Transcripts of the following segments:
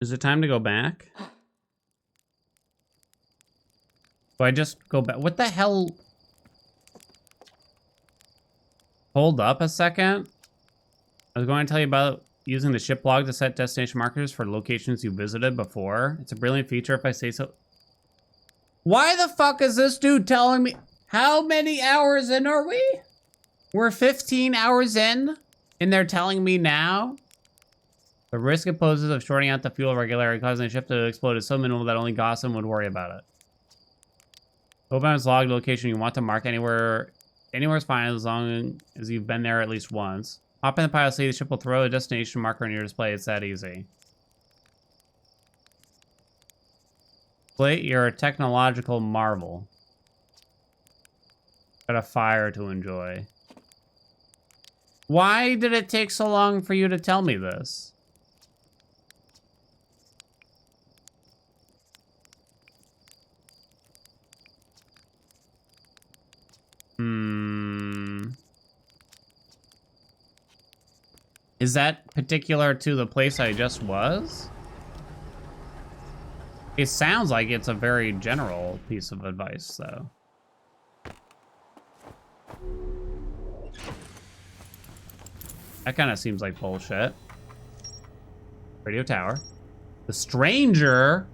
Is it time to go back? Do I just go back? What the hell? Hold up a second. I was going to tell you about using the ship log to set destination markers for locations you visited before. It's a brilliant feature if I say so. Why the fuck is this dude telling me? How many hours in are we? We're 15 hours in, and they're telling me now? The risk it poses of shorting out the fuel regularity causing the ship to explode is so minimal that only Gotham would worry about it. Open its log location you want to mark anywhere. Anywhere is fine as long as you've been there at least once. Hop in the pilot seat, the ship will throw a destination marker on your display. It's that easy. Blake, you're a technological marvel. Got a fire to enjoy. Why did it take so long for you to tell me this? Is that particular to the place I just was? It sounds like it's a very general piece of advice, though. That kind of seems like bullshit. Radio tower. The Stranger.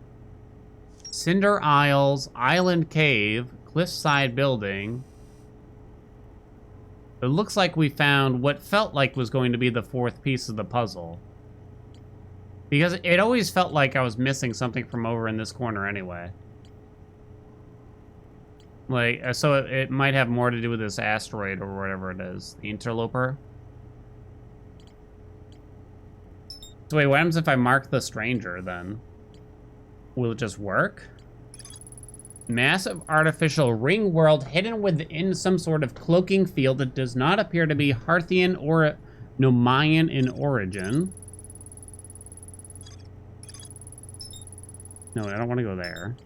Cinder Isles. Island Cave. Cliffside Building. It looks like we found what felt like was going to be the fourth piece of the puzzle. Because it always felt like I was missing something from over in this corner anyway. Like, so it might have more to do with this asteroid or whatever it is. The interloper. So wait, what happens if I mark the Stranger then? Will it just work? Massive artificial ring world hidden within some sort of cloaking field that does not appear to be Harthian or Nomian in origin. No, I don't want to go there.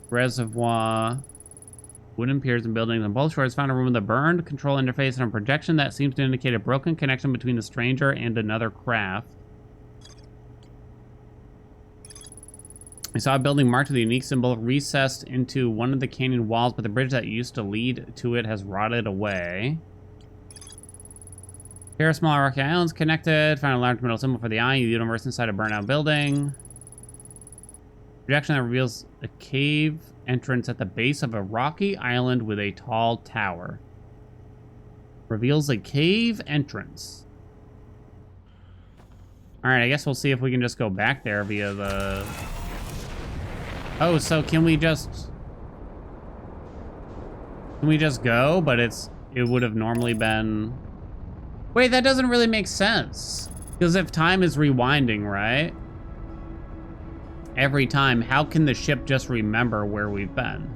Reservoir. Wooden piers and buildings on both shores found a room with a burned control interface and a projection that seems to indicate a broken connection between the Stranger and another craft. I saw a building marked with a unique symbol recessed into one of the canyon walls, but the bridge that used to lead to it has rotted away. Here are smaller rocky islands connected. Found a large metal symbol for the eye. The universe inside a burnout building. Projection that reveals a cave entrance at the base of a rocky island with a tall tower. Reveals a cave entrance. Alright, I guess we'll see if we can just go back there via the... Oh, so can we just go? But it would have normally been... Wait, that doesn't really make sense. Because if time is rewinding, right? Every time, how can the ship just remember where we've been?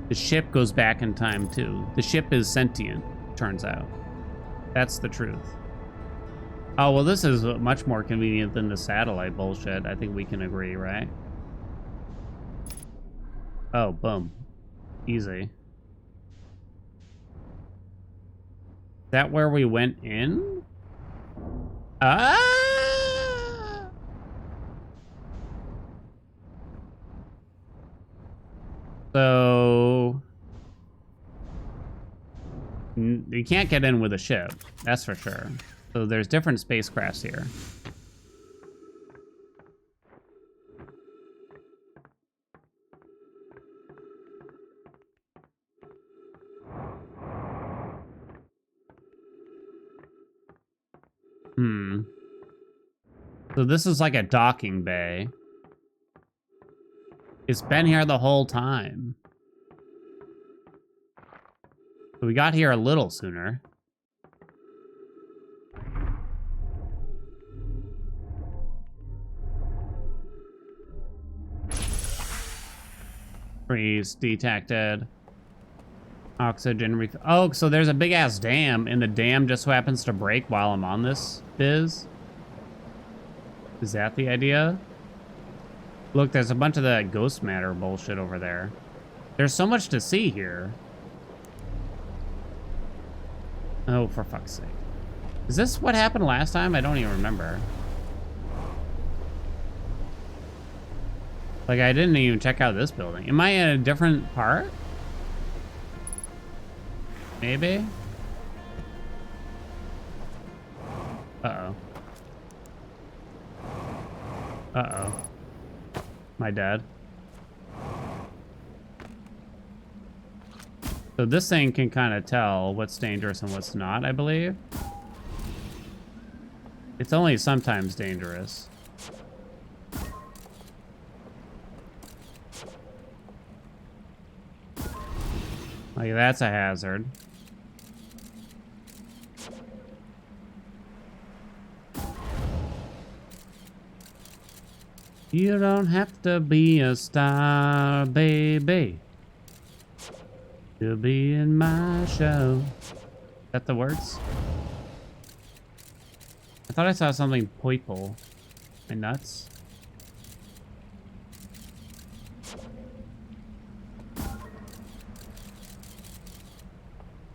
The ship goes back in time too. The ship is sentient, turns out. That's the truth. Oh, well, this is much more convenient than the satellite bullshit. I think we can agree, right? Oh, boom. Easy. Is that where we went in? Ah! So... You can't get in with a ship, that's for sure. So there's different spacecrafts here. So this is like a docking bay. It's been here the whole time. So we got here a little sooner. Freeze detected. Oxygen refill. Oh, so there's a big ass dam, and the dam just so happens to break while I'm on this biz. Is that the idea? Look, there's a bunch of that ghost matter bullshit over there. There's so much to see here. Oh, for fuck's sake. Is this what happened last time? I don't even remember. Like, I didn't even check out this building. Am I in a different part? Maybe? Uh-oh. Uh-oh. My dad. So this thing can kind of tell what's dangerous and what's not, I believe. It's only sometimes dangerous. Like, that's a hazard. You don't have to be a star, baby, to be in my show. Is that the words? I thought I saw something purple. My nuts.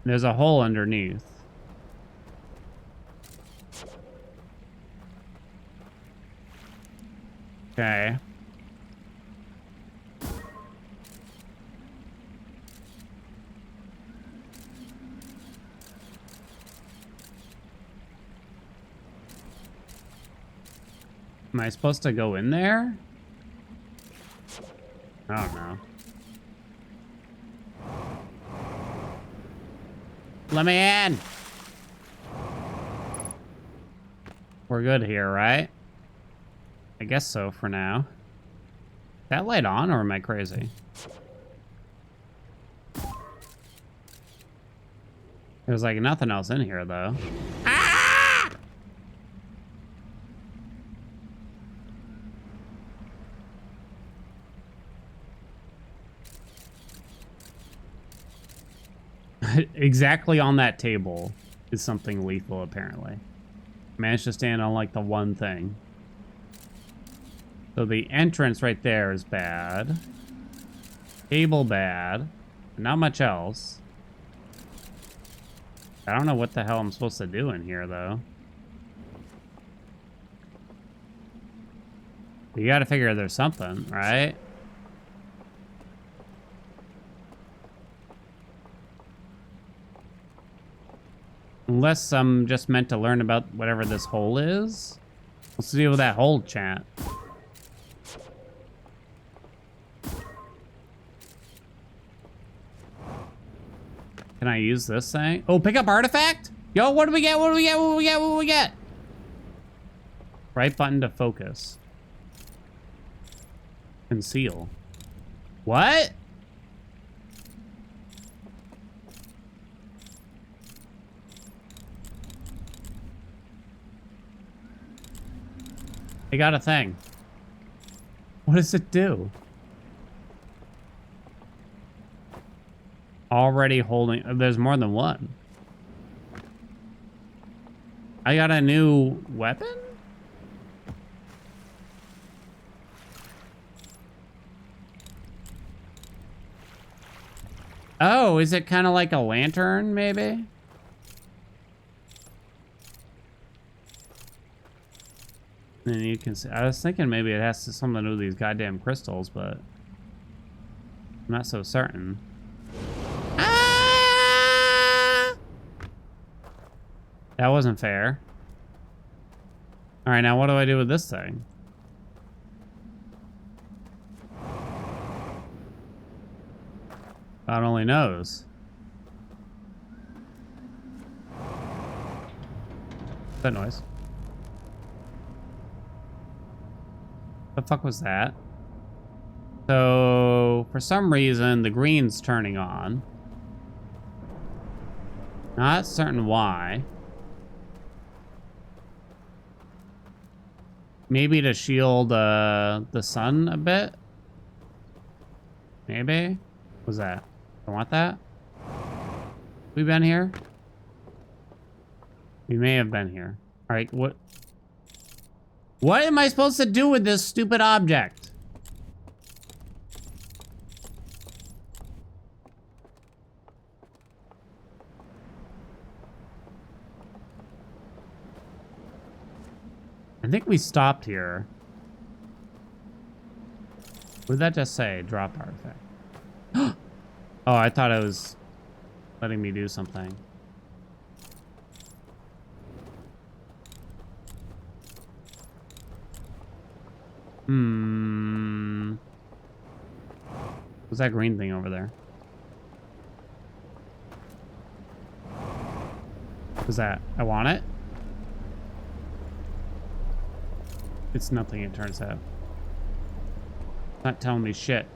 There's a hole underneath. Okay. Am I supposed to go in there? I don't know. Let me in! We're good here, right? I guess so for now. Is that light on, or am I crazy? There's like nothing else in here, though. Ah! Exactly on that table is something lethal, apparently. Managed to stand on like the one thing. So the entrance right there is bad. Table bad. Not much else. I don't know what the hell I'm supposed to do in here, though. You gotta figure there's something, right? Unless I'm just meant to learn about whatever this hole is. What's the deal with that hole, chat? Can I use this thing? Oh, pick up artifact? Yo, what do we get? What do we get? What do we get? What do we get? Right button to focus. Conceal. What? I got a thing. What does it do? Already holding. There's more than one. I got a new weapon? Oh, is it kind of like a lantern, maybe? And you can see. I was thinking maybe it has something to do with these goddamn crystals, but I'm not so certain. Ah! That wasn't fair. All right, now what do I do with this thing? God only knows. That noise. The fuck was that? So, for some reason, the green's turning on. Not certain why. Maybe to shield the sun a bit? Maybe? What was that? I want that? We been here? We may have been here. All right, what? What am I supposed to do with this stupid object? I think we stopped here. What did that just say? Drop artifact. Oh, I thought it was letting me do something. What's that green thing over there? What's that? I want it? It's nothing, it turns out. Not telling me shit.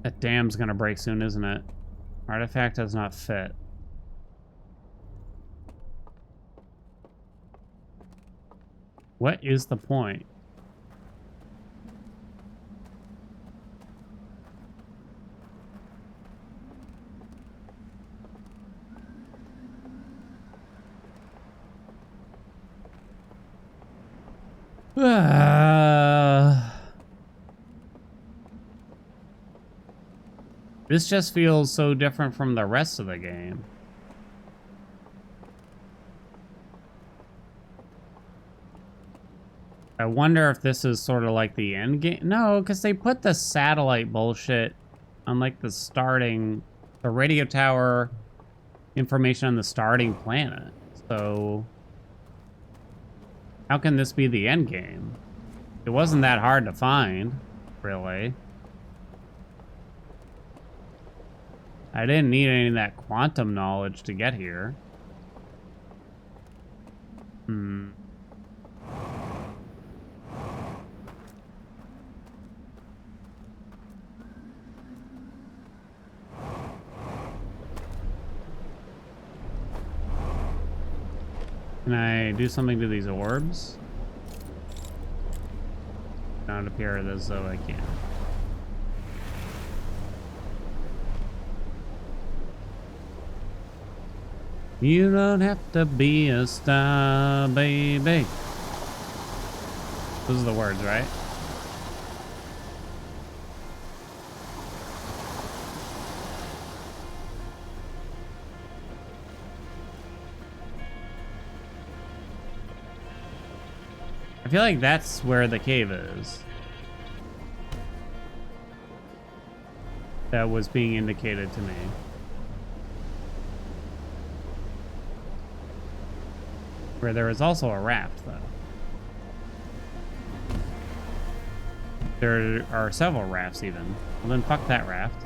That dam's gonna break soon, isn't it? Artifact does not fit. What is the point? This just feels so different from the rest of the game. I wonder if this is sort of like the end game. No, because they put the satellite bullshit on like the radio tower information on the starting planet. So how can this be the end game? It wasn't that hard to find, really. I didn't need any of that quantum knowledge to get here. Can I do something to these orbs? Not appear as though I can. You don't have to be a star, baby. Those are the words, right? I feel like that's where the cave is. That was being indicated to me. Where there is also a raft, though. There are several rafts, even. Well, then fuck that raft.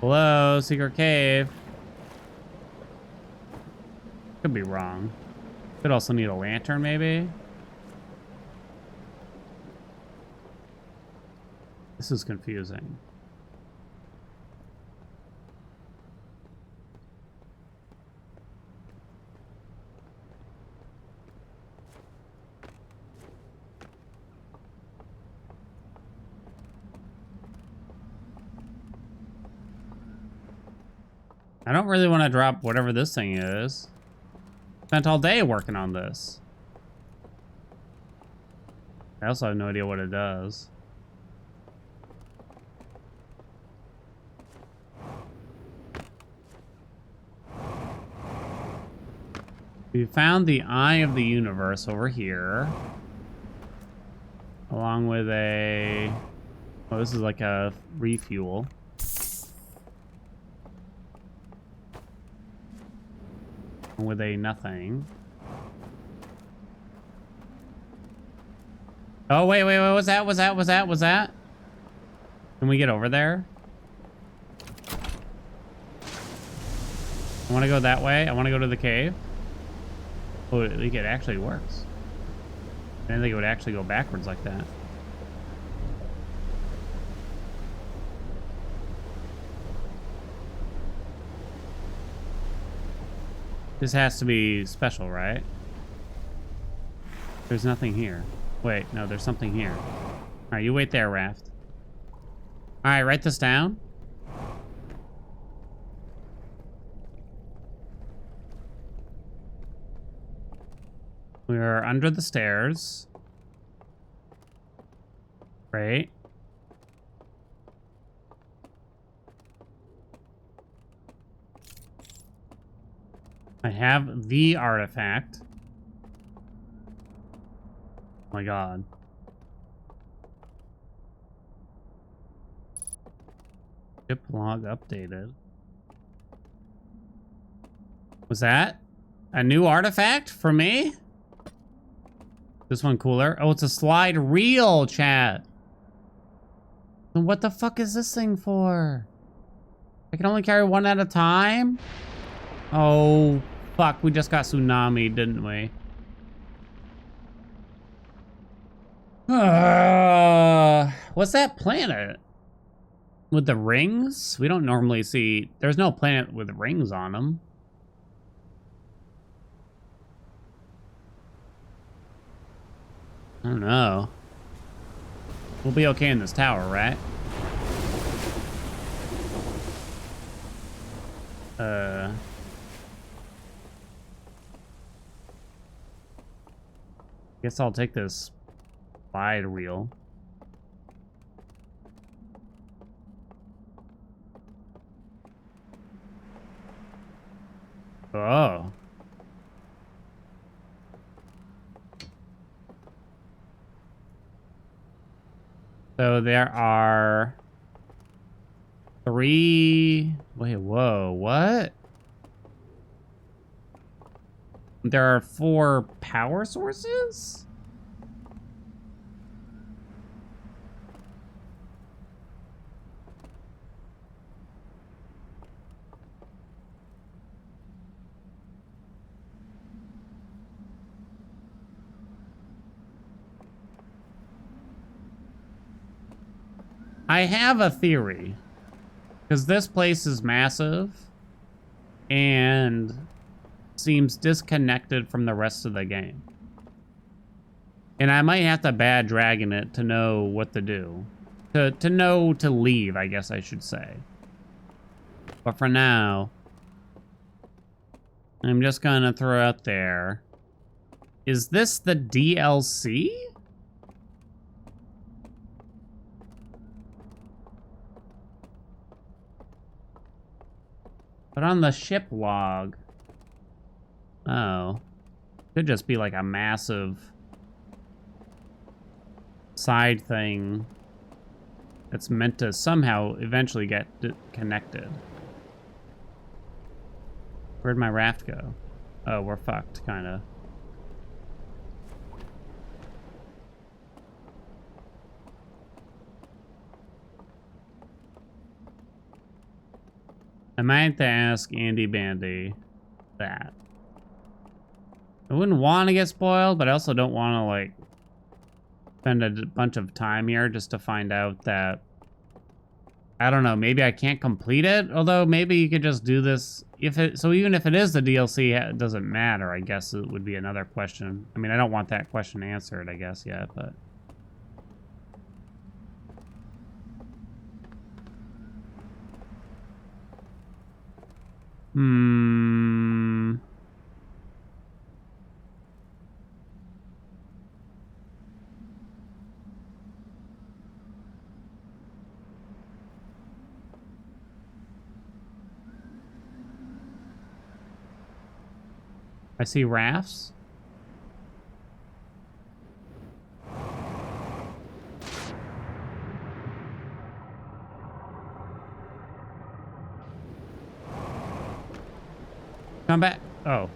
Hello, secret cave. Could be wrong. Could also need a lantern, maybe. This is confusing. I don't really want to drop whatever this thing is. Spent all day working on this. I also have no idea what it does. We found the Eye of the Universe over here. Along with a... Oh, this is like a refuel. With a nothing. Oh, wait, what's that? Can we get over there? I want to go that way. I want to go to the cave. Oh, I think it actually works. I didn't think it would actually go backwards like that. This has to be special, right? There's nothing here. Wait, no, there's something here. All right, you wait there, Raft. All right, write this down. We are under the stairs. Great. have the artifact. Oh my god. Ship log updated. Was that a new artifact for me? This one cooler? Oh, it's a slide reel, chat. Then what the fuck is this thing for? I can only carry one at a time? Oh, fuck. We just got tsunami, didn't we? What's that planet? With the rings? We don't normally see... There's no planet with rings on them. I don't know. We'll be okay in this tower, right? Guess I'll take this slide reel. Oh. So there are 3... Wait, whoa, what? There are 4 power sources? I have a theory. Because this place is massive and seems disconnected from the rest of the game. And I might have to bad dragon it to know what to do. To know to leave, I guess I should say. But for now, I'm just gonna throw out there. Is this the DLC? But on the ship log... Oh. Could just be like a massive side thing that's meant to somehow eventually get connected. Where'd my raft go? Oh, we're fucked, kinda. I might have to ask Andy Bandy that. I wouldn't want to get spoiled, but I also don't want to, like, spend a bunch of time here just to find out that... I don't know, maybe I can't complete it? Although, maybe you could just do this... So even if it is the DLC, it doesn't matter, I guess it would be another question. I mean, I don't want that question answered, I guess, yet, but... I see rafts. Come back. Oh. All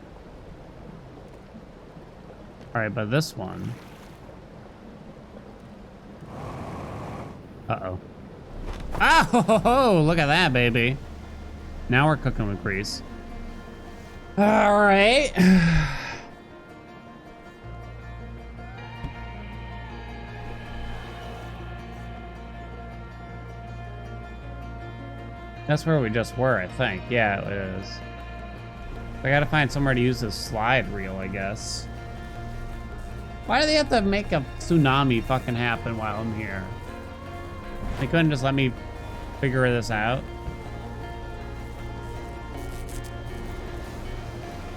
right, but this one. Uh-oh. Ah, ho, ho, ho, look at that, baby. Now we're cooking with grease. All right. That's where we just were, I think. Yeah, it is. I gotta find somewhere to use this slide reel, I guess. Why do they have to make a tsunami fucking happen while I'm here? They couldn't just let me figure this out.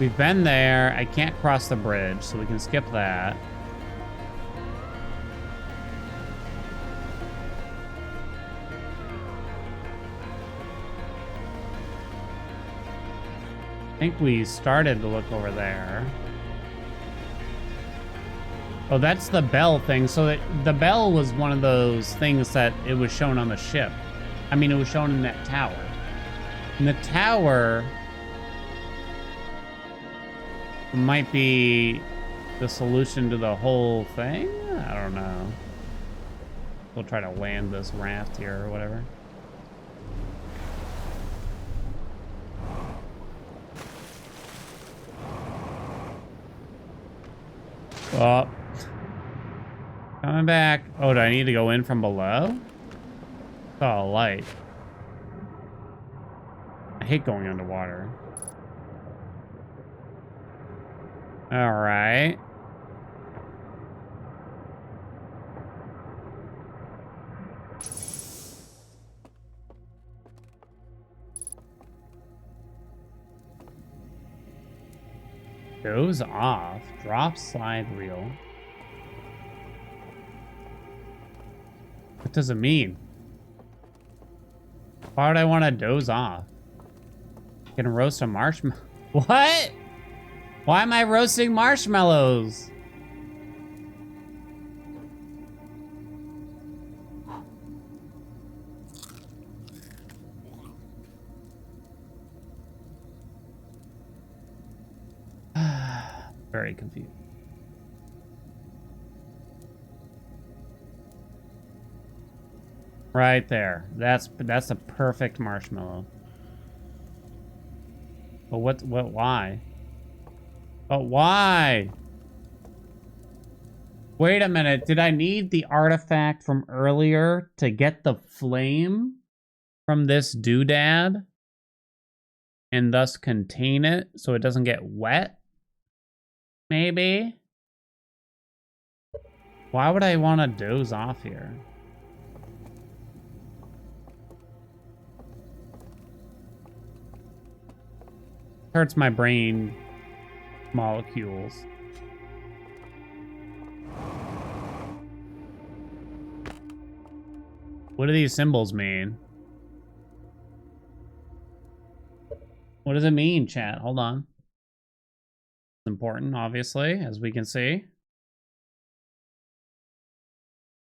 We've been there. I can't cross the bridge, so we can skip that. think we started to look over there. Oh, that's the bell thing. So the bell was one of those things that it was shown on the ship. I mean, it was shown in that tower. And the tower might be the solution to the whole thing? I don't know. We'll try to land this raft here or whatever. Oh. Coming back. Oh, do I need to go in from below? Oh, light. I hate going underwater. All right. Doze off. Drop slide reel. What does it mean? Why would I want to doze off? Gonna roast a marshmallow. What? Why am I roasting marshmallows? Very confused. Right there. That's a perfect marshmallow. But why? But why? Wait a minute. Did I need the artifact from earlier to get the flame from this doodad and thus contain it so it doesn't get wet? Maybe? Why would I want to doze off here? Hurts my brain molecules. What do these symbols mean? What does it mean, chat? Hold on. It's important, obviously, as we can see.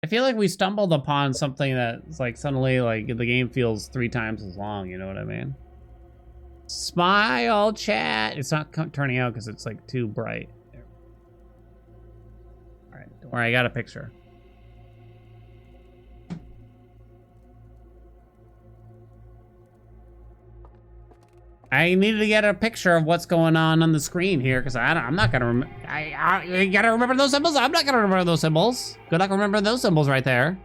I feel like we stumbled upon something that's like suddenly like the game feels 3 times as long, you know what I mean? Smile, chat. It's not turning out because it's like too bright. All right, don't worry, I got a picture. I needed to get a picture of what's going on the screen here because I'm not gonna remember. I gotta remember those symbols. I'm not gonna remember those symbols. Good luck remembering those symbols right there.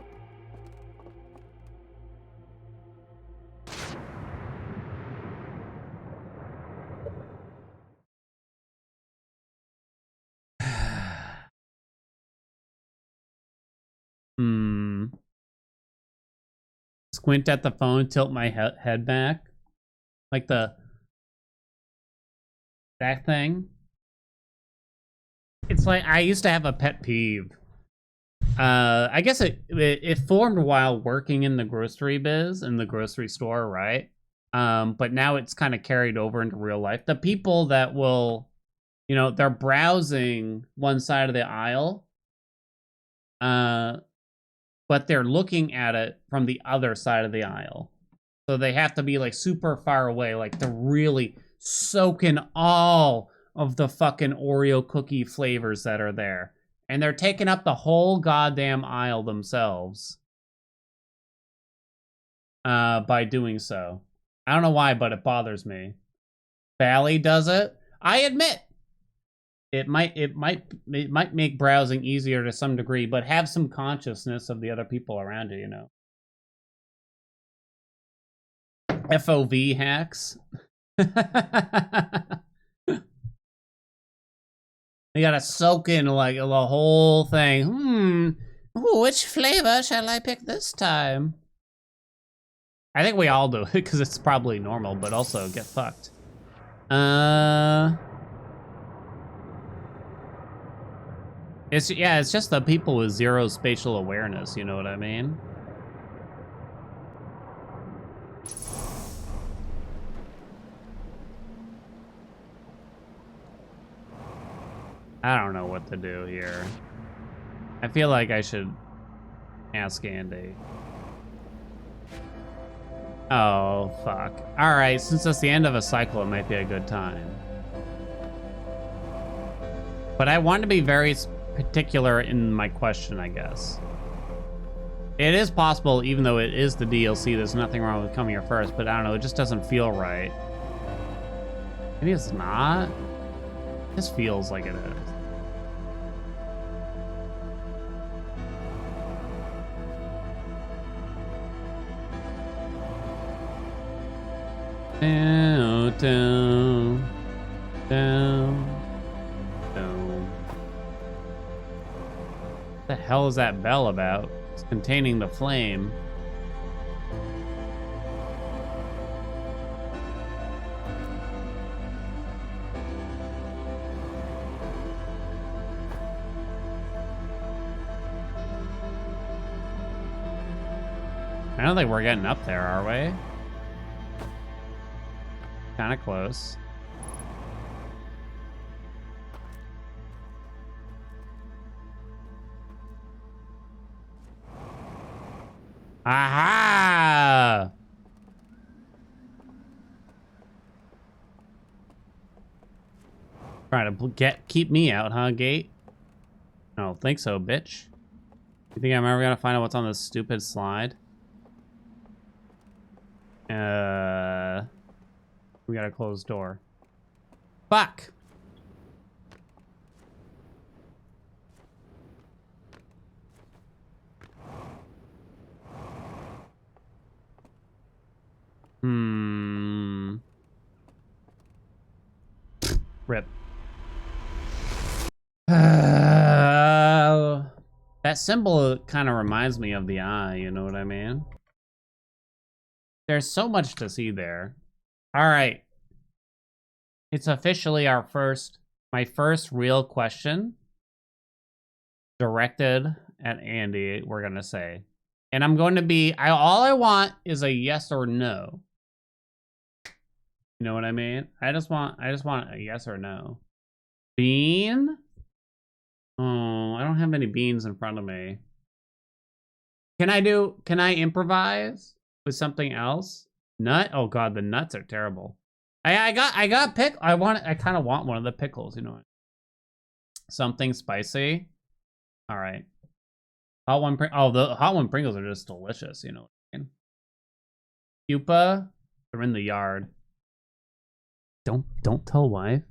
Squint at the phone, tilt my head back, like that thing. It's like I used to have a pet peeve. I guess it formed while working in the grocery biz, in the grocery store, right? But now it's kind of carried over into real life. The people that will, you know, they're browsing one side of the aisle, but they're looking at it from the other side of the aisle. So they have to be like super far away, like to really soak in all of the fucking Oreo cookie flavors that are there. And they're taking up the whole goddamn aisle themselves by doing so. I don't know why, but it bothers me. Bally does it. I admit, it might make browsing easier to some degree, but have some consciousness of the other people around you, you know. FOV hacks. You gotta soak in like the whole thing. Ooh, which flavor shall I pick this time? I think we all do it because it's probably normal, but also get fucked. It's just the people with zero spatial awareness, you know what I mean? I don't know what to do here. I feel like I should ask Andy. Oh, fuck. Alright, since it's the end of a cycle, it might be a good time. But I want to be very particular in my question, I guess. It is possible, even though it is the DLC, there's nothing wrong with coming here first, but I don't know, it just doesn't feel right. Maybe it's not? It just feels like it is. Down, down, down, down. What the hell is that bell about? It's containing the flame. I don't think we're getting up there, are we? Kind of close. Aha! Trying to keep me out, huh, Gate? I don't think so, bitch. You think I'm ever gonna find out what's on this stupid slide? We got a closed door. Fuck! Rip. That symbol kind of reminds me of the eye, you know what I mean? There's so much to see there. All right. It's officially my first real question directed at Andy, we're gonna say. And I'm going to be, all I want is a yes or no. You know what I mean? I just want a yes or no. Bean? Oh, I don't have any beans in front of me. Can I improvise with something else? Nut? Oh god, the nuts are terrible. I kind of want one of the pickles, you know. Something spicy. All right. The hot one Pringles are just delicious, you know what I mean? Pupa, they're in the yard. Don't tell wife.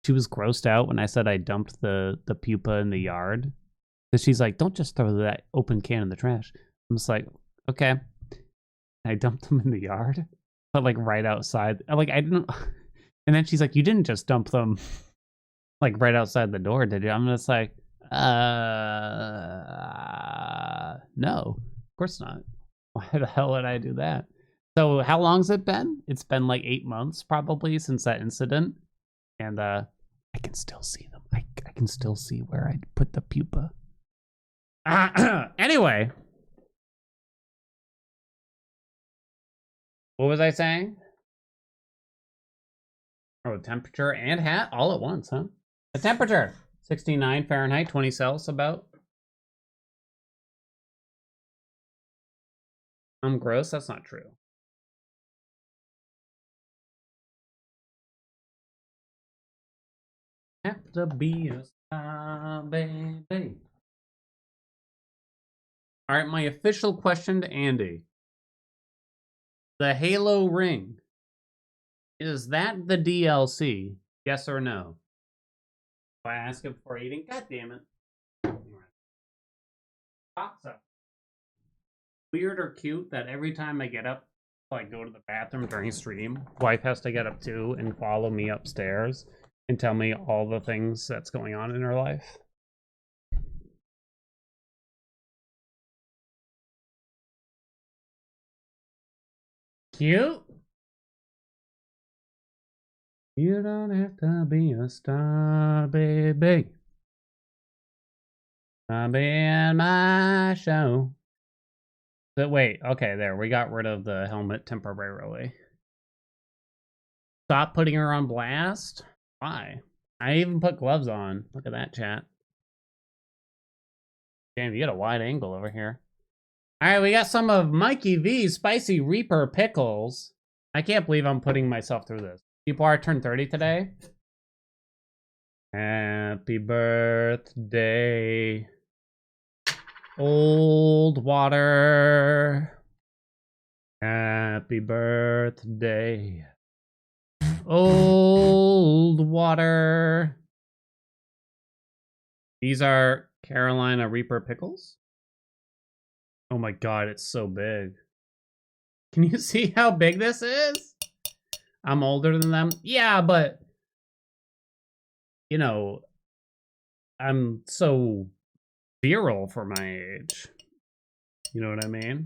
She was grossed out when I said I dumped the pupa in the yard. Because she's like, don't just throw that open can in the trash. I'm just like, okay. I dumped them in the yard, but like right outside. Like I didn't. And then she's like, you didn't just dump them like right outside the door, did you? I'm just like, no, of course not. Why the hell would I do that? So how long's it been? It's been like 8 months probably since that incident. And I can still see them. I can still see where I put the pupa. Anyway. What was I saying? Oh, temperature and hat all at once, huh? The temperature, 69 Fahrenheit, 20 Celsius about. I'm gross, that's not true. Have to be a star, baby. All right, my official question to Andy. The Halo ring. Is that the DLC? Yes or no? If I ask him before eating, god damn it. Weird or cute that every time I get up, like go to the bathroom during stream, wife has to get up too and follow me upstairs and tell me all the things that's going on in her life. Cute? You don't have to be a star, baby. I'll be in my show. But wait, okay, there. We got rid of the helmet temporarily. Stop putting her on blast? Why? I even put gloves on. Look at that, chat. Damn, you got a wide angle over here. All right, we got some of Mikey V's Spicy Reaper Pickles. I can't believe I'm putting myself through this. People are turned 30 today. Happy birthday, old water. Happy birthday, old water. These are Carolina Reaper pickles. Oh my god, it's so big. Can you see how big this is? I'm older than them. Yeah, but you know, I'm so virile for my age. You know what I mean?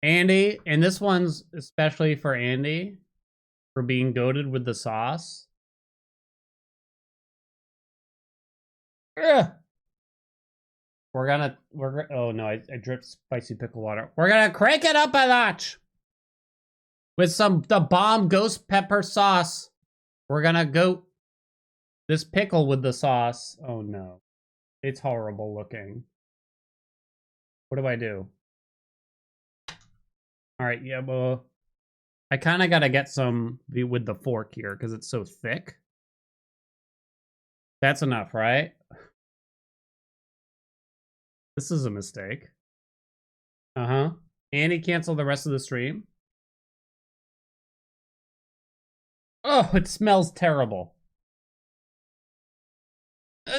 Andy, and this one's especially for Andy for being goated with the sauce. Ugh. Oh no, I dripped spicy pickle water. We're gonna crank it up a notch with the bomb ghost pepper sauce. We're gonna go this pickle with the sauce. Oh no, it's horrible looking. What do I do? All right, yeah, well, I kind of gotta get some with the fork here because it's so thick. That's enough, right? This is a mistake. Uh-huh. Andy canceled the rest of the stream. Oh, it smells terrible. We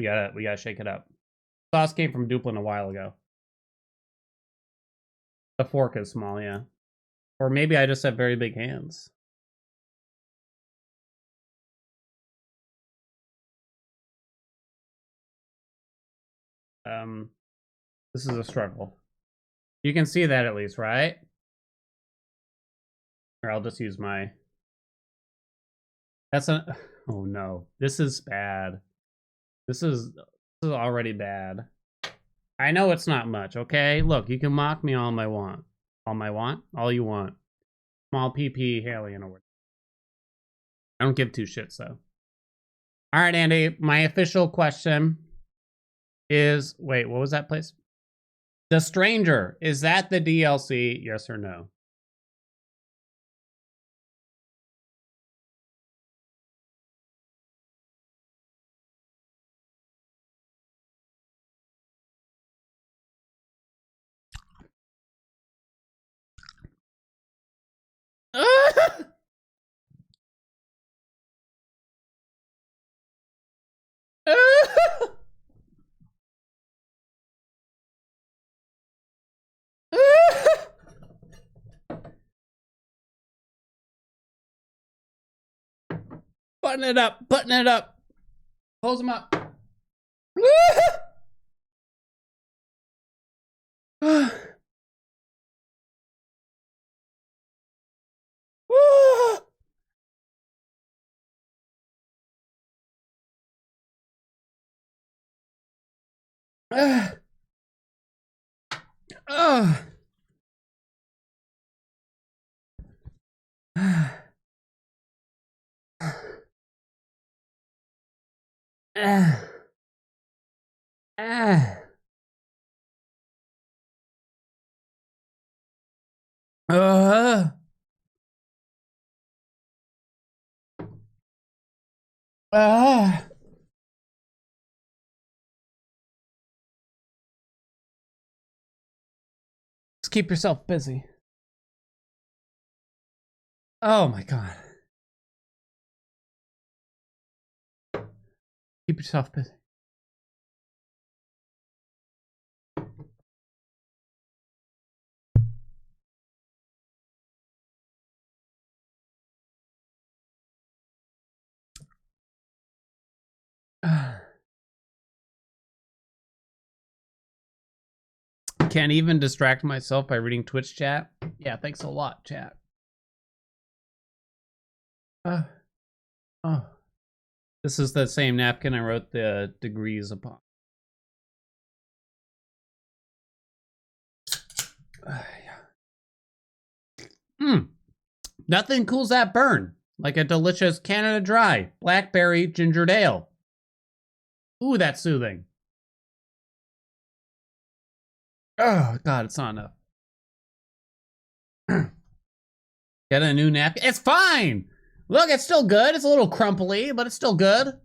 gotta shake it up. Sauce came from Duplin a while ago. The fork is small, yeah. Or maybe I just have very big hands. This is a struggle. You can see that at least, right? Or I'll just use my... That's a... Oh no, this is bad. This is already bad. I know it's not much, okay? Look, you can mock me all I want. All you want. Small PP Haelian award. I don't give two shits though. All right, Andy, my official question is, wait, what was that place? The Stranger, is that the DLC? Yes or no? Button it up, button it up. Close them up. Just keep yourself busy. Oh my god. Keep yourself busy. Can't even distract myself by reading Twitch chat. Yeah, thanks a lot, chat. Oh. This is the same napkin I wrote the degrees upon. Nothing cools that burn like a delicious Canada Dry blackberry ginger ale. Ooh, that's soothing. Oh, God, it's not enough. Get a new napkin. It's fine! Look, it's still good. It's a little crumply, but it's still good.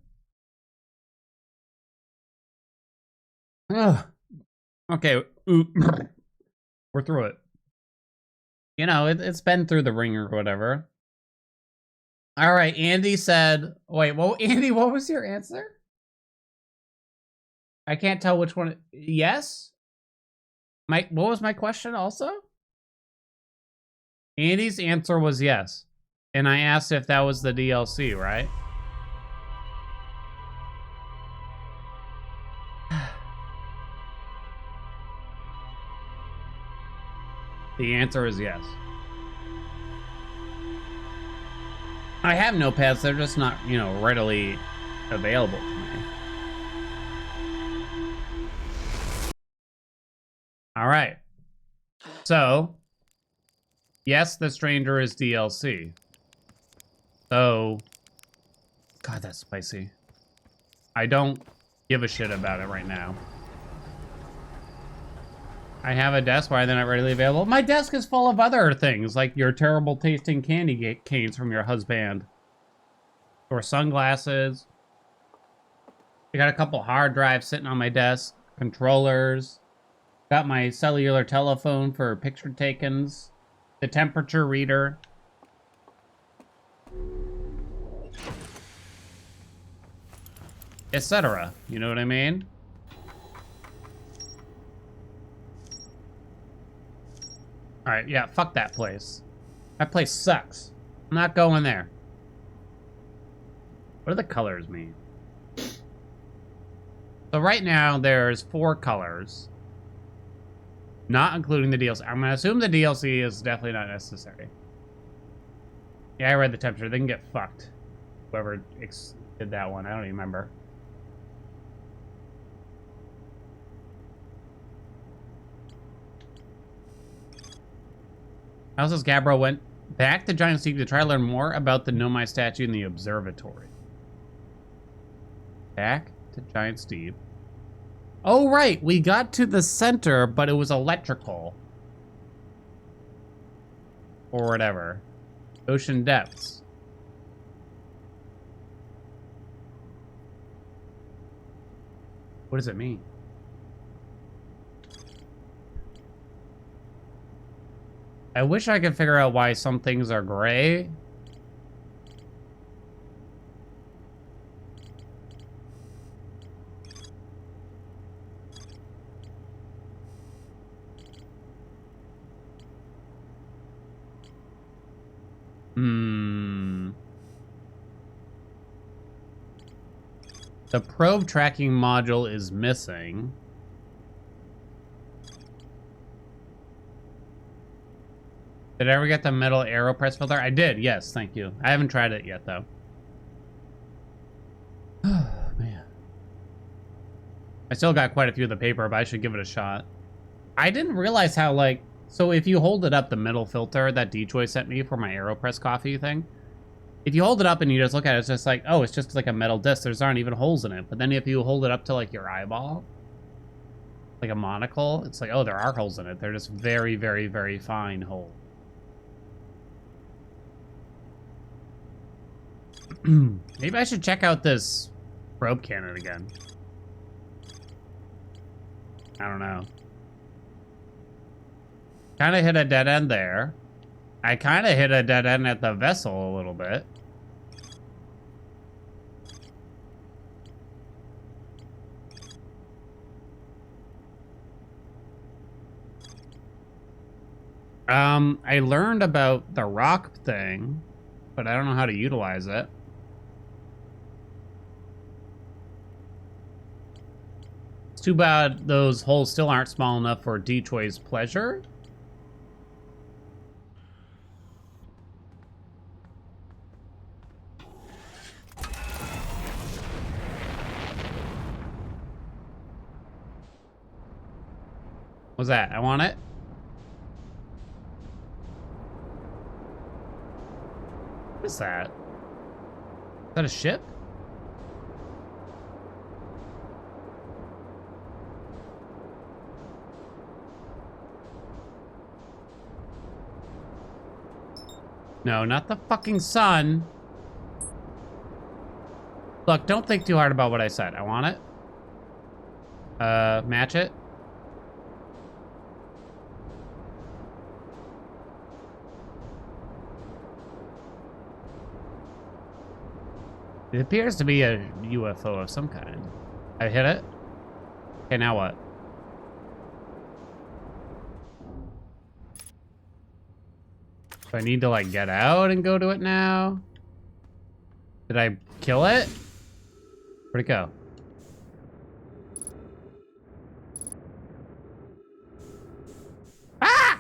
Ugh. Okay, we're through it. You know, it's been through the ringer or whatever. All right, Andy said... Wait, well, Andy, what was your answer? I can't tell which one... Yes? What was my question also? Andy's answer was yes. And I asked if that was the DLC, right? The answer is yes. I have notepads, they're just not, you know, readily available to me. All right. So, yes, The Stranger is DLC. So, God, that's spicy. I don't give a shit about it right now. I have a desk. Why they're not readily available? My desk is full of other things, like your terrible tasting candy canes from your husband. Or sunglasses. I got a couple hard drives sitting on my desk. Controllers. Got my cellular telephone for picture takings. The temperature reader. Etc. You know what I mean? Alright, yeah, fuck that place. That place sucks. I'm not going there. What do the colors mean? So right now, there's 4 colors. Not including the DLC. I'm gonna assume the DLC is definitely not necessary. Yeah, I read the temperature. They can get fucked. Whoever did that one, I don't even remember. House's Gabbro went back to Giant Steep to try to learn more about the Nomai statue in the observatory. Back to Giant Steep. Oh, right. We got to the center, but it was electrical. Or whatever. Ocean depths. What does it mean? I wish I could figure out why some things are gray. The probe tracking module is missing. Did I ever get the metal AeroPress filter? I did, yes, thank you. I haven't tried it yet, though. Oh, man. I still got quite a few of the paper, but I should give it a shot. I didn't realize how, like... So if you hold it up, the metal filter that D-Choy sent me for my AeroPress coffee thing, if you hold it up and you just look at it, it's just like, oh, it's just like a metal disc. There aren't even holes in it. But then if you hold it up to, like, your eyeball, like a monocle, it's like, oh, there are holes in it. They're just very, very, very fine holes. Maybe I should check out this probe cannon again. I don't know. Kind of hit a dead end there. I kind of hit a dead end at the vessel a little bit. I learned about the rock thing, but I don't know how to utilize it. It's too bad those holes still aren't small enough for D-Choy's pleasure. What's that? I want it. is that? Is that a ship? No, not the fucking sun. Look, don't think too hard about what I said. I want it. Match it. It appears to be a UFO of some kind. I hit it. Okay, now what? Do I need to, like, get out and go to it now? Did I kill it? Where'd it go? Ah!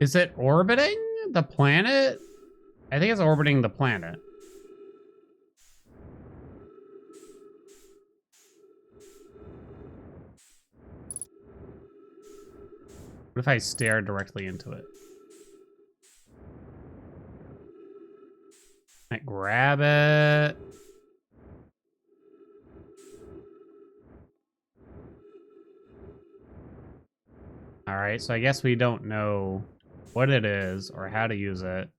Is it orbiting the planet? I think it's orbiting the planet. What if I stare directly into it? I grab it. All right, so I guess we don't know what it is or how to use it.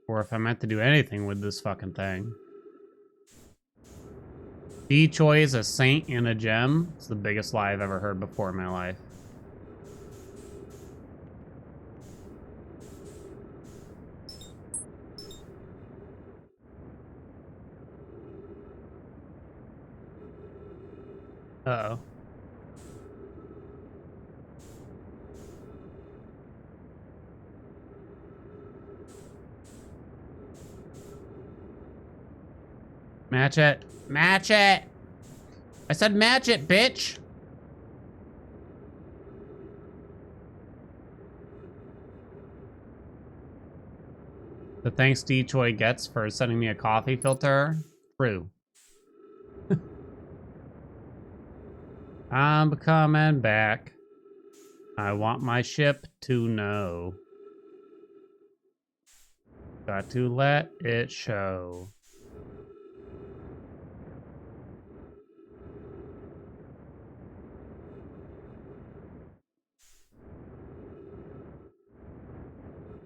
Or if I meant to do anything with this fucking thing. D-Choi is a saint and a gem. It's the biggest lie I've ever heard before in my life. Uh-oh. Match it. Match it! I said match it, bitch! The thanks D-Choi gets for sending me a coffee filter? True. I'm coming back. I want my ship to know. Got to let it show.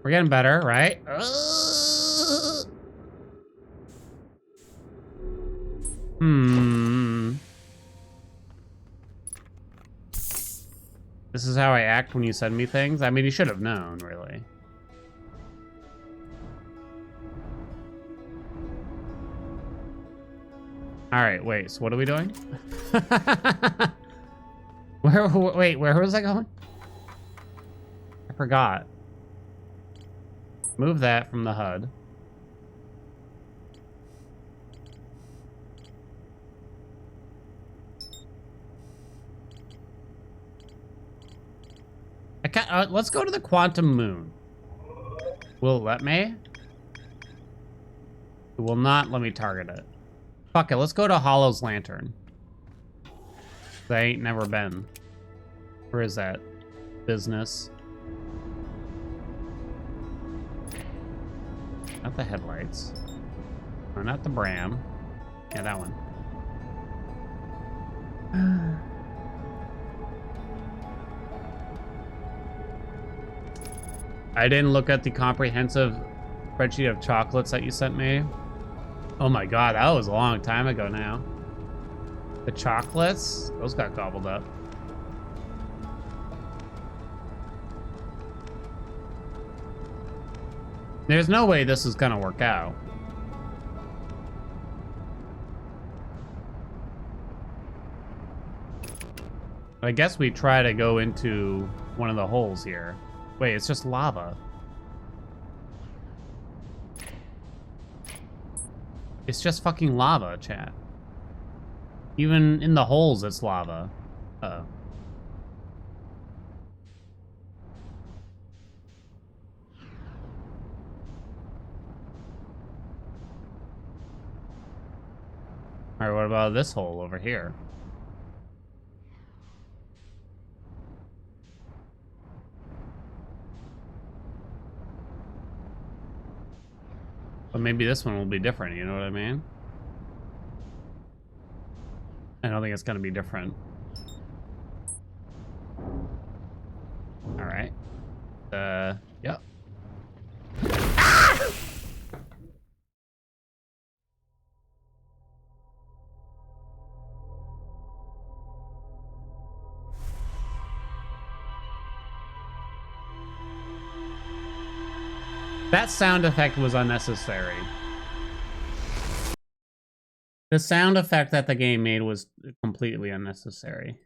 We're getting better, right? This is how I act when you send me things? I mean, you should have known, really. All right, wait, so what are we doing? Wait, where was I going? I forgot. Move that from the HUD. I can't, let's go to the quantum moon. Will it let me? It will not let me target it. Fuck it, let's go to Hollow's Lantern. I ain't never been. Where is that? Business. Not the headlights. Or not the Bram. Yeah, that one. I didn't look at the comprehensive spreadsheet of chocolates that you sent me. Oh my god, that was a long time ago now. The chocolates, those got gobbled up. There's no way this is gonna work out. I guess we try to go into one of the holes here. Wait, it's just lava. It's just fucking lava, chat. Even in the holes, it's lava. Uh-oh. All right, what about this hole over here? But maybe this one will be different, you know what I mean? I don't think it's gonna be different. All right. Yep. That sound effect was unnecessary. The sound effect that the game made was completely unnecessary.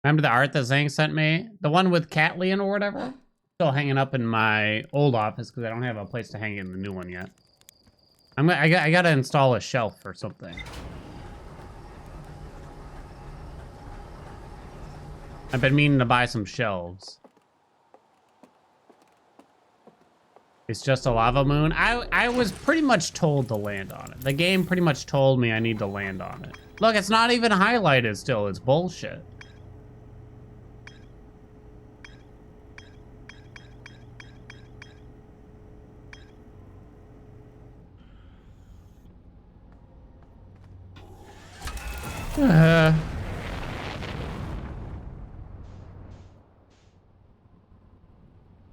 Remember the art that Zhang sent me? The one with Catlian or whatever? Still hanging up in my old office because I don't have a place to hang it in the new one yet. I gotta install a shelf or something. I've been meaning to buy some shelves. It's just a lava moon. I was pretty much told to land on it. The game pretty much told me I need to land on it. Look, it's not even highlighted still. It's bullshit.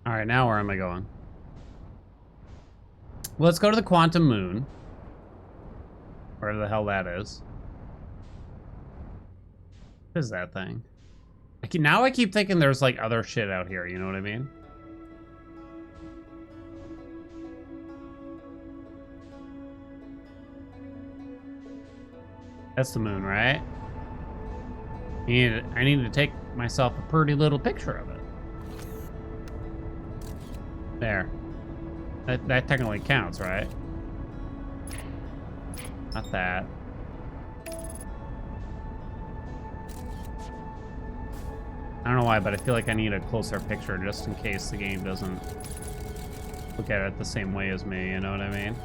All right, now where am I going? Well, let's go to the quantum moon. Wherever the hell that is. What is that thing? Now I keep thinking there's like other shit out here, you know what I mean? That's the moon, right? I need to take myself a pretty little picture of it. There. That technically counts, right? Not that. I don't know why, but I feel like I need a closer picture just in case the game doesn't look at it the same way as me, you know what I mean?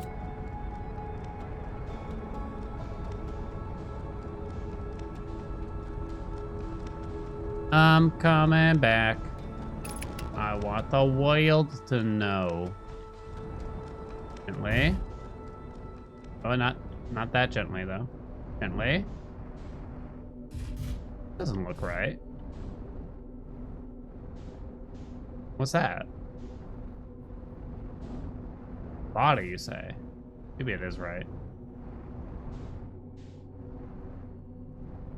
I'm coming back. I want the world to know. Gently. Oh, not that gently, though. Gently. Doesn't look right. What's that? Body, you say? Maybe it is right.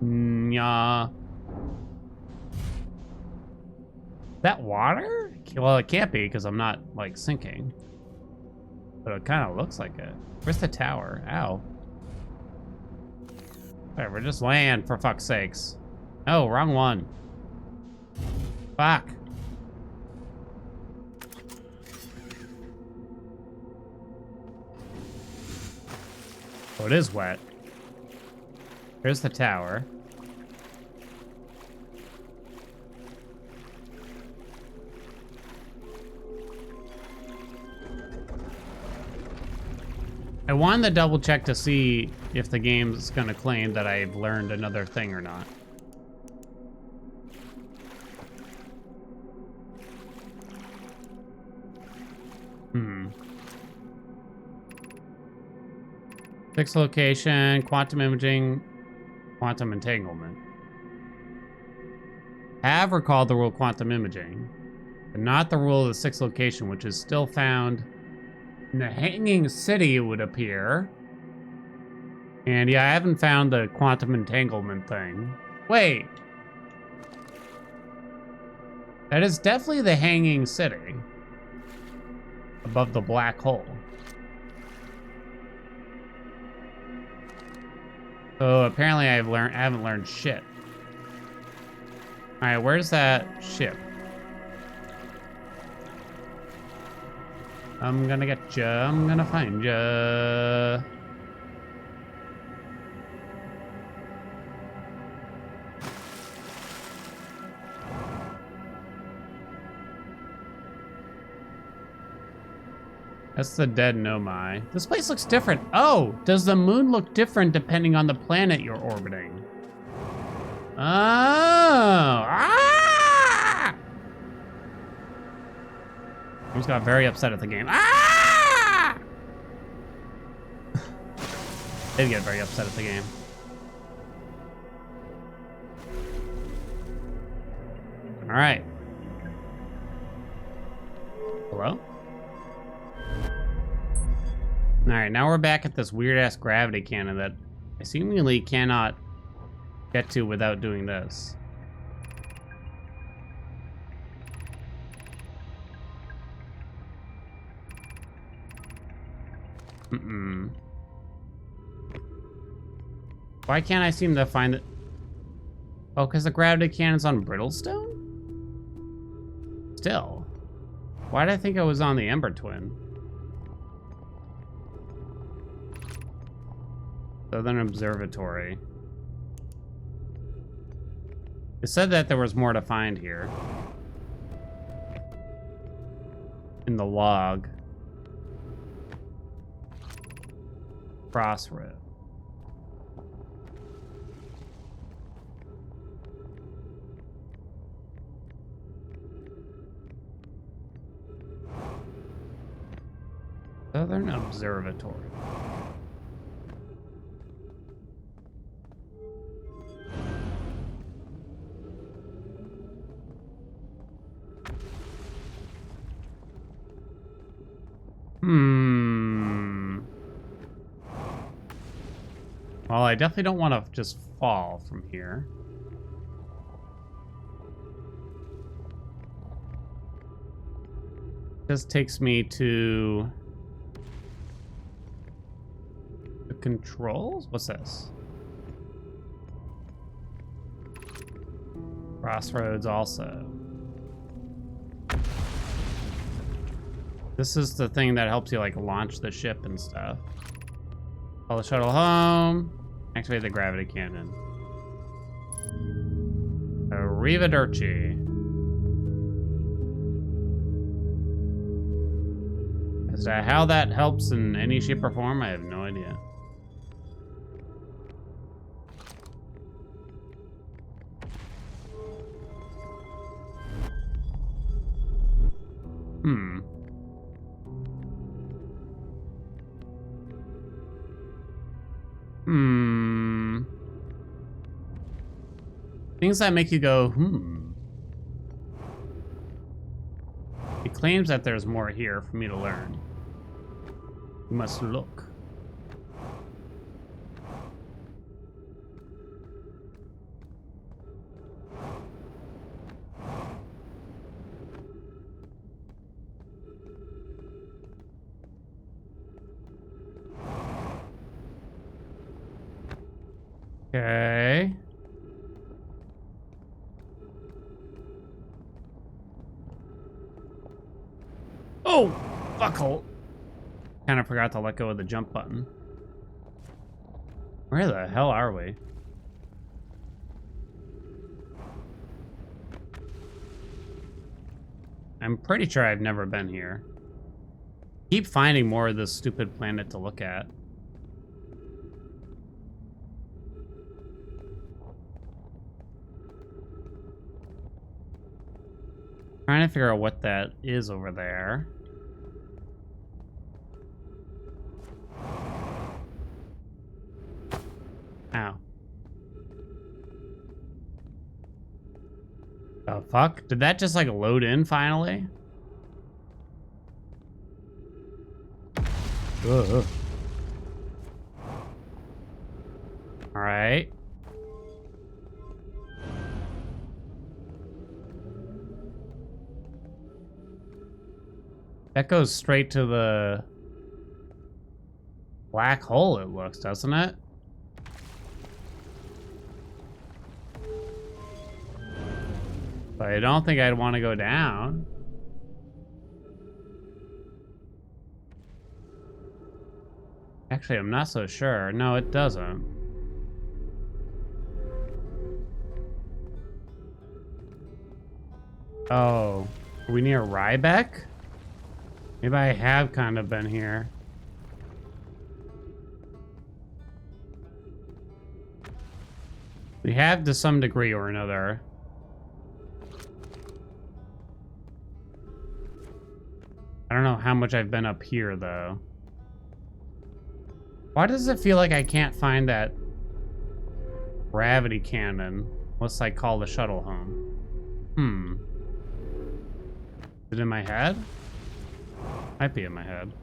Yeah. That water? Well, it can't be because I'm not, like, sinking. But it kind of looks like it. Where's the tower? Ow. Whatever, just land, for fuck's sakes. Oh, wrong one. Fuck. Oh, it is wet. Here's the tower. I wanted to double check to see if the game's gonna claim that I've learned another thing or not. Fixed location, quantum imaging, quantum entanglement. Have recalled the rule of quantum imaging, but not the rule of the sixth location, which is still found in the hanging city, it would appear. And yeah, I haven't found the quantum entanglement thing. Wait. That is definitely the hanging city. Above the black hole. So apparently I haven't learned shit. Alright, where's that ship? I'm gonna get ya. I'm gonna find ya. That's the dead Nomai. This place looks different. Oh, does the moon look different depending on the planet you're orbiting? Oh. Ah! I just got very upset at the game. Ah! Did get very upset at the game. All right. Hello? All right, now we're back at this weird-ass gravity cannon that I seemingly cannot get to without doing this. Why can't I seem to find it? Oh, because the gravity cannon's on Brittlestone? Still. Why did I think I was on the Ember Twin? Southern Observatory. It said that there was more to find here. In the log. Crossroad. Southern Observatory. Well, I definitely don't want to just fall from here. This takes me to the controls? What's this? Crossroads also. This is the thing that helps you like launch the ship and stuff. Call the shuttle home. Activate the gravity cannon. Arrivederci. As to how that helps in any shape or form, I have no idea. Things that make you go, It claims that there's more here for me to learn. You must look. Okay. Oh, fuckhole. Kind of forgot to let go of the jump button. Where the hell are we? I'm pretty sure I've never been here. Keep finding more of this stupid planet to look at. Trying to figure out what that is over there. Ow. The fuck? Did that just like load in finally? Ugh. All right. That goes straight to the black hole, it looks, doesn't it? But I don't think I'd want to go down. Actually, I'm not so sure. No, it doesn't. Oh, are we near Rybeck? Maybe I have kind of been here. We have to some degree or another. I don't know how much I've been up here, though. Why does it feel like I can't find that gravity cannon unless I call the shuttle home? Is it in my head? Might be in my head.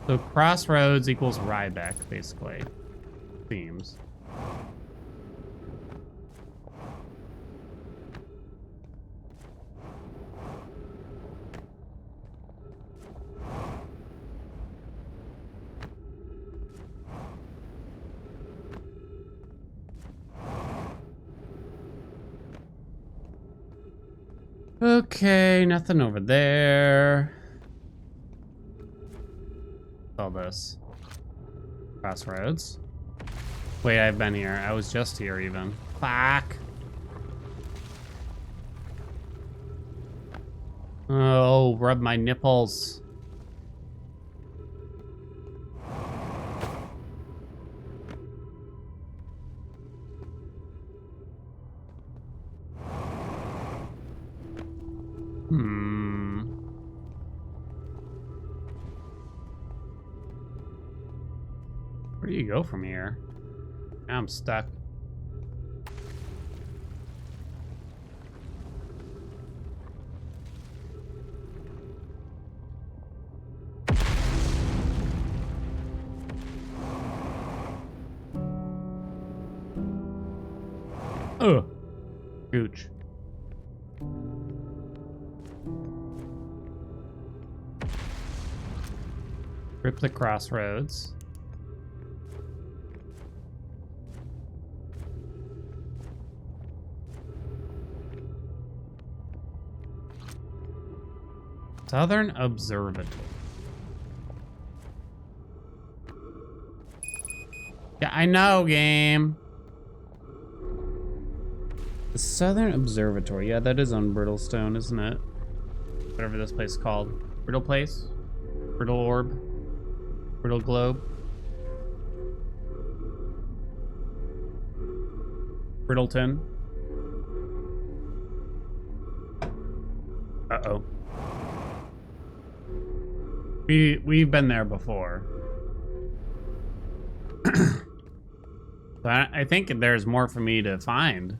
So crossroads equals Ryback, basically. Themes. Okay, nothing over there. What's all this? Crossroads. Wait, I've been here. I was just here even. Fuck. Oh, rub my nipples. Where do you go from here? Now I'm stuck. Ugh. Gooch. Rip the crossroads. Southern Observatory. Yeah, I know, game. The Southern Observatory. Yeah, that is on Brittlestone, isn't it? Whatever this place is called. Brittle Place? Brittle Orb? Brittle Globe? Brittleton? Uh-oh. We've been there before. So I think there's more for me to find.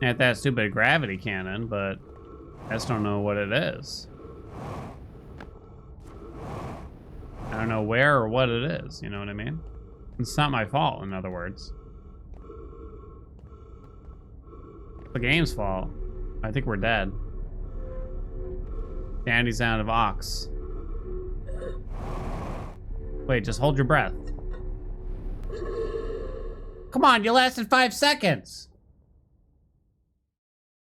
At that stupid gravity cannon, but I just don't know what it is. I don't know where or what it is, you know what I mean? It's not my fault, in other words. It's the game's fault. I think we're dead. Dandy's out of Ox. Wait, just hold your breath. Come on, you lasted 5 seconds.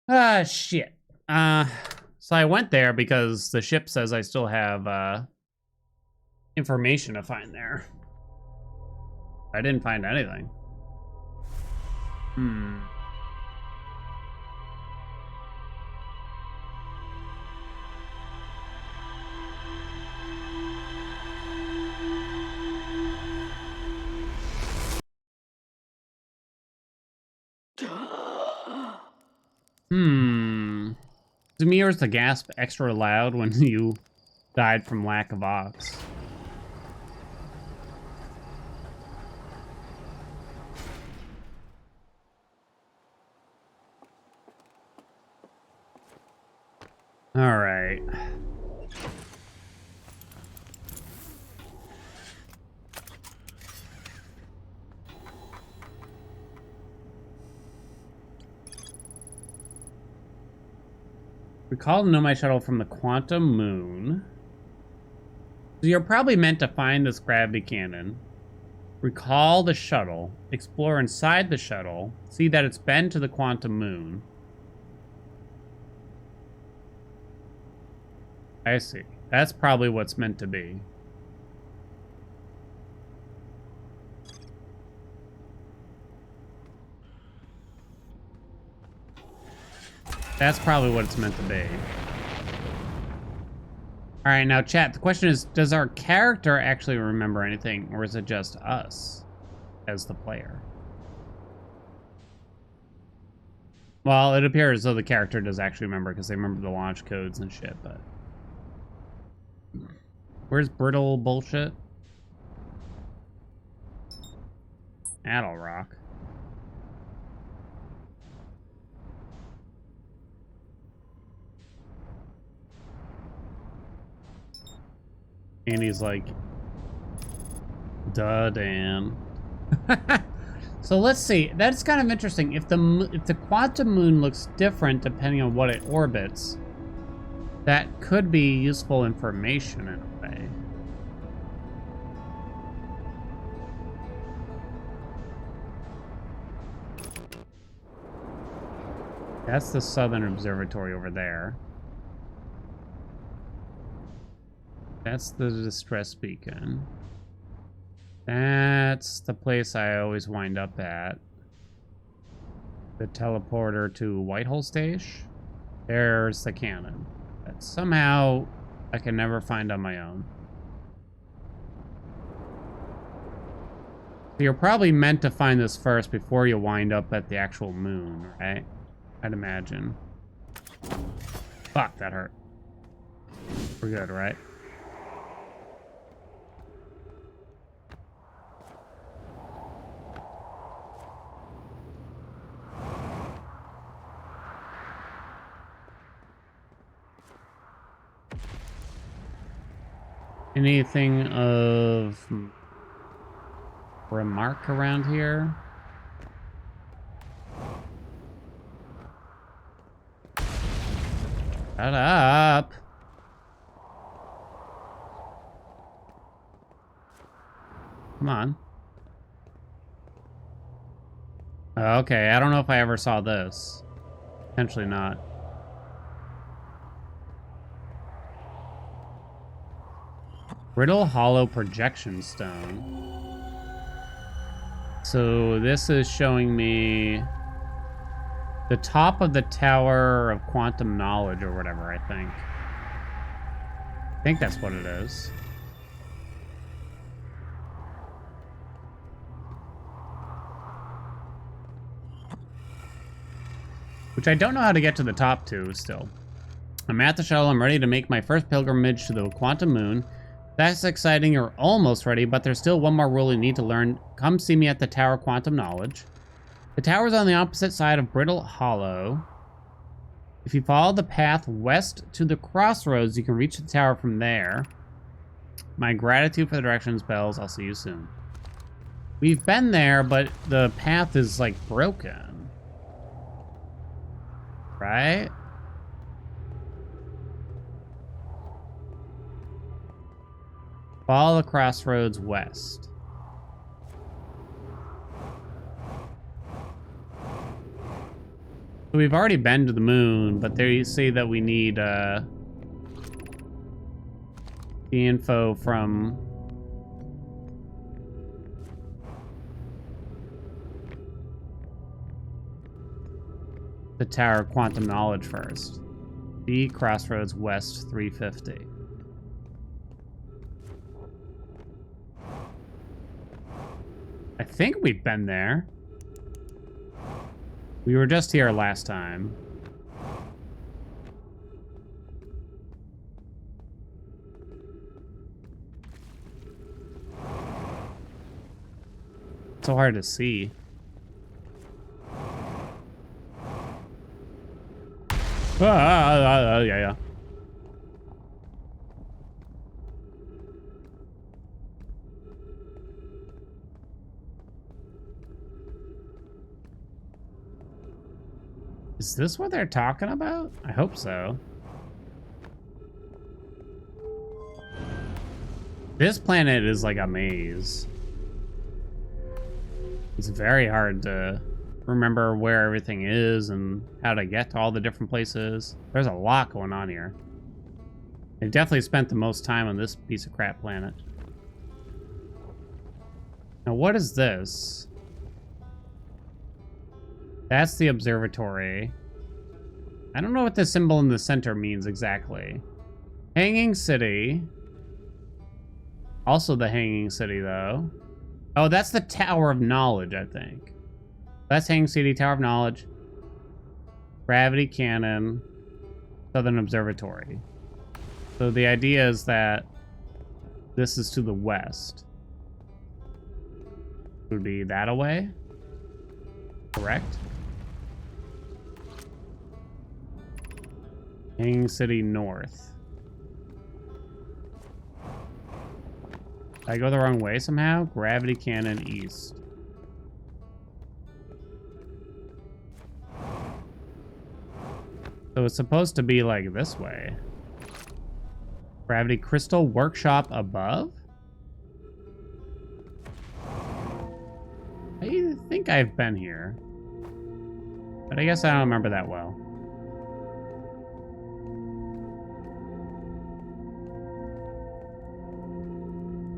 Ah, shit. So I went there because the ship says I still have, information to find there. I didn't find anything. To me, or is the gasp extra loud when you died from lack of ox? All right. Recall the Nomai shuttle from the quantum moon. So you're probably meant to find this gravity cannon. Recall the shuttle. Explore inside the shuttle. See that it's been to the quantum moon. I see. That's probably what's meant to be. That's probably what it's meant to be. All right, now chat, the question is, does our character actually remember anything, or is it just us as the player? Well, it appears as though the character does actually remember because they remember the launch codes and shit, but... Where's brittle bullshit? That'll rock. And he's like, duh, Dan. So let's see. That's kind of interesting. If the quantum moon looks different depending on what it orbits, that could be useful information in a way. That's the southern observatory over there. That's the distress beacon. That's the place I always wind up at. The teleporter to Whitehall Stage. There's the cannon. That somehow I can never find on my own. So you're probably meant to find this first before you wind up at the actual moon, right? I'd imagine. Fuck, that hurt. We're good, right? Anything of remark around here? Shut up. Come on. Okay, I don't know if I ever saw this. Potentially not. Brittle hollow projection stone. So this is showing me the top of the tower of quantum knowledge or whatever, I think. I think that's what it is. Which I don't know how to get to the top to still. I'm at the shuttle. I'm ready to make my first pilgrimage to the quantum moon. That's exciting. You're almost ready, but there's still one more rule you need to learn. Come see me at the Tower Quantum Knowledge. The tower's on the opposite side of Brittle Hollow. If you follow the path west to the crossroads, you can reach the tower from there. My gratitude for the directions, Bells. I'll see you soon. We've been there, but the path is, like, broken. Right? Follow the crossroads west. So we've already been to the moon, but there you see that we need the info from the Tower of Quantum Knowledge first. The crossroads west 350. I think we've been there. We were just here last time. It's so hard to see. Yeah. Is this what they're talking about? I hope so. This planet is like a maze. It's very hard to remember where everything is and how to get to all the different places. There's a lot going on here. They definitely spent the most time on this piece of crap planet. Now, what is this? That's the observatory. I don't know what the symbol in the center means exactly. Hanging City. Also the Hanging City, though. Oh, that's the Tower of Knowledge, I think. That's Hanging City, Tower of Knowledge. Gravity Cannon. Southern Observatory. So the idea is that this is to the west. Would be that away? Correct? Hanging City north. Did I go the wrong way somehow? Gravity Cannon east. So it's supposed to be like this way. Gravity Crystal Workshop above? I think I've been here. But I guess I don't remember that well.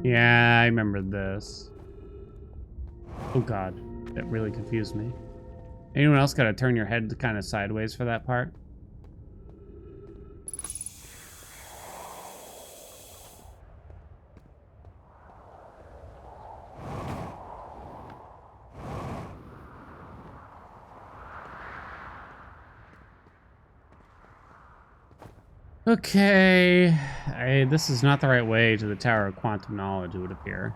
Yeah, I remember this. Oh god, that really confused me. Anyone else gotta turn your head kind of sideways for that part? Okay, this is not the right way to the Tower of Quantum Knowledge, it would appear.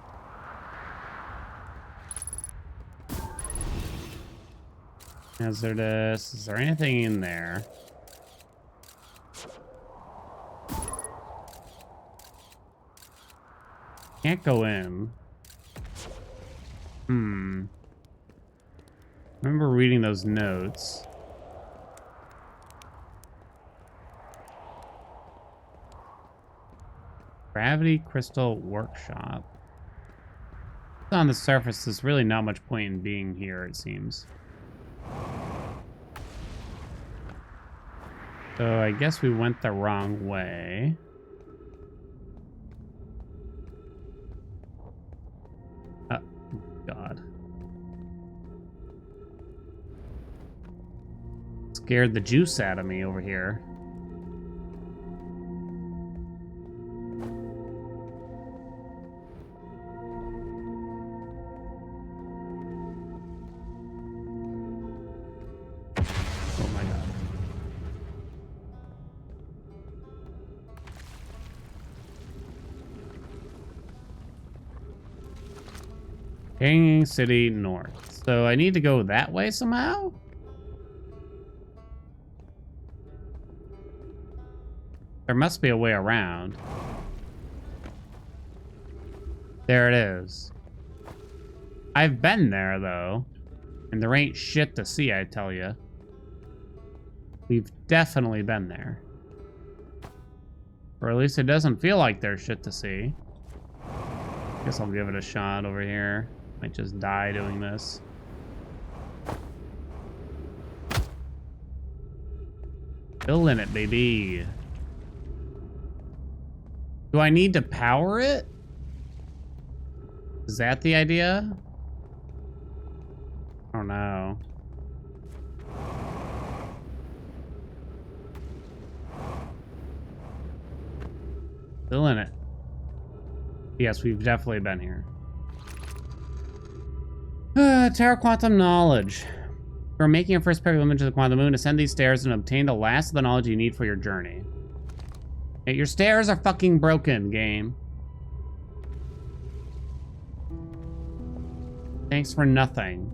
Hazardous. Is there anything in there? Can't go in. Remember reading those notes. Gravity Crystal Workshop. On the surface, there's really not much point in being here, it seems. So I guess we went the wrong way. Oh, God. Scared the juice out of me over here. Hanging City north. So I need to go that way somehow? There must be a way around. There it is. I've been there, though. And there ain't shit to see, I tell you. We've definitely been there. Or at least it doesn't feel like there's shit to see. Guess I'll give it a shot over here. Might just die doing this. Still in it, baby. Do I need to power it? Is that the idea? I don't know. Still in it. Yes, we've definitely been here. Tower Quantum Knowledge. For making your first pilgrimage to the Quantum Moon, ascend these stairs and obtain the last of the knowledge you need for your journey. Hey, your stairs are fucking broken, game. Thanks for nothing.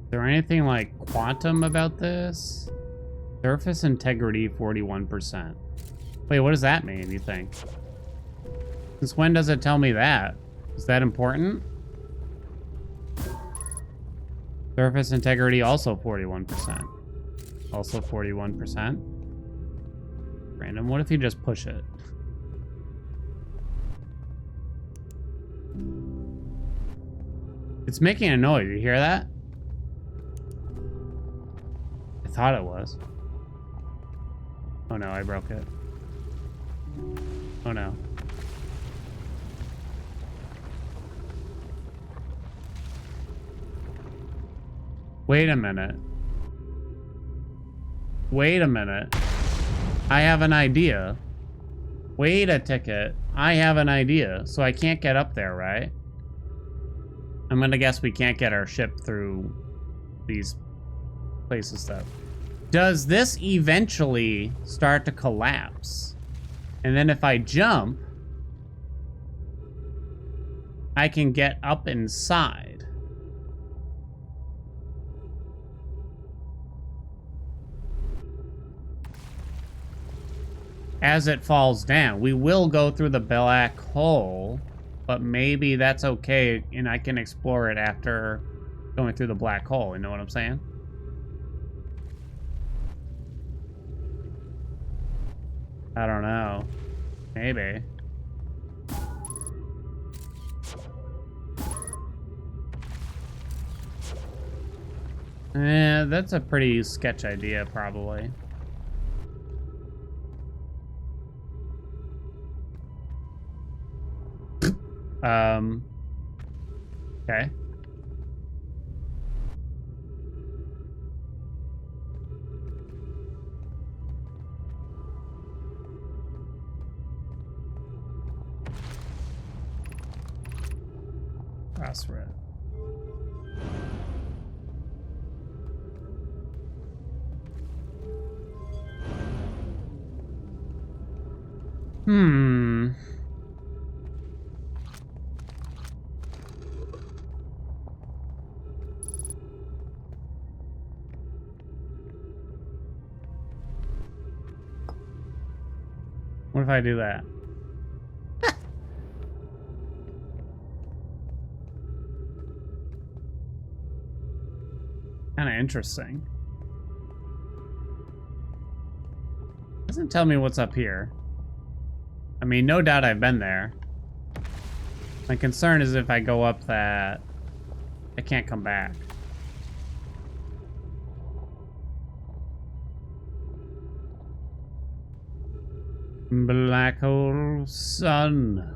Is there anything like quantum about this? Surface integrity 41%. Wait, what does that mean, you think? Since when does it tell me that? Is that important? Surface integrity also 41%. Also 41%. Random, what if you just push it? It's making a noise, you hear that? I thought it was. Oh no, I broke it. Oh no. Wait a minute. Wait a minute. I have an idea. Wait a ticket. I have an idea. So I can't get up there, right? I'm gonna guess we can't get our ship through these places stuff. Does this eventually start to collapse? And then if I jump, I can get up inside. As it falls down, we will go through the black hole, but maybe that's okay and I can explore it after going through the black hole. You know what I'm saying? I don't know. Maybe. That's a pretty sketch idea, probably. Okay. Crossroad. What if I do that? Kind of interesting. Doesn't tell me what's up here. I mean, no doubt I've been there. My concern is if I go up that, I can't come back. Black hole sun,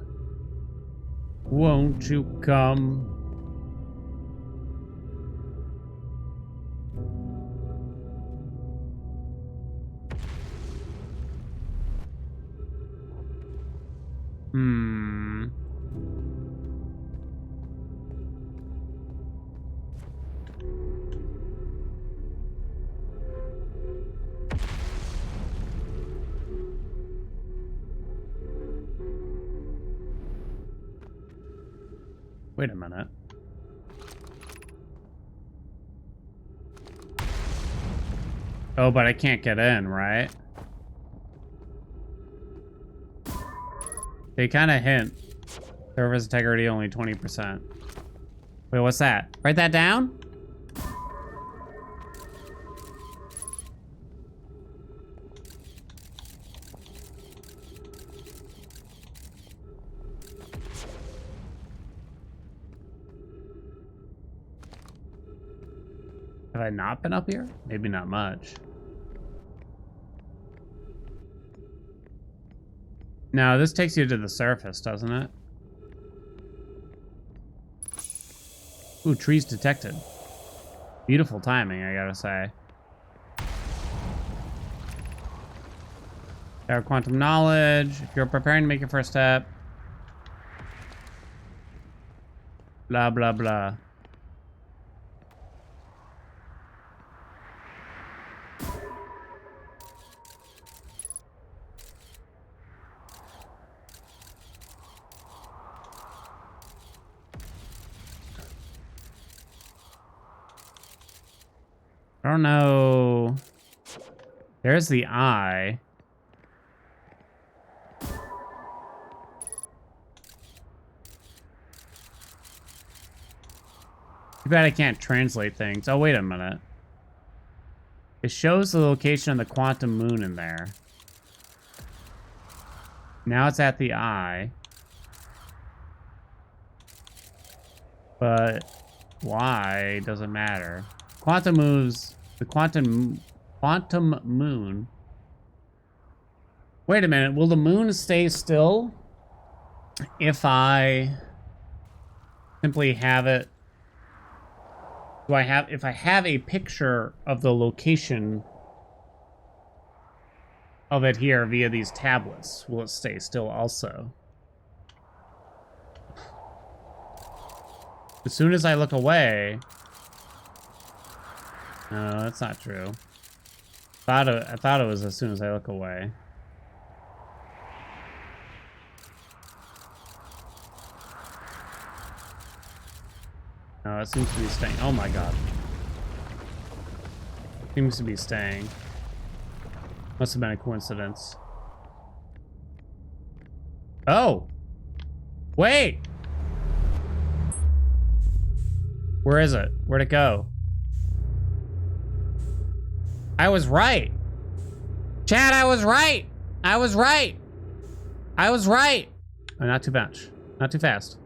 won't you come? Wait a minute. Oh, but I can't get in, right? They kind of hint. Surface integrity only 20%. Wait, what's that? Write that down? Have I not been up here? Maybe not much. No, this takes you to the surface, doesn't it? Ooh, trees detected. Beautiful timing, I gotta say. Our quantum knowledge. If you're preparing to make your first step. Blah, blah, blah. I don't know. There's the eye. Too bad I can't translate things. Oh, wait a minute. It shows the location of the quantum moon in there. Now it's at the eye. But why doesn't matter. Quantum moves. The quantum moon Wait a minute. Will the moon stay still if I simply have it? If I have a picture of the location of it here via these tablets, will it stay still also? As soon as I look away... No, that's not true. I thought it was as soon as I look away. No, it seems to be staying. Oh my god. Seems to be staying. Must have been a coincidence. Oh! Wait! Where is it? Where'd it go? I was right! Chad, I was right! I was right! I was right! Oh, not too much. Not too fast.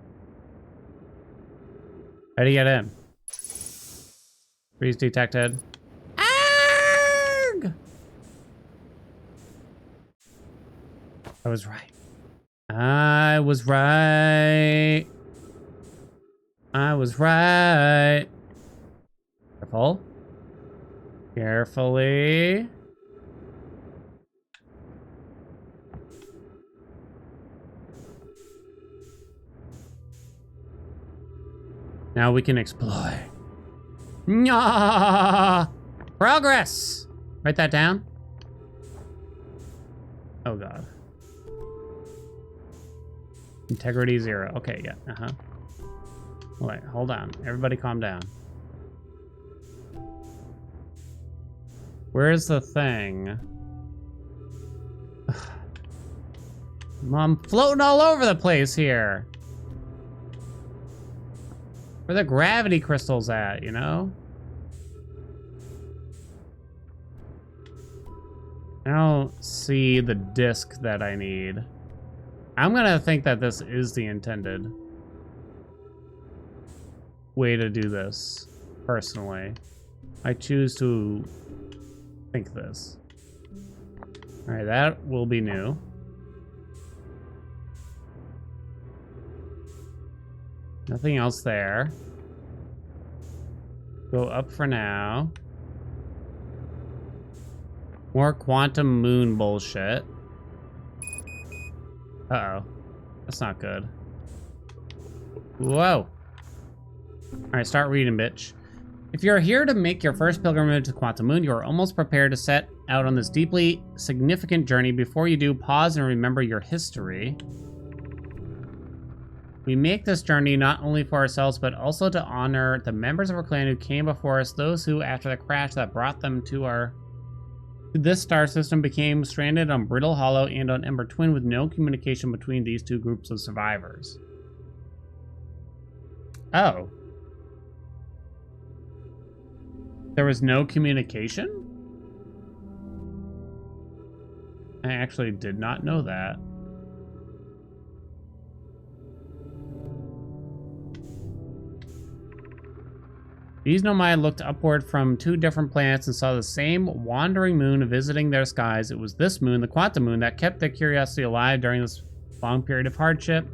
How do you get in? Freeze detected. Arrgh! I was right. I was right. I was right. Careful. Carefully. Now we can explore. Nyah! Progress! Write that down. Oh god. Integrity 0. Okay, yeah. Uh-huh. Wait, hold on. Everybody calm down. Where's the thing? I'm floating all over the place here. Where the gravity crystals at, you know? I don't see the disc that I need. I'm gonna think that this is the intended way to do this, personally. I choose to think this. Alright, that will be new. Nothing else there. Go up for now. More quantum moon bullshit. Uh-oh. That's not good. Whoa. Alright, start reading, bitch. If you're here to make your first pilgrimage to the Quantum Moon, you are almost prepared to set out on this deeply significant journey. Before you do, pause and remember your history. We make this journey not only for ourselves, but also to honor the members of our clan who came before us, those who, after the crash that brought them to this star system, became stranded on Brittle Hollow and on Ember Twin with no communication between these two groups of survivors. Oh. There was no communication? I actually did not know that. These nomai looked upward from two different planets and saw the same wandering moon visiting their skies. It was this moon, the Quantum Moon, that kept their curiosity alive during this long period of hardship.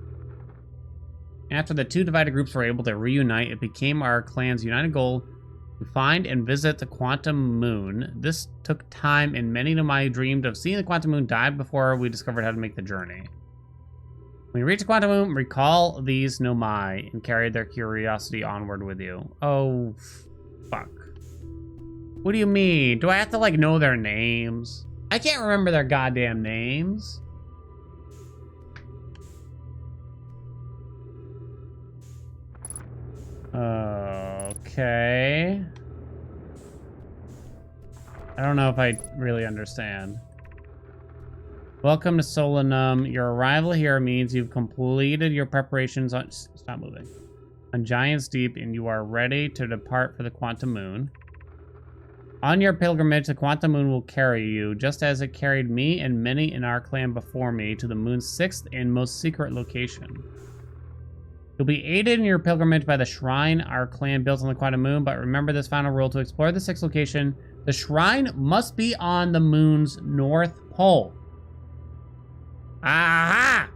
After the two divided groups were able to reunite, it became our clan's united goal to find and visit the Quantum Moon. This took time, and many nomai dreamed of seeing the Quantum Moon died before we discovered how to make the journey. When you reach the Quantum Moon, recall these nomai and carry their curiosity onward with you. Oh, fuck. What do you mean? Do I have to, like, know their names? I can't remember their goddamn names. Okay. I don't know if I really understand. Welcome to Solanum. Your arrival here means you've completed your preparations on... Stop moving. On Giant's Deep, and you are ready to depart for the Quantum Moon. On your pilgrimage, the Quantum Moon will carry you, just as it carried me and many in our clan before me, to the moon's 6th and most secret location. You'll be aided in your pilgrimage by the shrine our clan built on the Quantum Moon, but remember this final rule: to explore the 6th location, the shrine must be on the moon's north pole. Aha!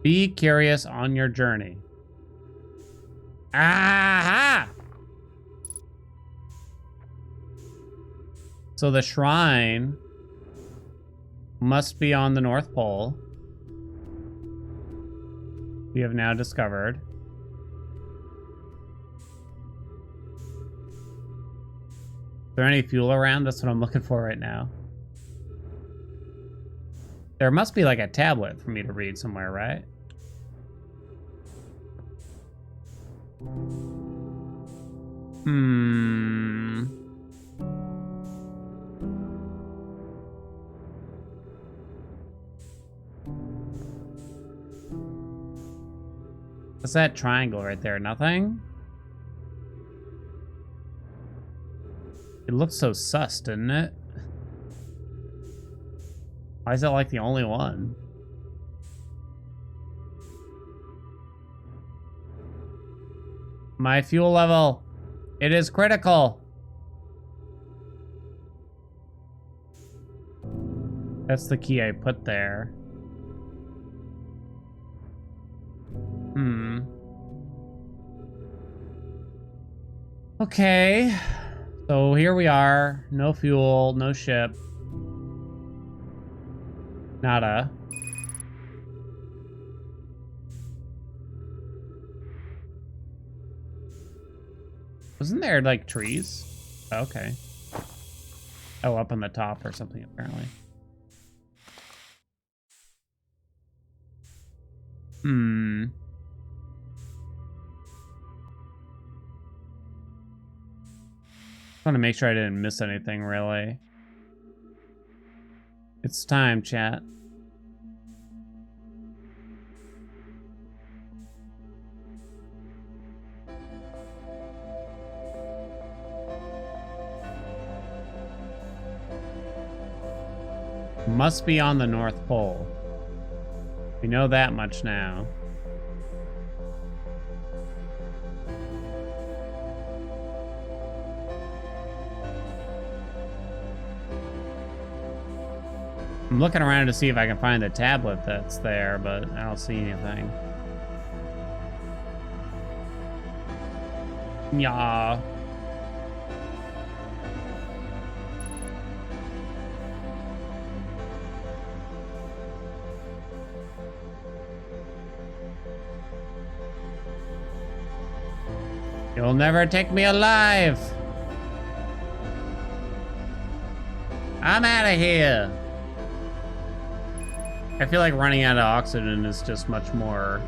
Be curious on your journey. Aha! So the shrine must be on the North Pole. We have now discovered. Is there any fuel around? That's what I'm looking for right now. There must be like a tablet for me to read somewhere, right? What's that triangle right there? Nothing? It looks so sus, didn't it? Why is it like the only one? My fuel level. It is critical. That's the key I put there. Okay. So here we are. No fuel, no ship. Nada. Wasn't there like trees? Oh, okay. Oh, up on the top or something apparently. I want to make sure I didn't miss anything, really. It's time, chat. Must be on the North Pole. We know that much now. I'm looking around to see if I can find the tablet that's there, but I don't see anything. Yeah. You'll never take me alive. I'm out of here. I feel like running out of oxygen is just much more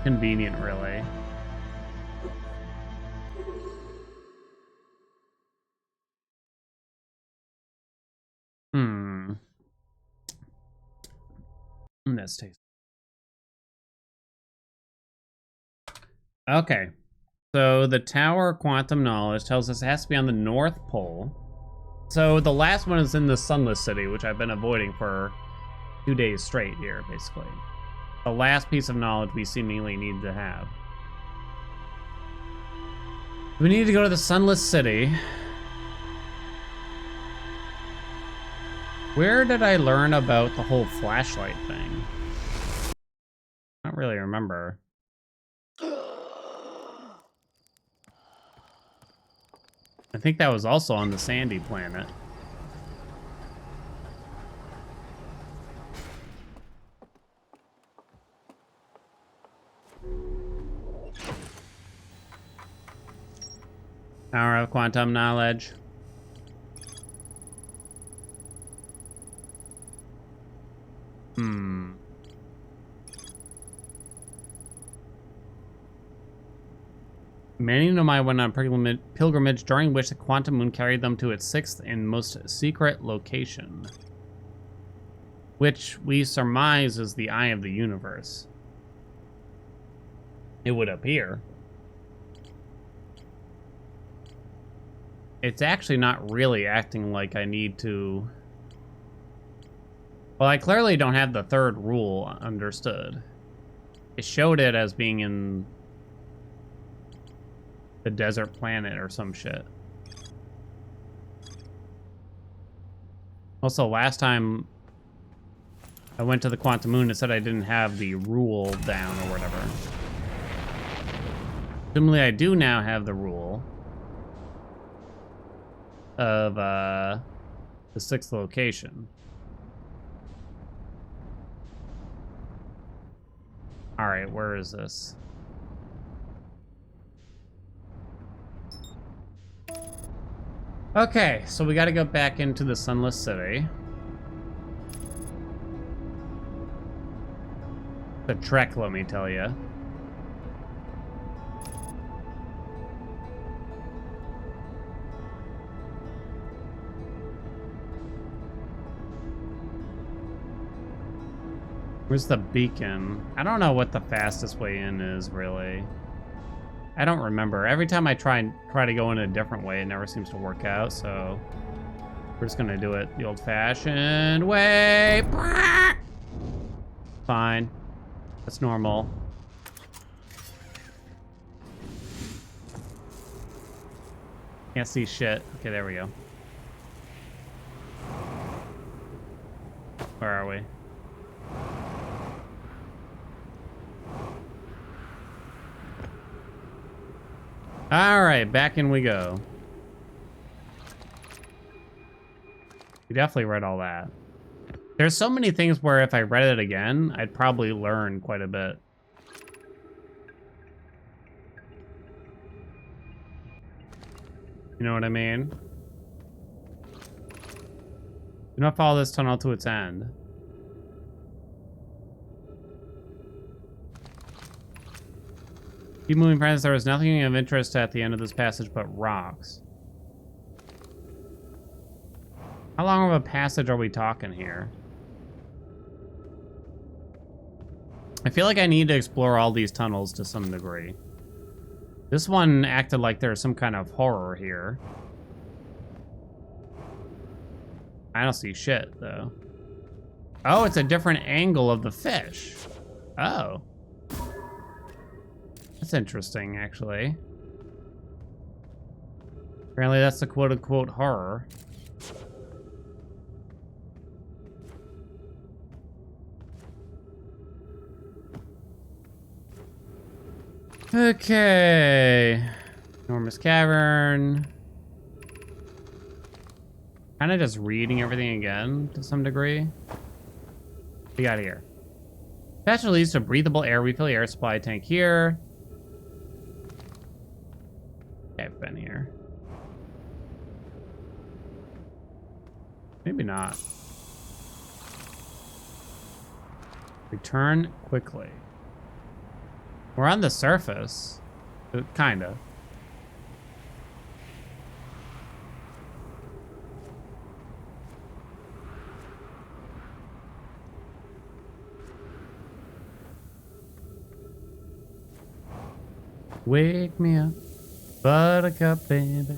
convenient, really. This tastes. Okay. So the Tower of Quantum Knowledge tells us it has to be on the North Pole. So the last one is in the Sunless City, which I've been avoiding for 2 days straight here, basically. The last piece of knowledge we seemingly need to have. We need to go to the Sunless City. Where did I learn about the whole flashlight thing? I don't really remember. I think that was also on the Sandy Planet. Tower of Quantum Knowledge. Many Nomai went on a pilgrimage during which the quantum moon carried them to its sixth and most secret location, which we surmise is the eye of the universe. It would appear. It's actually not really acting like I need to... Well, I clearly don't have the third rule understood. It showed it as being in the desert planet or some shit. Also, last time I went to the Quantum Moon, it said I didn't have the rule down or whatever. Assumably, I do now have the rule of the 6th location. All right, where is this? Okay, so we got to go back into the Sunless City. The trek, let me tell you. Where's the beacon? I don't know what the fastest way in is, really. I don't remember. Every time I try to go in a different way, it never seems to work out, so we're just gonna do it the old-fashioned way. Fine. That's normal. Can't see shit. Okay, there we go. Where are we? All right, back in we go. You definitely read all that. There's so many things where if I read it again, I'd probably learn quite a bit. You know what I mean? Do not follow this tunnel to its end. Keep moving, friends. There was nothing of interest at the end of this passage but rocks. How long of a passage are we talking here? I feel like I need to explore all these tunnels to some degree. This one acted like there's some kind of horror here. I don't see shit, though. Oh, it's a different angle of the fish. Oh. That's interesting, actually. Apparently that's the quote-unquote horror. Okay. Enormous cavern. Kind of just reading everything again to some degree. What we got here? Patch leads to breathable air. Refill the air supply tank here. Okay, I've been here. Maybe not. Return quickly. We're on the surface. Kinda. Wake me up, buttercup baby.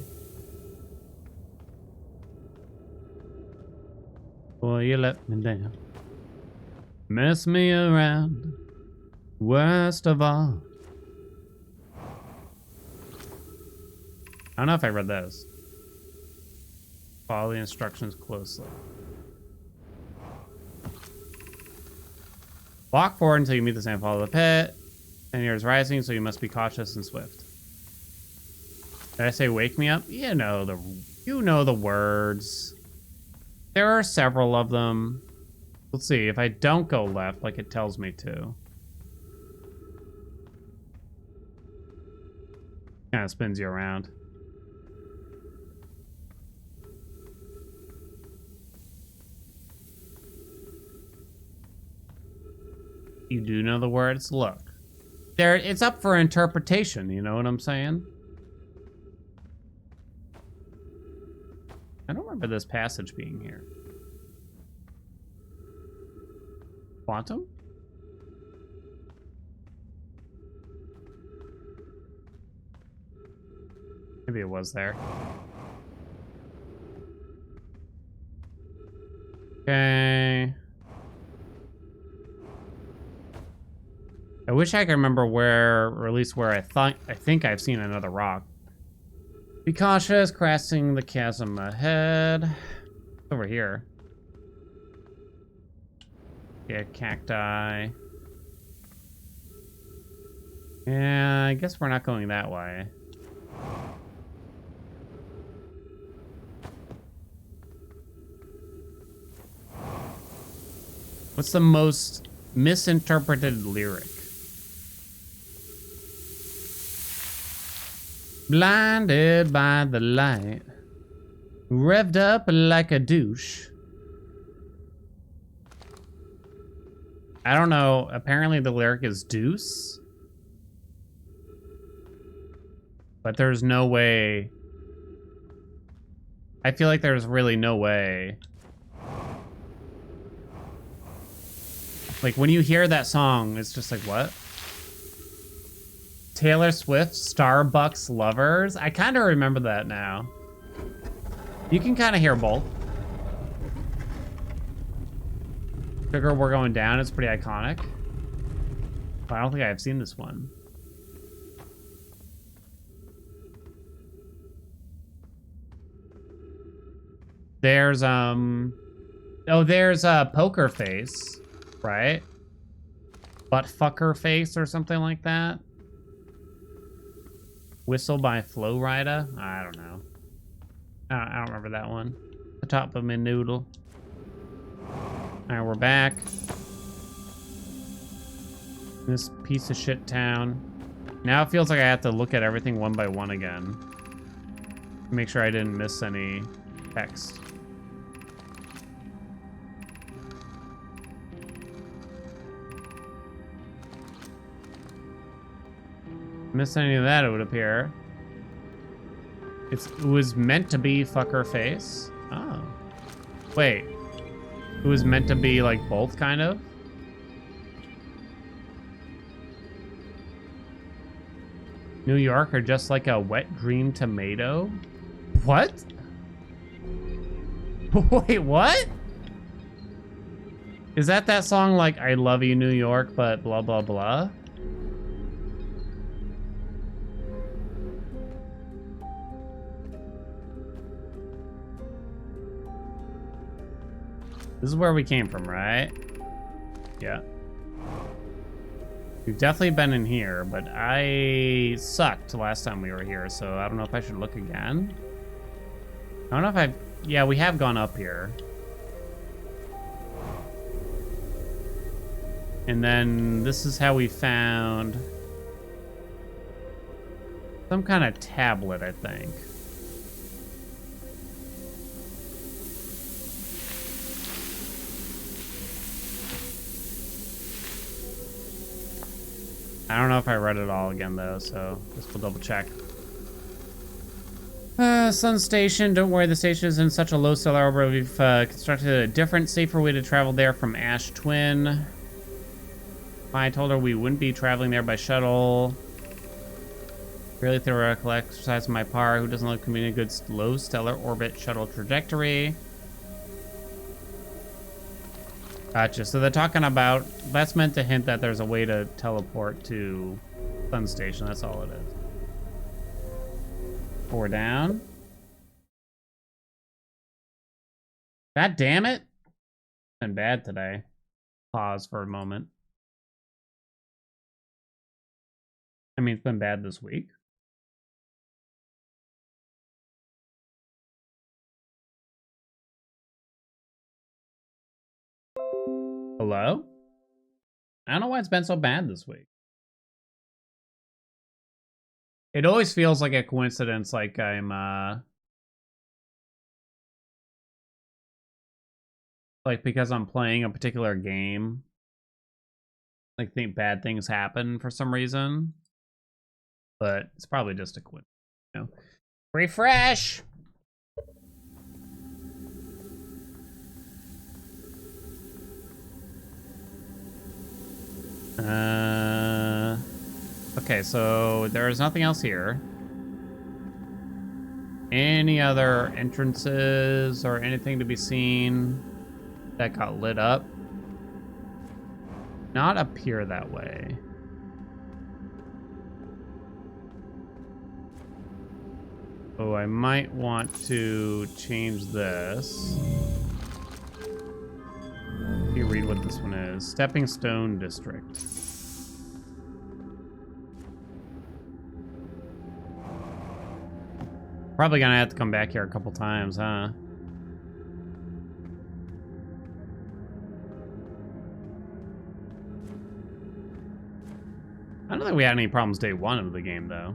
Boy, you let me down. Mess me around. Worst of all. I don't know if I read those. Follow the instructions closely. Walk forward until you meet the sand. Follow the pit. 10 years rising, so you must be cautious and swift. Did I say wake me up? You know the words. There are several of them. Let's see, if I don't go left like it tells me to. Kind of spins you around. You do know the words? Look. There, it's up for interpretation, you know what I'm saying? I don't remember this passage being here. Quantum? Maybe it was there. Okay. I wish I could remember where, or at least where I think I've seen another rock. Be cautious, crossing the chasm ahead. Over here. Yeah, cacti. Yeah, I guess we're not going that way. What's the most misinterpreted lyric? Blinded by the light, revved up like a douche. I don't know. Apparently the lyric is deuce. But there's no way. I feel like there's really no way. Like, when you hear that song, it's just like, what? Taylor Swift, Starbucks Lovers? I kind of remember that now. You can kind of hear both. Sugar, We're Going Down is pretty iconic. But I don't think I've seen this one. There's, oh, there's Poker Face, right? Butt Fucker Face or something like that. Whistle by Flo Rida? I don't know. I don't remember that one. The top of my noodle. Alright, we're back. This piece of shit town. Now it feels like I have to look at everything one by one again. Make sure I didn't miss any text. Miss any of that, it would appear. It was meant to be fucker face. Oh. Wait. It was meant to be like both, kind of? New York are just like a wet green tomato? What? Wait, what? Is that song like I love you, New York, but blah, blah, blah? This is where we came from, right? Yeah. We've definitely been in here, but I sucked last time we were here, so I don't know if I should look again. I don't know if I've... Yeah, we have gone up here. And then this is how we found some kind of tablet, I think. I don't know if I read it all again, though, so I guess we'll double check. Sun Station. Don't worry, the station is in such a low stellar orbit. We've constructed a different, safer way to travel there from Ash Twin. I told her we wouldn't be traveling there by shuttle. Really theoretical exercise on my part. Who doesn't love commuting a good low stellar orbit shuttle trajectory? Gotcha. So they're talking about, that's meant to hint that there's a way to teleport to Sun Station. That's all it is. 4 down. God damn it. It's been bad today. Pause for a moment. I mean, it's been bad this week. Hello? I don't know why it's been so bad this week. It always feels like a coincidence, like I'm, like because I'm playing a particular game, like think bad things happen for some reason. But it's probably just a coincidence, you know? Refresh! Okay, so there's nothing else here. Any other entrances or anything to be seen that got lit up? Not up here that way. Oh, I might want to change this. me read what this one is. Stepping Stone District. Probably gonna have to come back here a couple times, huh? I don't think we had any problems day one of the game, though.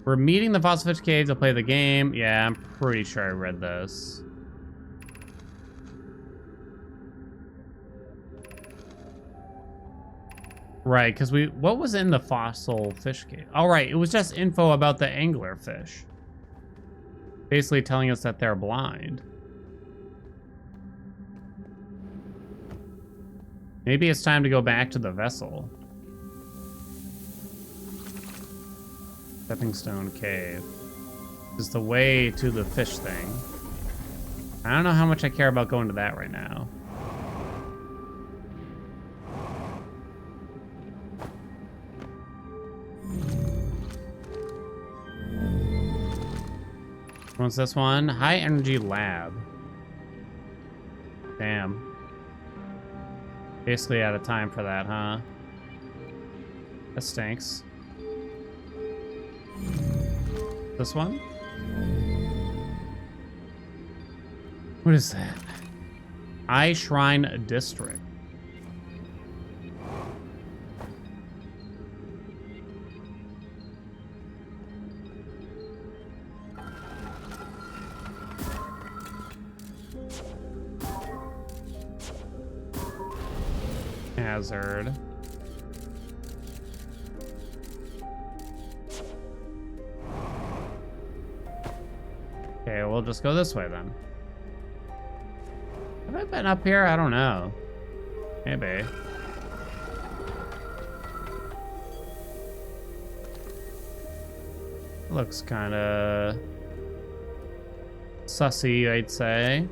We're meeting the Fossil Fish Cave to play the game. Yeah, I'm pretty sure I read this. Right, because what was in the Fossil Fish Cave? Oh, right, it was just info about the anglerfish. Basically telling us that they're blind. Maybe it's time to go back to the vessel. Stepping Stone Cave is the way to the fish thing. I don't know how much I care about going to that right now. What's this one? High Energy Lab. Damn. Basically out of time for that, huh? That stinks. This one? What is that? Eye Shrine District. Hazard. Okay, we'll just go this way then. Have I been up here? I don't know. Maybe. Looks kind of sussy, I'd say.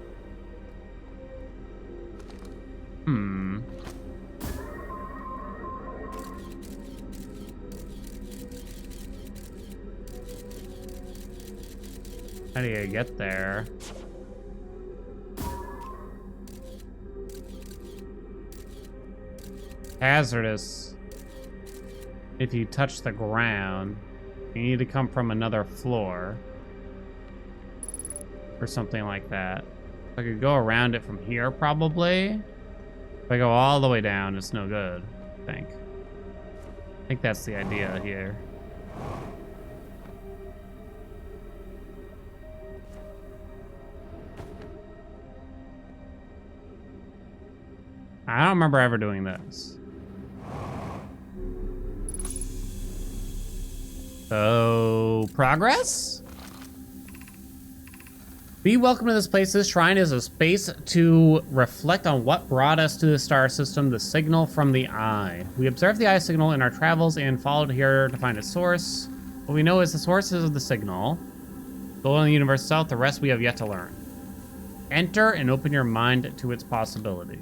How do you get there? Hazardous. If you touch the ground, you need to come from another floor. Or something like that. I could go around it from here, probably. If I go all the way down, it's no good, I think. I think that's the idea here. I don't remember ever doing this. So, progress? Be welcome to this place. This shrine is a space to reflect on what brought us to the star system, the signal from the eye. We observed the eye signal in our travels and followed here to find its source. What we know is the source is of the signal. Go on the universe itself, the rest we have yet to learn. Enter and open your mind to its possibility.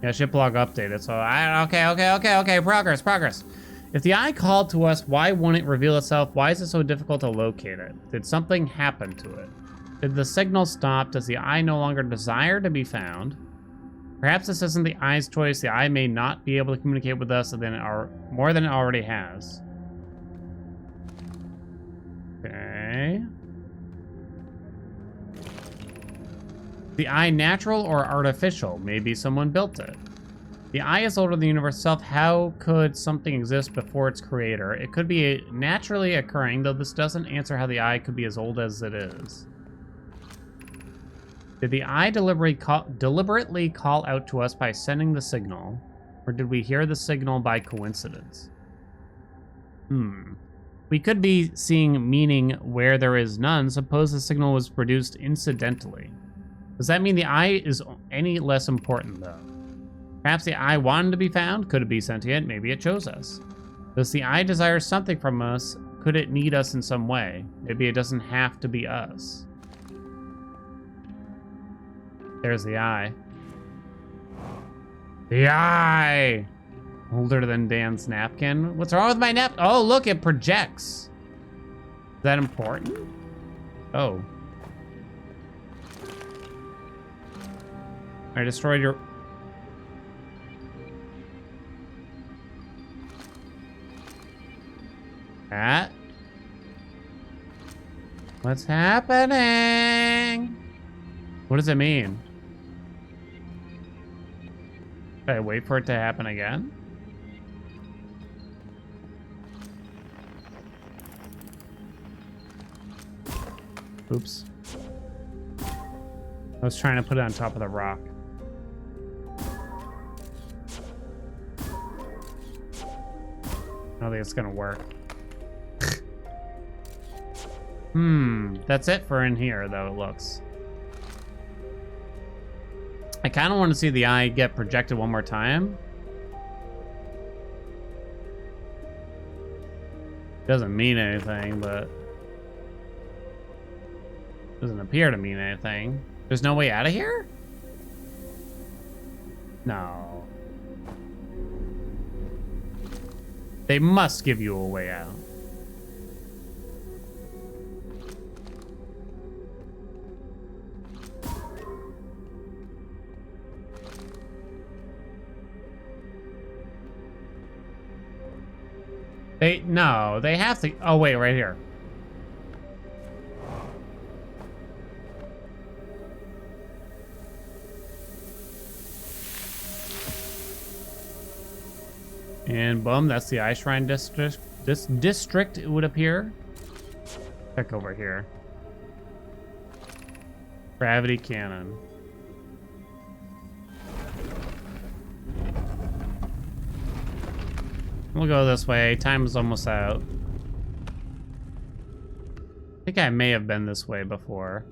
Yeah, ship log updated. So okay. Progress. If the eye called to us, why won't it reveal itself? Why is it so difficult to locate it? Did something happen to it? Did the signal stop? Does the eye no longer desire to be found? Perhaps this isn't the eye's choice. The eye may not be able to communicate with us more than it already has. Okay. The eye natural or artificial? Maybe someone built it. The eye is older than the universe itself. How could something exist before its creator? It could be naturally occurring, though this doesn't answer how the eye could be as old as it is. Did the eye deliberately call out to us by sending the signal? Or did we hear the signal by coincidence? We could be seeing meaning where there is none. Suppose the signal was produced incidentally. Does that mean the eye is any less important, though? Perhaps the eye wanted to be found? Could it be sentient? Maybe it chose us. Does the eye desire something from us? Could it need us in some way? Maybe it doesn't have to be us. There's the eye. The eye! Older than Dan's napkin? What's wrong with my napkin? Oh, look, it projects. Is that important? Oh. I destroyed your... That? What's happening? What does it mean? Should I wait for it to happen again? Oops. I was trying to put it on top of the rock. I don't think it's gonna work. That's it for in here, though, it looks. I kind of want to see the eye get projected one more time. Doesn't mean anything, but... doesn't appear to mean anything. There's no way out of here? No. They must give you a way out. No, they have to... oh, wait, right here. And boom, that's the Eye Shrine district. This district, it would appear. Check over here. Gravity cannon. We'll go this way. Time is almost out. I think I may have been this way before.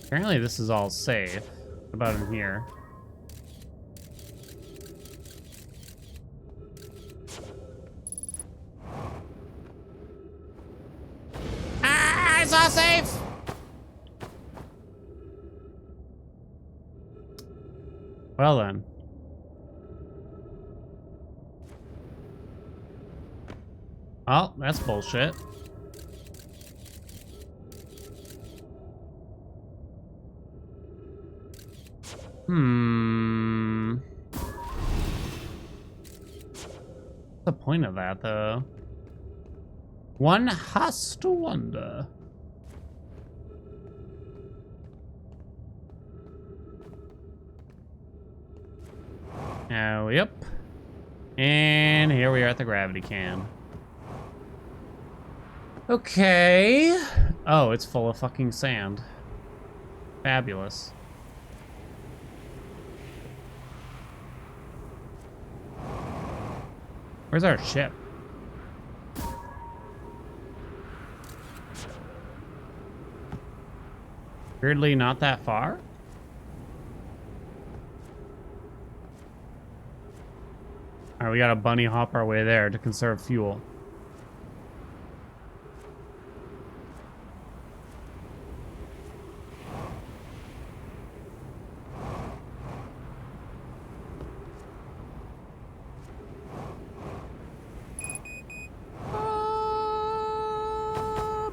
Apparently this is all safe. What about in here? Ah, it's all safe! Well then. Oh, that's bullshit. What's the point of that, though? One has to wonder. Oh, yep. And here we are at the gravity can. Okay. Oh, it's full of fucking sand. Fabulous. Where's our ship? Weirdly, not that far. All right, we gotta bunny hop our way there to conserve fuel.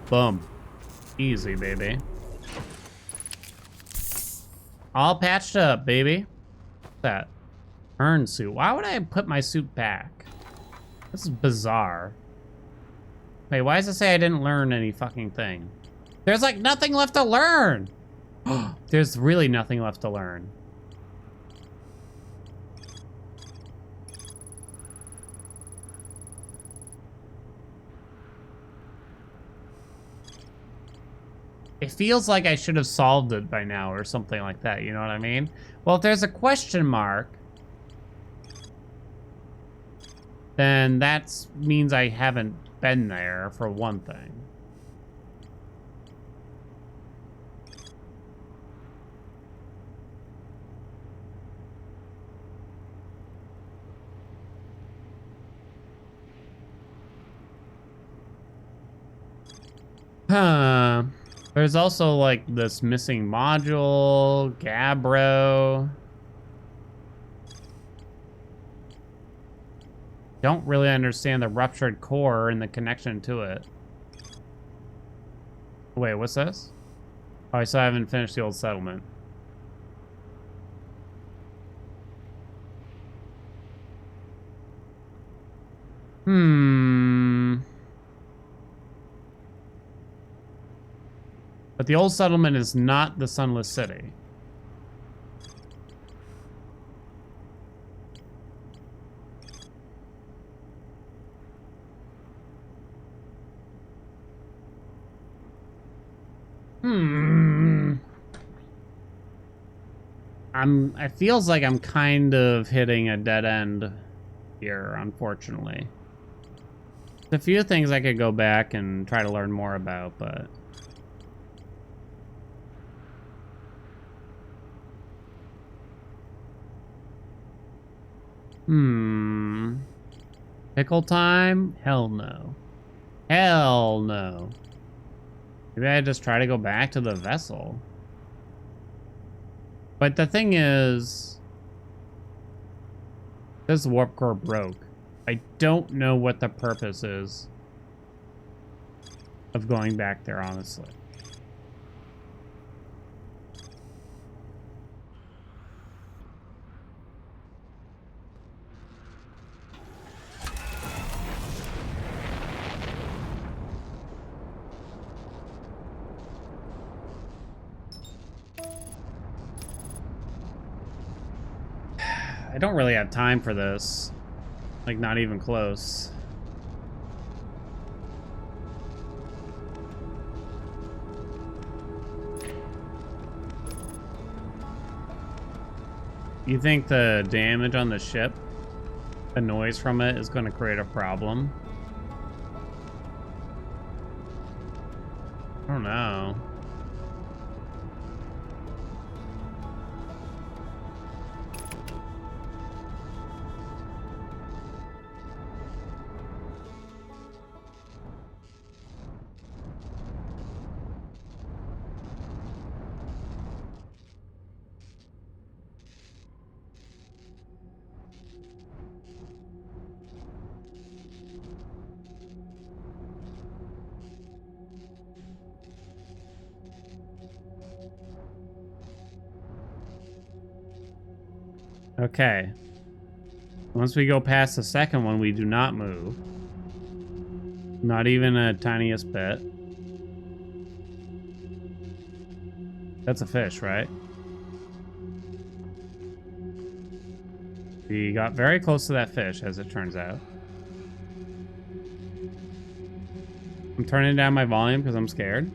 Boom. Easy, baby. All patched up, baby. What's that? Earn suit. Why would I put my suit back? This is bizarre. Wait, why does it say I didn't learn any fucking thing? There's like nothing left to learn. There's really nothing left to learn. It feels like I should have solved it by now or something like that, you know what I mean? Well, if there's a question mark, then that means I haven't been there, for one thing. Huh. There's also, like, this missing module, Gabbro. Don't really understand the ruptured core and the connection to it. Wait, what's this? Oh, I still haven't finished the old settlement. But the old settlement is not the Sunless City. It feels like I'm kind of hitting a dead end here, unfortunately. There's a few things I could go back and try to learn more about, but... Pickle time? Hell no. Hell no. Maybe I just try to go back to the vessel. But the thing is... this warp core broke. I don't know what the purpose is of going back there, honestly. I don't really have time for this. Like, not even close. You think the damage on the ship, the noise from it, is going to create a problem? I don't know. Okay. Once we go past the second one, we do not move. Not even a tiniest bit. That's a fish, right? We got very close to that fish, as it turns out. I'm turning down my volume because I'm scared.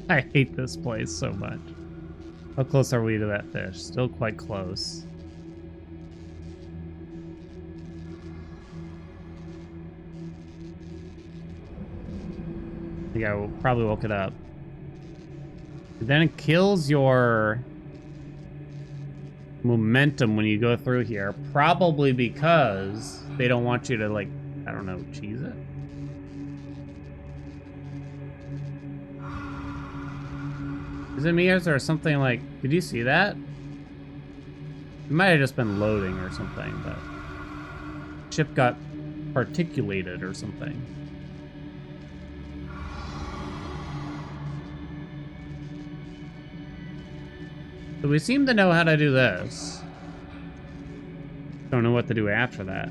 I hate this place so much. How close are we to that fish? Still quite close. I think I probably woke it up. Then it kills your momentum when you go through here. Probably because they don't want you to, like, I don't know, cheese it? Is it me or is there something like... Did you see that? It might have just been loading or something, but... Ship got particulated or something. So we seem to know how to do this. Don't know what to do after that.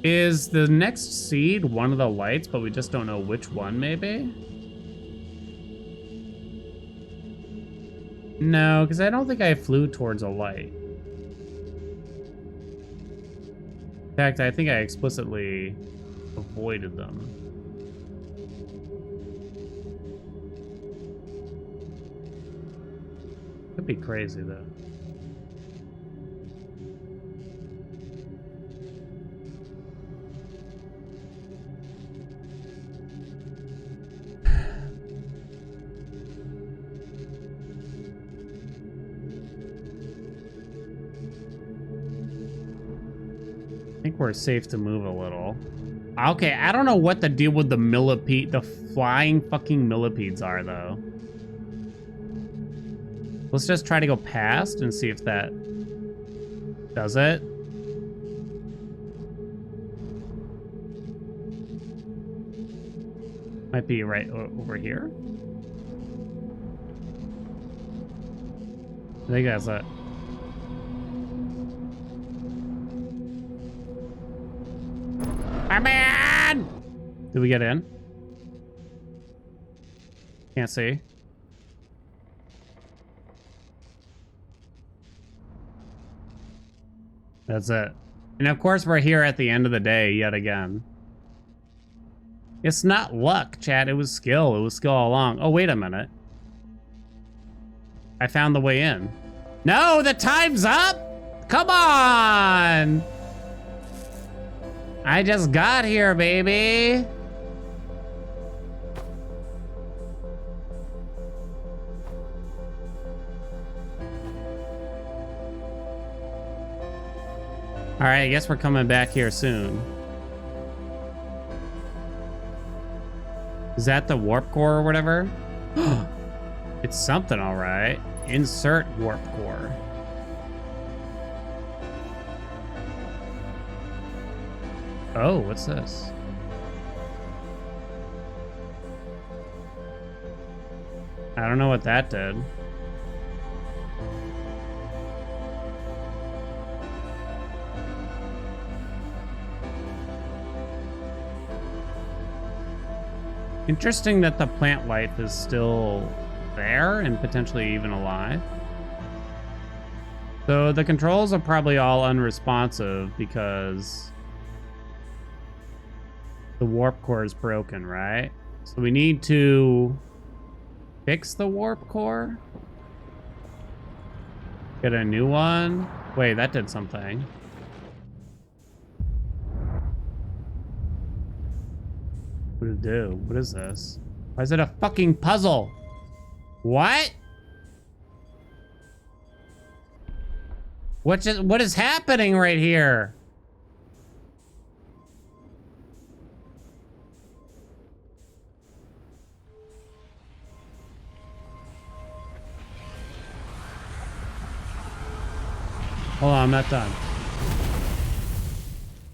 Is the next seed one of the lights, but we just don't know which one, maybe? No, because I don't think I flew towards a light. In fact, I think I explicitly avoided them. Could be crazy, though. I think we're safe to move a little. Okay, I don't know what the deal with the millipede, the flying fucking millipedes are, though. Let's just try to go past and see if that does it. Might be right over here. I think that's it. I'm in! Did we get in? Can't see. That's it. And of course, we're here at the end of the day yet again. It's not luck, chat. It was skill. It was skill all along. Oh, wait a minute. I found the way in. No, the time's up! Come on! I just got here, baby! Alright, I guess we're coming back here soon. Is that the warp core or whatever? It's something, alright. Insert warp core. Oh, what's this? I don't know what that did. Interesting that the plant life is still there and potentially even alive. So the controls are probably all unresponsive because the warp core is broken, right? So we need to fix the warp core. Get a new one. Wait, that did something. What did it do? What is this? Why is it a fucking puzzle? What? What is happening right here? Hold on, I'm not done.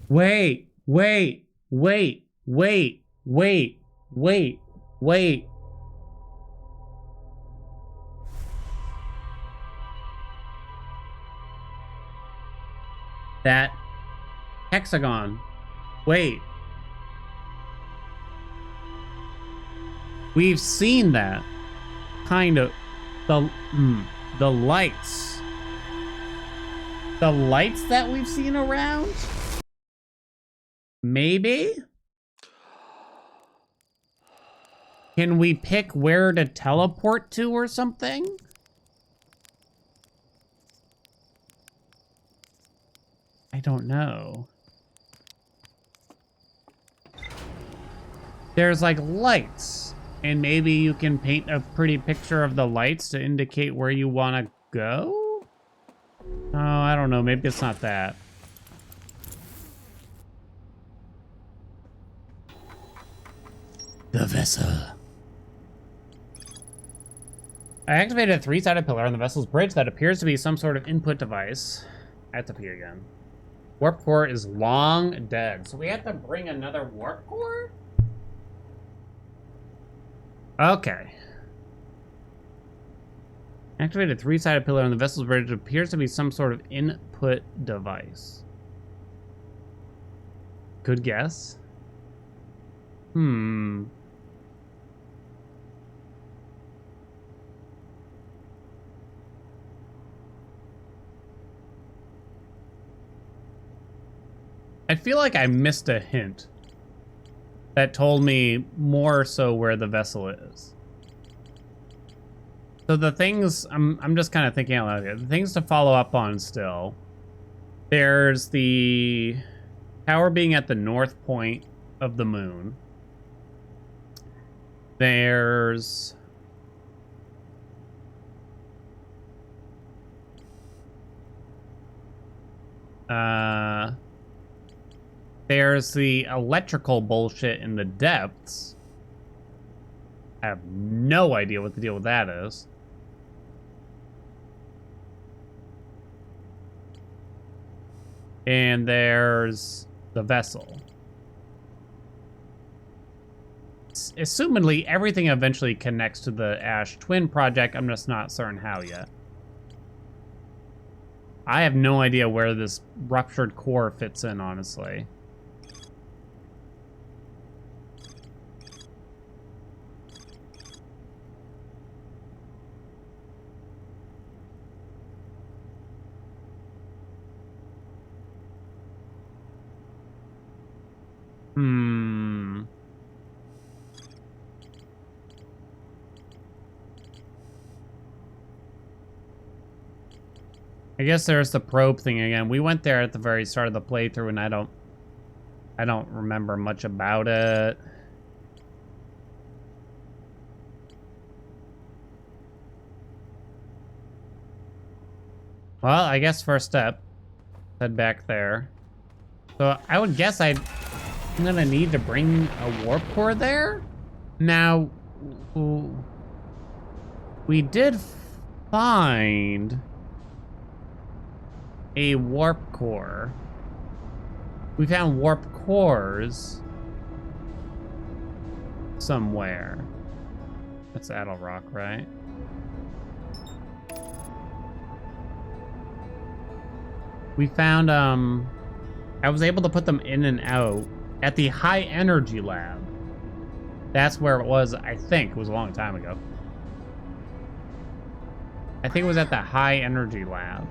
Wait. That hexagon. Wait. We've seen that. Kind of. The lights. The lights that we've seen around? Maybe? Can we pick where to teleport to or something? I don't know. There's like lights, and maybe you can paint a pretty picture of the lights to indicate where you want to go? Oh, I don't know. Maybe it's not that. The vessel. I activated a three-sided pillar on the vessel's bridge that appears to be some sort of input device. I have to pee again. Warp core is long dead. So we have to bring another warp core? Okay. Activated three-sided pillar on the vessel's bridge appears to be some sort of input device. Good guess. I feel like I missed a hint that told me more so where the vessel is. So the things, I'm just kind of thinking out loud here. The things to follow up on still. There's the tower being at the north point of the moon. There's... There's the electrical bullshit in the depths. I have no idea what the deal with that is. And there's the vessel. Assumedly, everything eventually connects to the Ash Twin project. I'm just not certain how yet. I have no idea where this ruptured core fits in, honestly. I guess there's the probe thing again. We went there at the very start of the playthrough, and I don't remember much about it. Well, I guess first step, head back there. So I would guess I'm gonna need to bring a warp core there. Now, we did find a warp core. We found warp cores somewhere. That's Addle Rock, right? We found, I was able to put them in and out at the high energy lab. That's where it was, I think. It was a long time ago. I think it was at the high energy lab.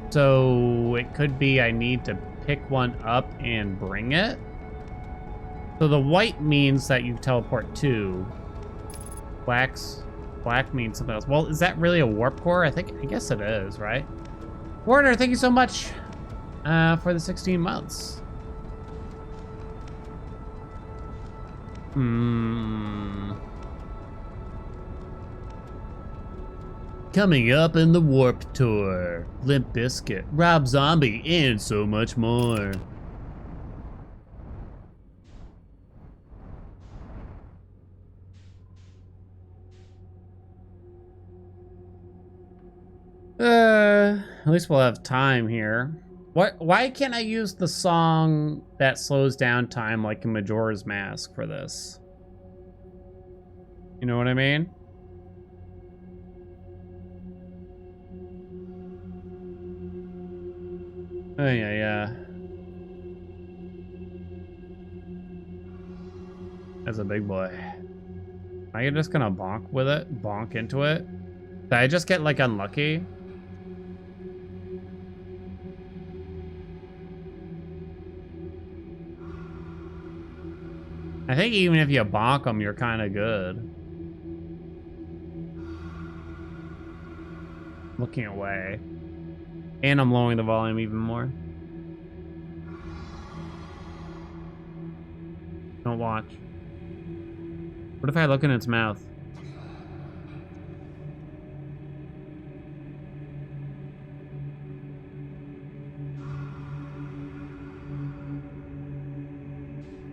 So it could be I need to pick one up and bring it. So the white means that you teleport to. Black means something else. Well, is that really a warp core? I guess it is, right? Warner, thank you so much for the 16 months. Coming up in the Warp Tour, Limp Bizkit, Rob Zombie, and so much more. At least we'll have time here. Why can't I use the song that slows down time like in Majora's Mask for this? You know what I mean? Oh, yeah. That's a big boy. Are you just gonna bonk with it? Bonk into it? Did I just get, like, unlucky? I think even if you bonk them, you're kind of good. Looking away. And I'm lowering the volume even more. Don't watch. What if I look in its mouth?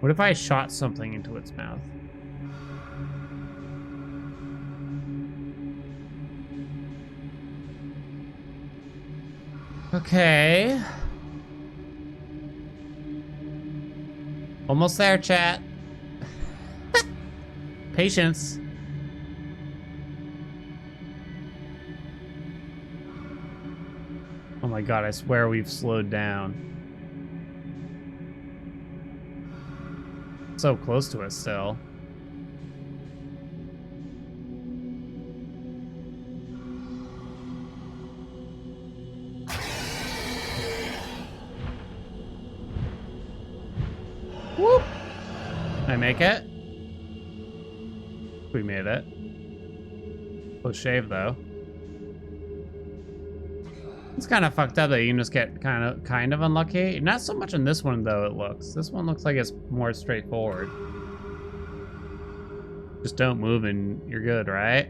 What if I shot something into its mouth? Okay. Almost there, chat. Patience. Oh my god, I swear we've slowed down. So close to us still. Whoop! I make it? We made it. Close shave though. It's kind of fucked up that you can just get kind of unlucky. Not so much in this one though, it looks. This one looks like it's more straightforward. Just don't move and you're good, right?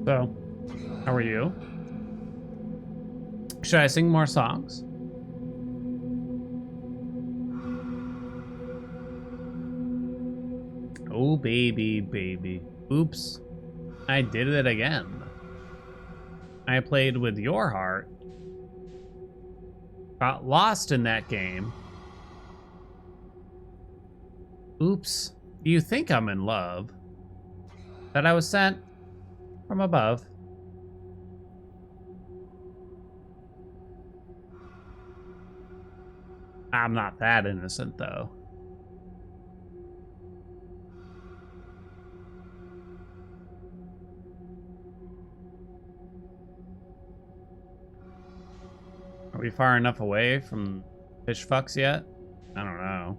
So, how are you? Should I sing more songs? Oh, baby, baby. Oops. I did it again. I played with your heart. Got lost in that game. Oops. Do you think I'm in love? That I was sent from above. I'm not that innocent, though. Are we far enough away from fish fucks yet? I don't know.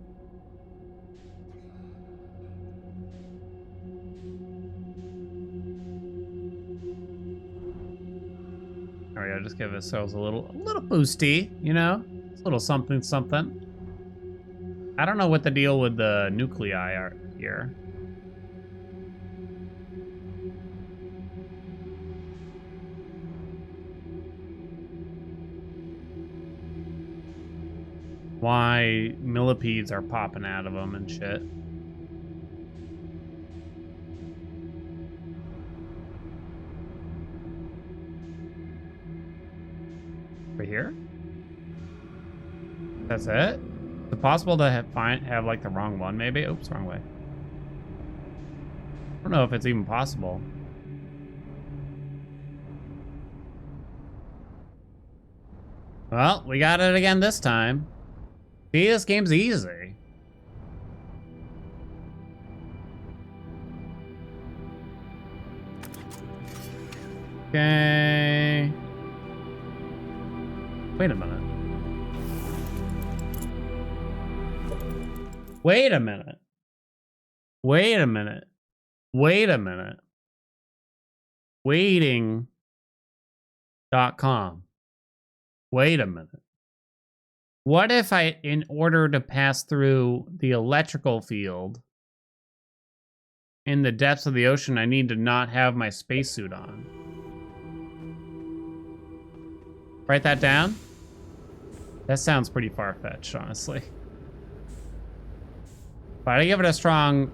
There we go. Just give ourselves a little boosty, you know? It's a little something, something. I don't know what the deal with the nuclei are here. Why millipedes are popping out of them and shit. Right here? That's it? Is it possible to have like the wrong one, maybe? Oops, wrong way. I don't know if it's even possible. Well, we got it again this time. See, this game's easy. Okay. Wait a minute. Wait a minute. Wait a minute. Wait a minute. Waiting.com. Wait a minute. What if in order to pass through the electrical field in the depths of the ocean, I need to not have my spacesuit on? Write that down? That sounds pretty far-fetched, honestly. But I give it a strong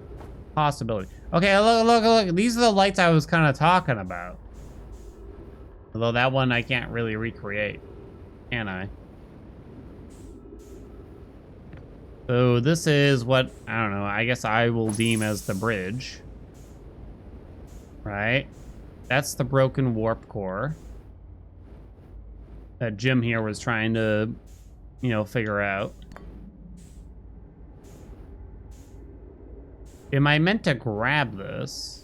possibility. Okay, look. These are the lights I was kind of talking about. Although that one I can't really recreate, can I? So this is what, I don't know, I guess I will deem as the bridge. Right? That's the broken warp core that Jim here was trying to, you know, figure out. Am I meant to grab this?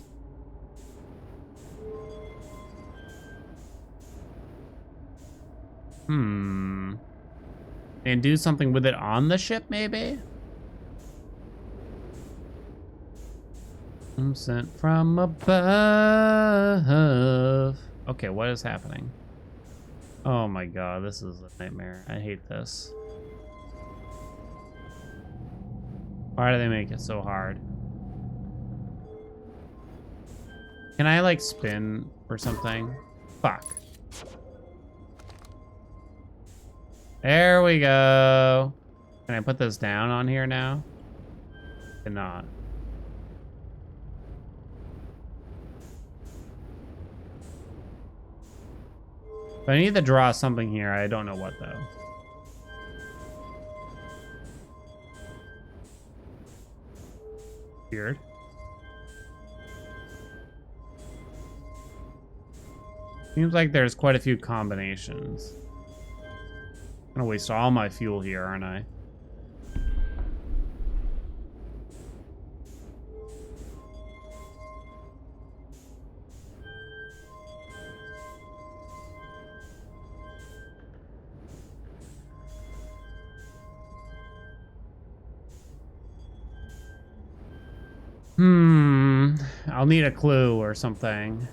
And do something with it on the ship, maybe? I'm sent from above. Okay, what is happening? Oh my god, this is a nightmare. I hate this. Why do they make it so hard? Can I, like, spin or something? Fuck. There we go. Can I put this down on here now? Cannot. But I need to draw something here. I don't know what, though. Weird. Seems like there's quite a few combinations. I'm gonna waste all my fuel here, aren't I? I'll need a clue or something.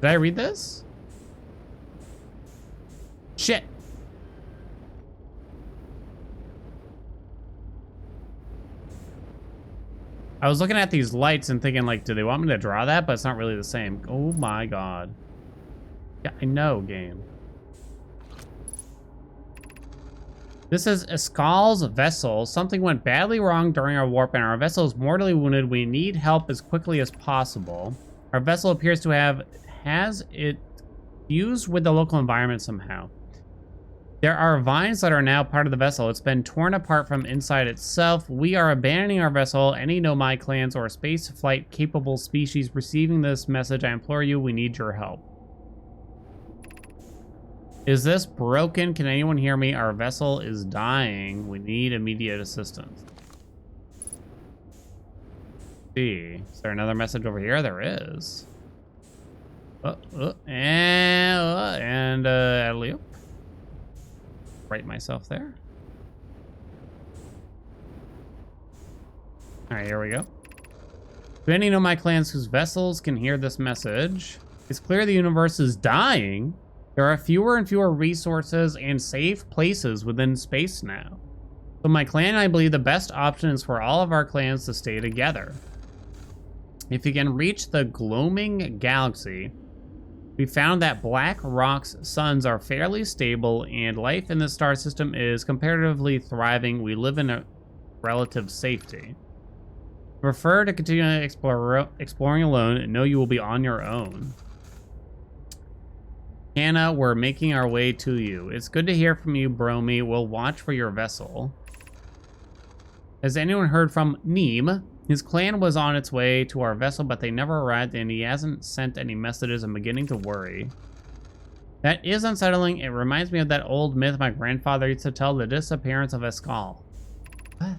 Did I read this? Shit. I was looking at these lights and thinking, like, do they want me to draw that? But it's not really the same. Oh my god. Yeah, I know, game. This is Escal's vessel. Something went badly wrong during our warp and our vessel is mortally wounded. We need help as quickly as possible. Our vessel appears to has it fused with the local environment somehow. There are vines that are now part of the vessel. It's been torn apart from inside itself. We are abandoning our vessel. Any Nomai clans or space flight capable species receiving this message, I implore you, we need your help. Is this broken? Can anyone hear me? Our vessel is dying. We need immediate assistance. See, is there another message over here? There is. And Elusive. Write myself there. All right, here we go. Do any know my clans whose vessels can hear this message? It's clear the universe is dying. There are fewer and fewer resources and safe places within space now. So my clan and I believe the best option is for all of our clans to stay together. If you can reach the gloaming galaxy, we found that Black Rock's suns are fairly stable and life in the star system is comparatively thriving. We live in a relative safety. Prefer to continue exploring alone and know you will be on your own. Hannah, we're making our way to you. It's good to hear from you, Bromy. We'll watch for your vessel. Has anyone heard from Neem? His clan was on its way to our vessel, but they never arrived, and he hasn't sent any messages. I'm beginning to worry. That is unsettling. It reminds me of that old myth my grandfather used to tell, the disappearance of Escal. What?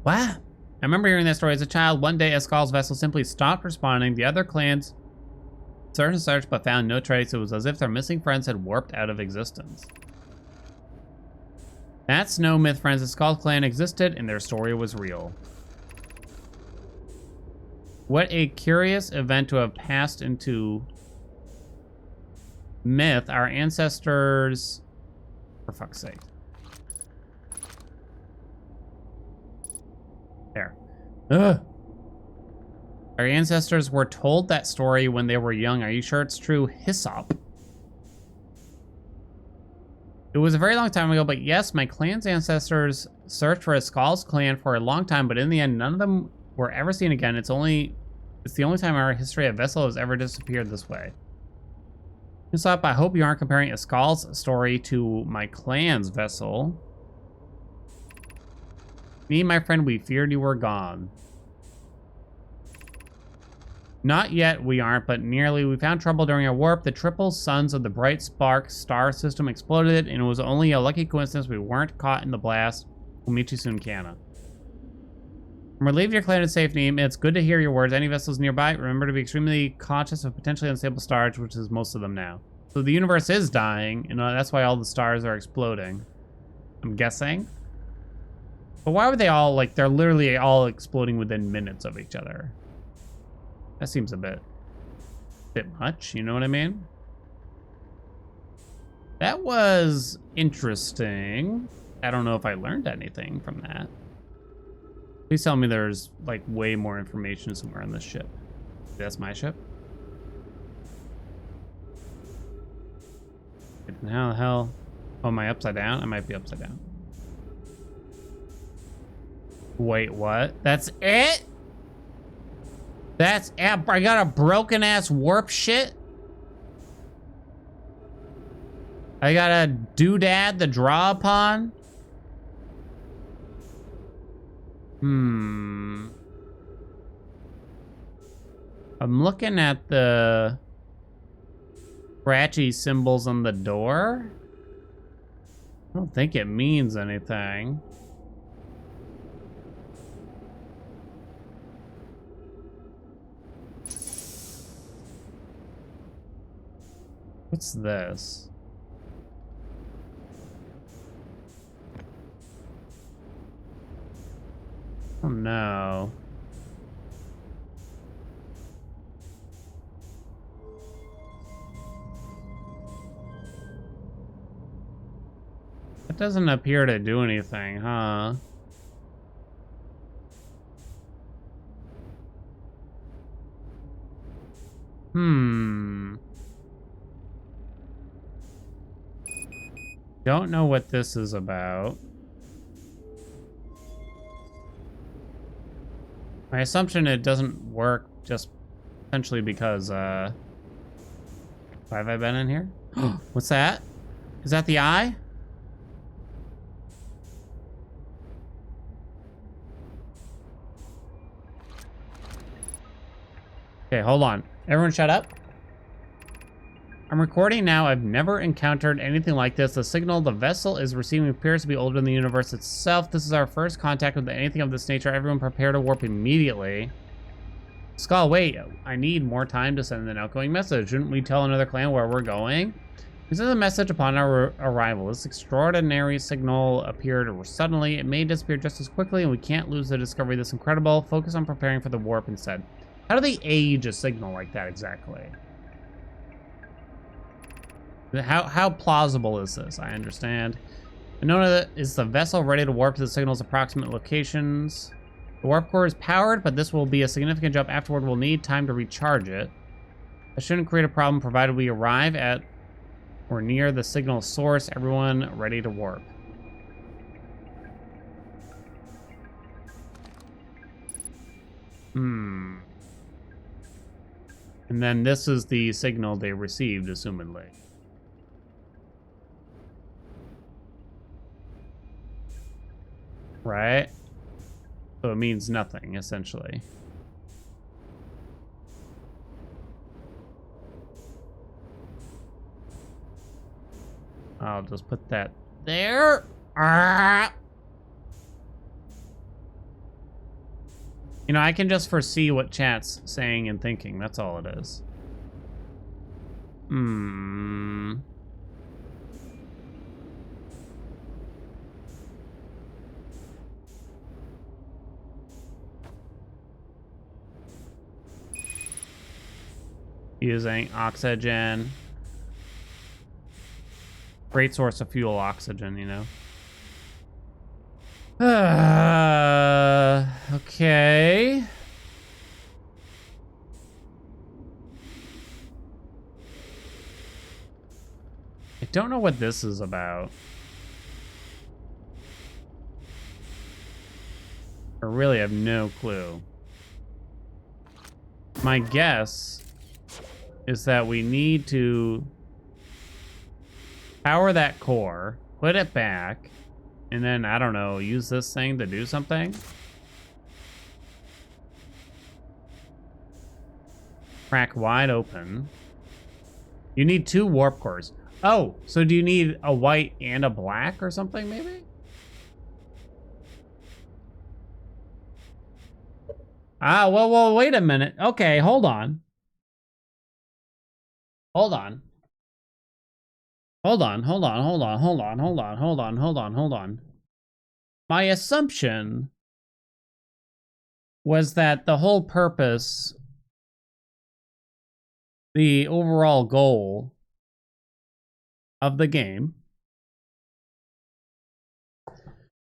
What? I remember hearing that story as a child. One day, Escal's vessel simply stopped responding. The other clans searched and searched, but found no trace. It was as if their missing friends had warped out of existence. That's no myth, friends. The Skull clan existed, and their story was real. What a curious event to have passed into myth. Our ancestors... For fuck's sake. There. Ugh. Our ancestors were told that story when they were young. Are you sure it's true? Hyssop. It was a very long time ago, but yes, my clan's ancestors searched for a Skull's clan for a long time, but in the end, none of them were ever seen again. It's the only time in our history a vessel has ever disappeared this way. Hyssop, I hope you aren't comparing a Skull's story to my clan's vessel. Me and my friend, we feared you were gone. Not yet, we aren't, but nearly. We found trouble during our warp. The triple suns of the Bright Spark star system exploded, and it was only a lucky coincidence we weren't caught in the blast. We'll meet you soon, Kana. Relieve your clan in safe, Neem. It's good to hear your words. Any vessels nearby, remember to be extremely cautious of potentially unstable stars, which is most of them now. So the universe is dying, and that's why all the stars are exploding. I'm guessing. But why would they all, like, they're literally all exploding within minutes of each other? That seems a bit much, you know what I mean? That was interesting. I don't know if I learned anything from that. Please tell me there's, like, way more information somewhere on this ship. That's my ship? How the hell? Oh, am I upside down? I might be upside down. Wait, what? That's it? That's it? I got a broken ass warp shit? I got a doodad to draw upon? I'm looking at the scratchy symbols on the door. I don't think it means anything. What's this? Oh no. That doesn't appear to do anything, huh? Don't know what this is about. My assumption it doesn't work just essentially because, why have I been in here? What's that? Is that the eye? Okay, hold on. Everyone shut up. I'm recording now. I've never encountered anything like this. The signal the vessel is receiving appears to be older than the universe itself. This is our first contact with anything of this nature. Everyone prepare to warp immediately. Skull, wait. I need more time to send an outgoing message. Shouldn't we tell another clan where we're going? This is a message upon our arrival. This extraordinary signal appeared suddenly. It may disappear just as quickly, and we can't lose the discovery of this incredible. Focus on preparing for the warp instead. How do they age a signal like that exactly? How plausible is this? I understand. Anona, is the vessel ready to warp to the signal's approximate locations? The warp core is powered, but this will be a significant jump. Afterward, we'll need time to recharge it. That shouldn't create a problem provided we arrive at or near the signal source. Everyone ready to warp. And then this is the signal they received, assumedly. Right? So it means nothing, essentially. I'll just put that there. You know, I can just foresee what chat's saying and thinking. That's all it is. Using oxygen. Great source of fuel, oxygen, you know. Okay. I don't know what this is about. I really have no clue. My guess is that we need to power that core, put it back, and then, I don't know, use this thing to do something? Crack wide open. You need 2 warp cores. Oh, so do you need a white and a black or something, maybe? Ah, well, wait a minute. Okay, hold on. Hold on. Hold on. My assumption was that the whole purpose, the overall goal of the game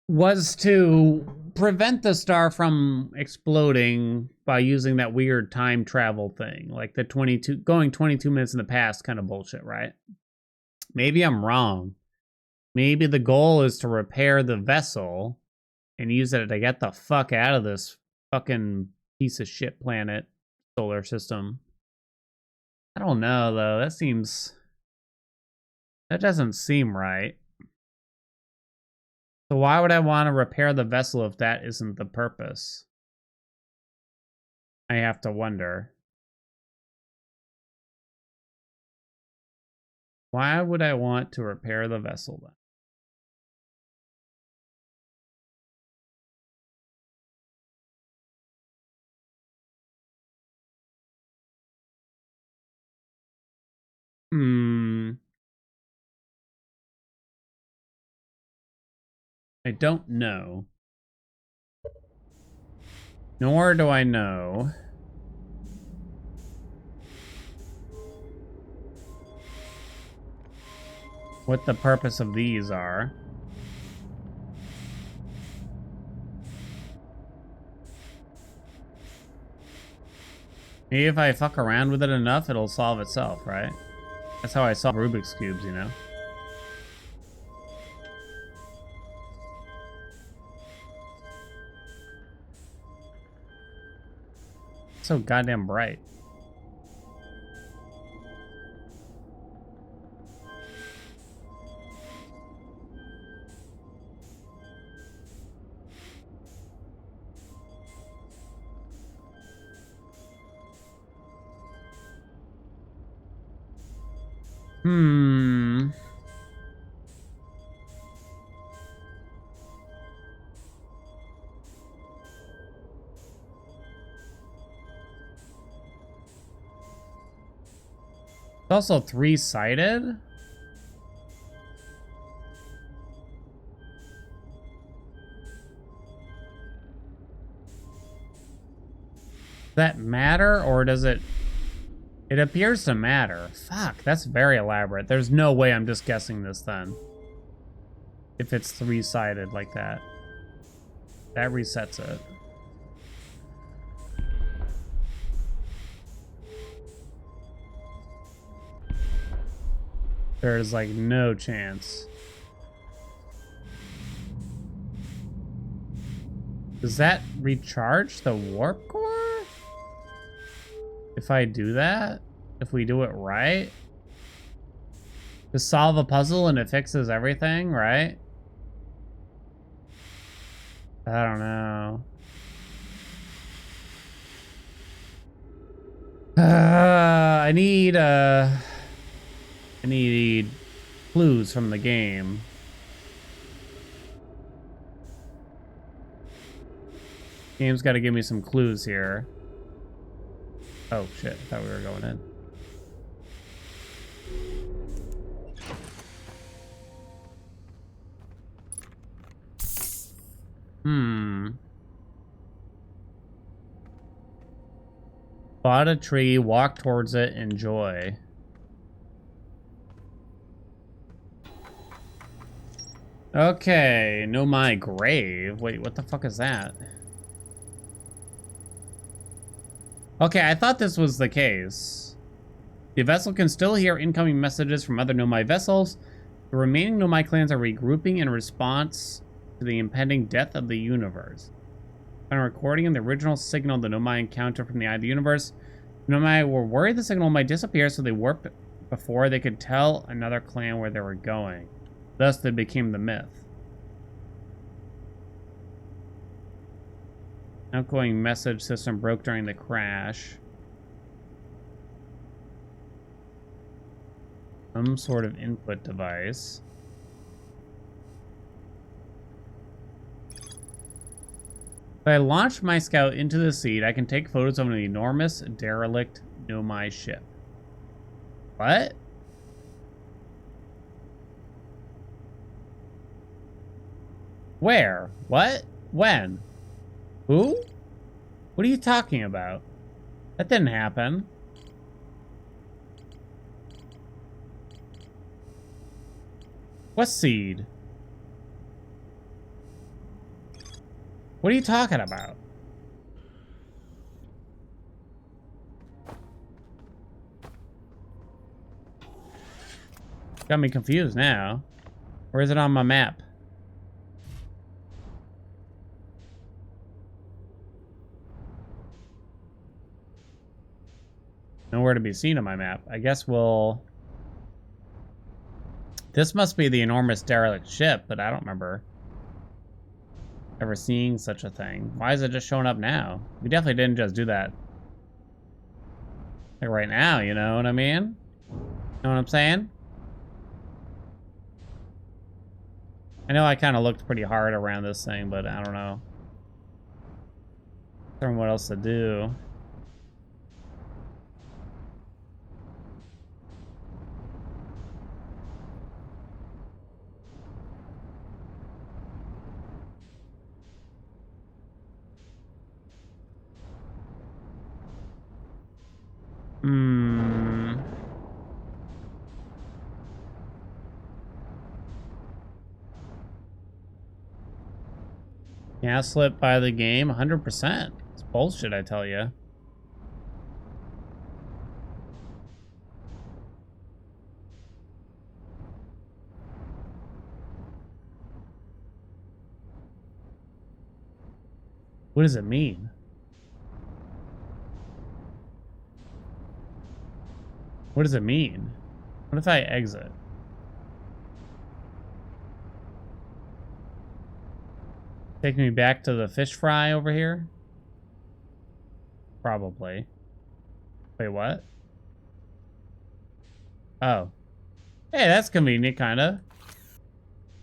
was to prevent the star from exploding by using that weird time travel thing, like the 22 minutes in the past kind of bullshit, right? Maybe I'm wrong. Maybe the goal is to repair the vessel and use it to get the fuck out of this fucking piece of shit planet solar system. I don't know, though. That doesn't seem right. So why would I want to repair the vessel if that isn't the purpose? I have to wonder. Why would I want to repair the vessel then? I don't know. Nor do I know what the purpose of these are. Maybe if I fuck around with it enough, it'll solve itself, right? That's how I solve Rubik's Cubes, you know? So goddamn bright. Hmm. It's also three-sided. Does that matter, or does it... It appears to matter. Fuck, that's very elaborate. There's no way I'm just guessing this then. If it's three-sided like that. That resets it. There's like no chance. Does that recharge the warp core? If I do that? If we do it right? To solve a puzzle and it fixes everything, right? I don't know. I need clues from the game. Game's got to give me some clues here. Oh shit, I thought we were going in. Spot a tree, walk towards it, enjoy. Okay, know my grave. Wait, what the fuck is that? Okay, I thought this was the case. The vessel can still hear incoming messages from other Nomai vessels. The remaining Nomai clans are regrouping in response to the impending death of the universe. On recording the original signal the Nomai encountered from the eye of the universe, the Nomai were worried the signal might disappear, so they warped before they could tell another clan where they were going. Thus, they became the myth. Outgoing message system broke during the crash. Some sort of input device. If I launch my scout into the seed, I can take photos of an enormous, derelict Nomai ship. What? Where? What? When? Who? What are you talking about? That didn't happen. What seed? What are you talking about? Got me confused now. Where is it on my map? Nowhere to be seen on my map. I guess we'll... This must be the enormous derelict ship, but I don't remember ever seeing such a thing. Why is it just showing up now? We definitely didn't just do that. Like right now, you know what I mean? Know what I'm saying? I know I kind of looked pretty hard around this thing, but I don't know. I don't know what else to do. Gaslit by the game, 100%. It's bullshit, I tell you. What does it mean? What does it mean? What if I exit? Take me back to the fish fry over here? Probably. Wait, what? Oh. Hey, that's convenient, kinda.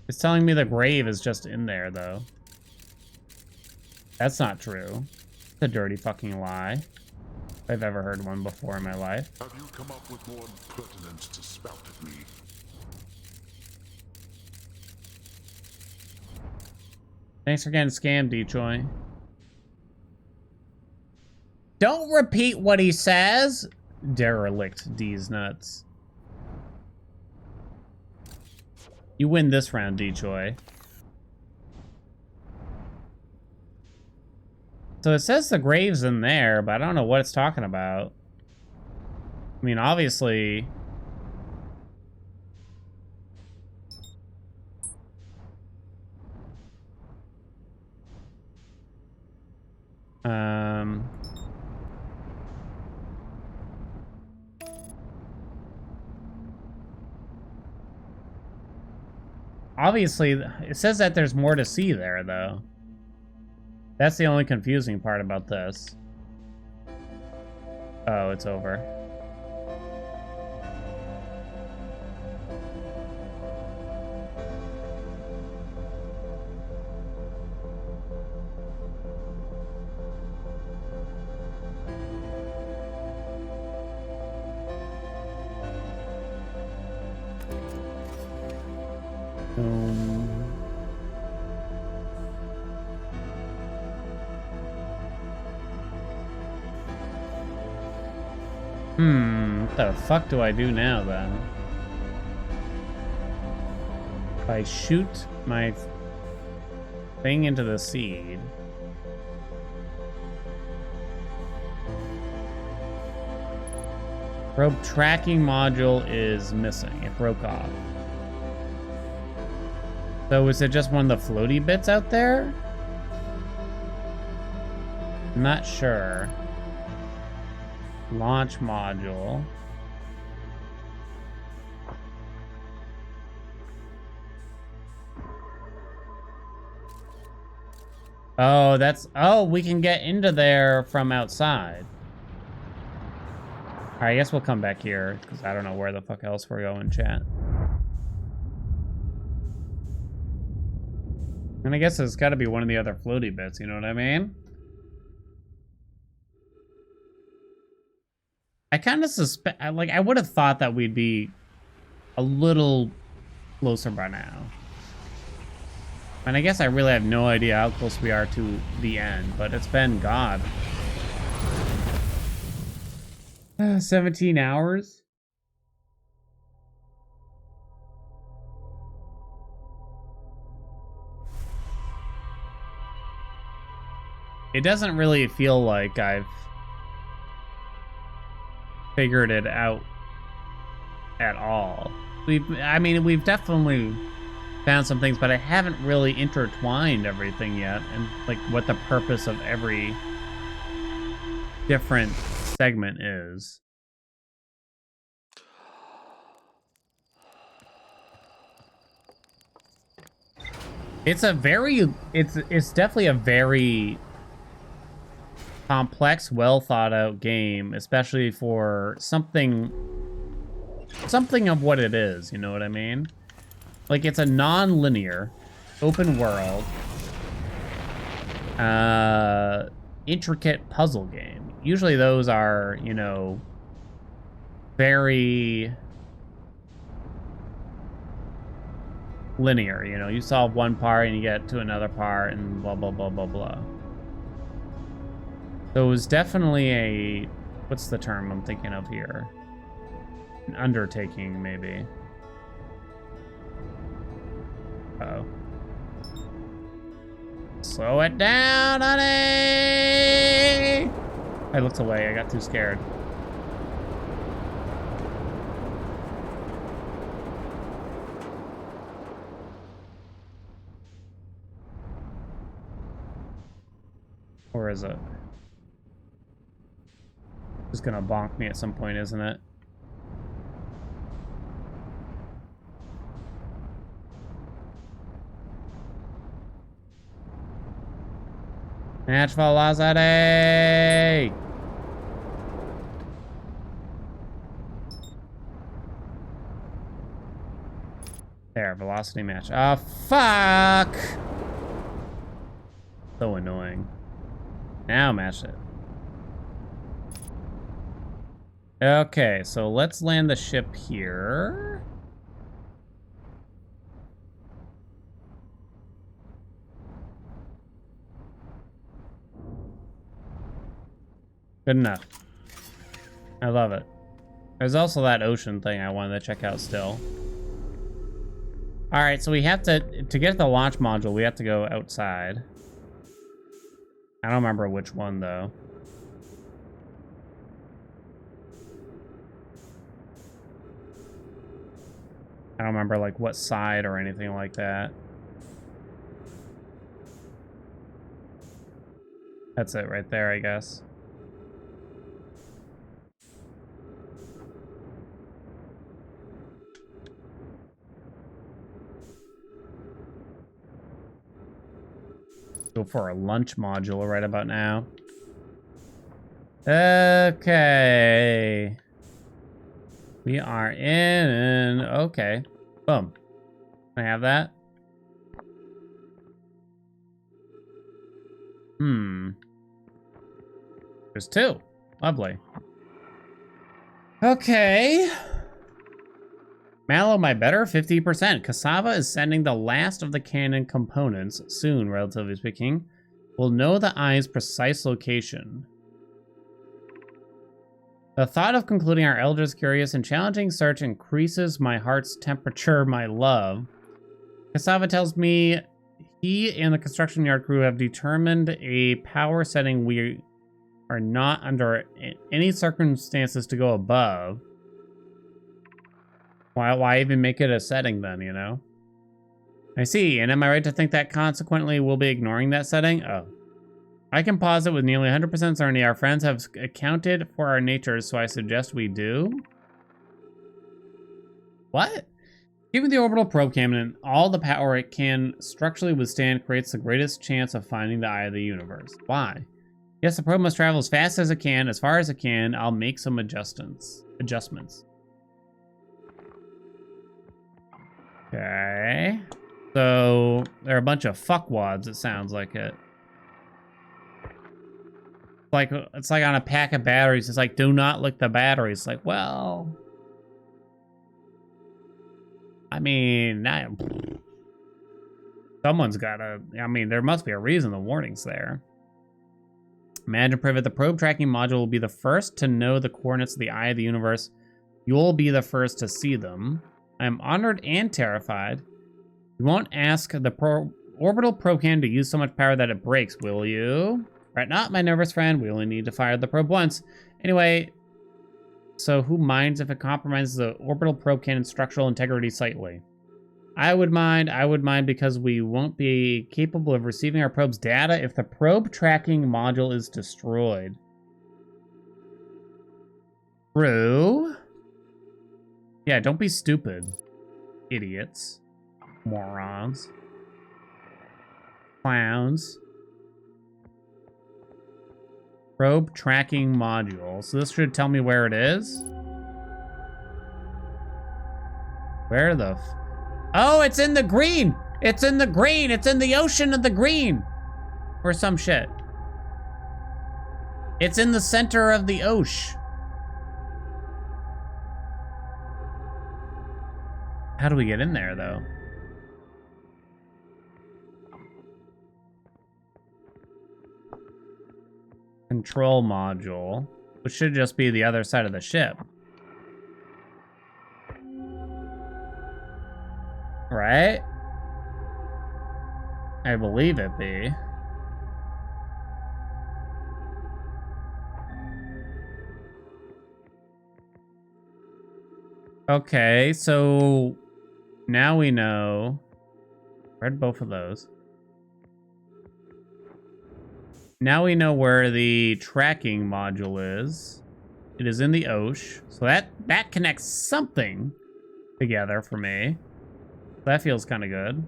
It's telling me the grave is just in there, though. That's not true. It's a dirty fucking lie. If I've ever heard one before in my life. Have you come up with more impertinence to spout at me? Thanks for getting scammed, Detroit. Don't repeat what he says! Derelict, D's nuts. You win this round, Detroit. So it says the grave's in there, but I don't know what it's talking about. I mean, obviously... Obviously, it says that there's more to see there, though. That's the only confusing part about this. Oh, it's over. What the fuck do I do now, then? If I shoot my thing into the seed... Probe tracking module is missing. It broke off. So is it just one of the floaty bits out there? I'm not sure. Launch module. Oh, that's... Oh, we can get into there from outside. Alright, I guess we'll come back here, because I don't know where the fuck else we're going, chat. And I guess it's got to be one of the other floaty bits, you know what I mean? I kind of suspect... Like, I would have thought that we'd be a little closer by now. And I guess I really have no idea how close we are to the end, but it's been, God, 17 hours? It doesn't really feel like I've figured it out at all. I mean, we've definitely found some things, but I haven't really intertwined everything yet, and like what the purpose of every different segment is. It's definitely a very complex, well thought out game, especially for something of what it is, you know what I mean? Like, it's a non-linear, open world, intricate puzzle game. Usually those are, you know, very linear, you know? You solve one part and you get to another part and blah, blah, blah, blah, blah. So it was definitely a... What's the term I'm thinking of here? An undertaking, maybe. Uh-oh. Slow it down, honey! I looked away. I got too scared. Or is it? It's gonna bonk me at some point, isn't it? Match velocity! There, velocity match. Oh, fuck! So annoying. Now match it. Okay, so let's land the ship here. Good enough. I love it. There's also that ocean thing I wanted to check out still. All right, so we have to get the launch module, we have to go outside. I don't remember which one, though. I don't remember, like, what side or anything like that. That's it right there, I guess. Go for a lunch module right about now. Okay. We are in. Okay. Boom. Can I have that? There's two. Lovely. Okay. Mallow, my better 50%. Cassava is sending the last of the cannon components soon, relatively speaking. We'll know the eye's precise location. The thought of concluding our Eldritch Curious and challenging search increases my heart's temperature, my love. Cassava tells me he and the construction yard crew have determined a power setting we are not under any circumstances to go above. Why even make it a setting then, you know? I see, and am I right to think that consequently we'll be ignoring that setting? Oh. I can posit with nearly 100% certainty our friends have accounted for our natures, so I suggest we do. What? Given the orbital probe cannon all the power it can structurally withstand creates the greatest chance of finding the eye of the universe. Why? Yes, the probe must travel as fast as it can, as far as it can. I'll make some adjustments. Okay. So, they're a bunch of fuckwads, it sounds like it. It's like on a pack of batteries. It's like, do not lick the batteries. It's like, well... I mean, someone's gotta... I mean, there must be a reason the warning's there. Imagine, Privet, the probe tracking module will be the first to know the coordinates of the eye of the universe. You'll be the first to see them. I am honored and terrified. You won't ask the orbital probe cannon to use so much power that it breaks, will you? Right, not my nervous friend. We only need to fire the probe once. Anyway, so who minds if it compromises the orbital probe cannon's structural integrity slightly? I would mind because we won't be capable of receiving our probe's data if the probe tracking module is destroyed. True. Yeah, don't be stupid. Idiots. Morons. Clowns. Probe tracking module. So this should tell me where it is. Where the oh, it's in the green! It's in the green! It's in the ocean of the green! Or some shit. It's in the center of the ocean. How do we get in there, though? Control module, which should just be the other side of the ship. Right? I believe it be. Okay, so now we know. Read both of those. Now we know where the tracking module is. It is in the Osh. So that connects something together for me. That feels kind of good.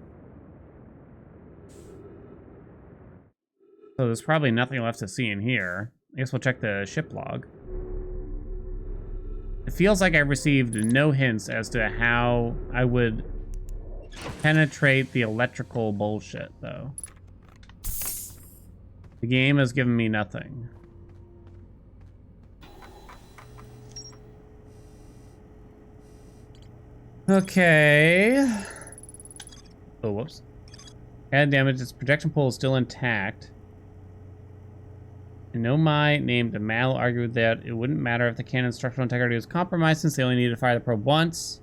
So there's probably nothing left to see in here. I guess we'll check the ship log. It feels like I received no hints as to how I would penetrate the electrical bullshit, though. The game has given me nothing. Okay. Oh, whoops. Add damage. Its projection pole is still intact. And Nomai named Mal argued that it wouldn't matter if the cannon's structural integrity was compromised since they only needed to fire the probe once.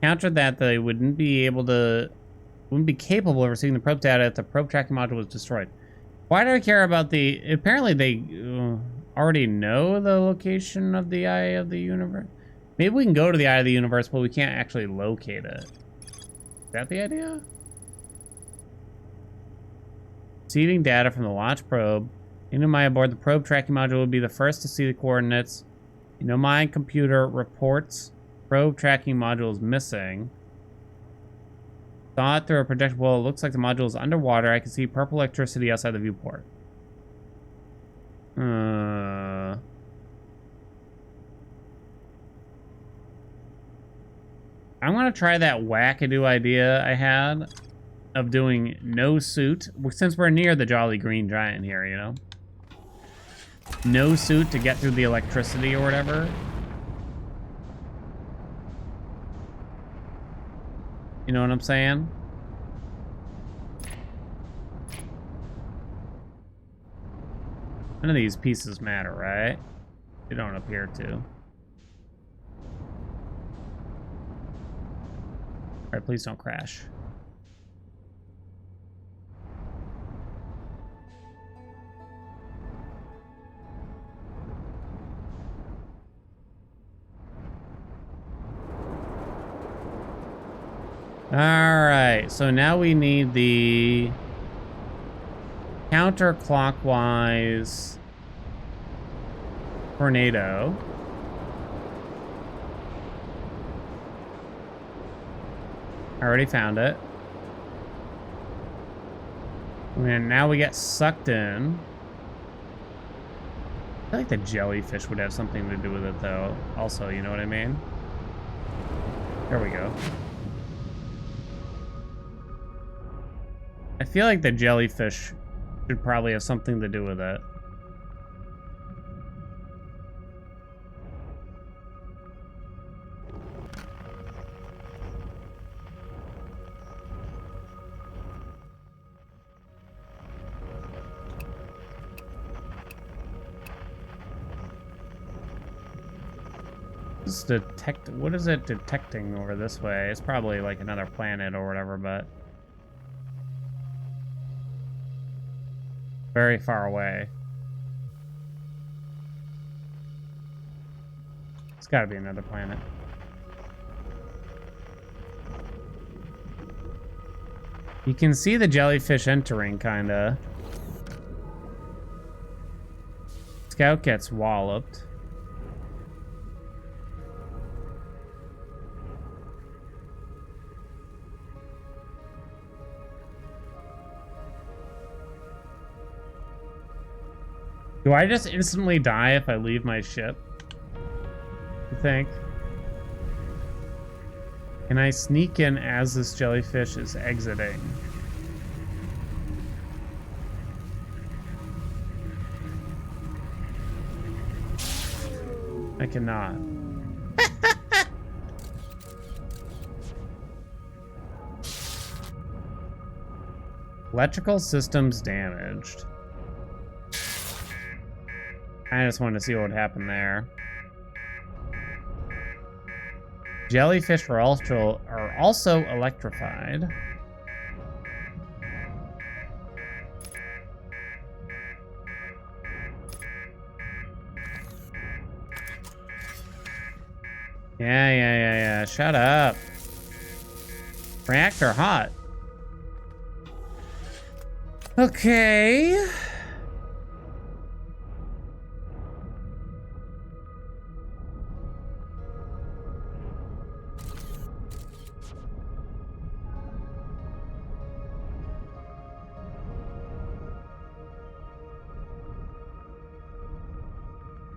Countered that they wouldn't be capable of receiving the probe data if the probe tracking module was destroyed. Why do I care about the... Apparently they already know the location of the Eye of the Universe. Maybe we can go to the Eye of the Universe, but we can't actually locate it. Is that the idea? Receiving data from the launch probe. Inomai aboard the probe tracking module would be the first to see the coordinates. Inomai computer reports probe tracking module is missing. Saw it through a projection pole. It looks like the module is underwater. I can see purple electricity outside the viewport. I'm gonna try that wackadoo idea I had of doing no suit, since we're near the Jolly Green Giant here, you know? No suit to get through the electricity or whatever. You know what I'm saying? None of these pieces matter, right? They don't appear to. Alright, please don't crash. Alright, so now we need the counterclockwise tornado. I already found it. And now we get sucked in. I feel like the jellyfish would have something to do with it, though. Also, you know what I mean? There we go. I feel like the jellyfish should probably have something to do with it. What is it detecting over this way? It's probably like another planet or whatever, but very far away. It's got to be another planet. You can see the jellyfish entering, kinda. Scout gets walloped. Do I just instantly die if I leave my ship? You think? Can I sneak in as this jellyfish is exiting? I cannot. Electrical systems damaged. I just wanted to see what would happen there. Jellyfish are also electrified. Yeah. Shut up. Reactor hot. Okay.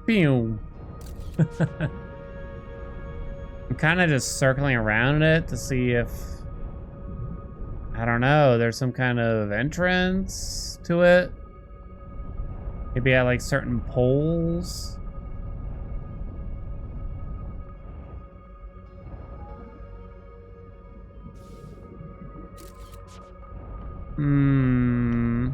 Pew. I'm kind of just circling around it to see if, I don't know, there's some kind of entrance to it. Maybe at like certain poles. Hmm.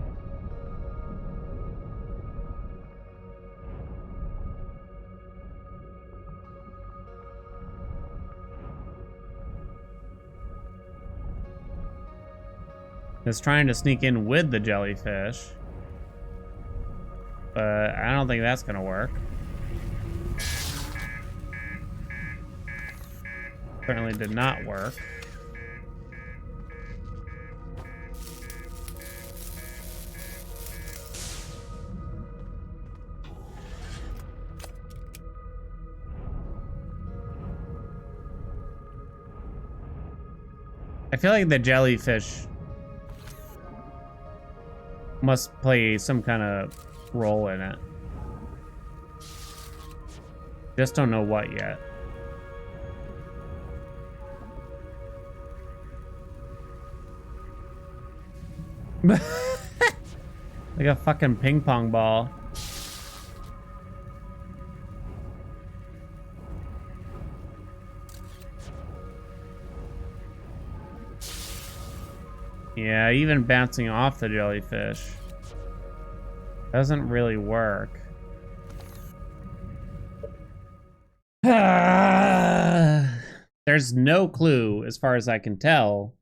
It's trying to sneak in with the jellyfish. But I don't think that's gonna work. Certainly did not work. I feel like the jellyfish must play some kind of role in it. Just don't know what yet. Like a fucking ping pong ball. Yeah, even bouncing off the jellyfish doesn't really work. There's no clue, as far as I can tell.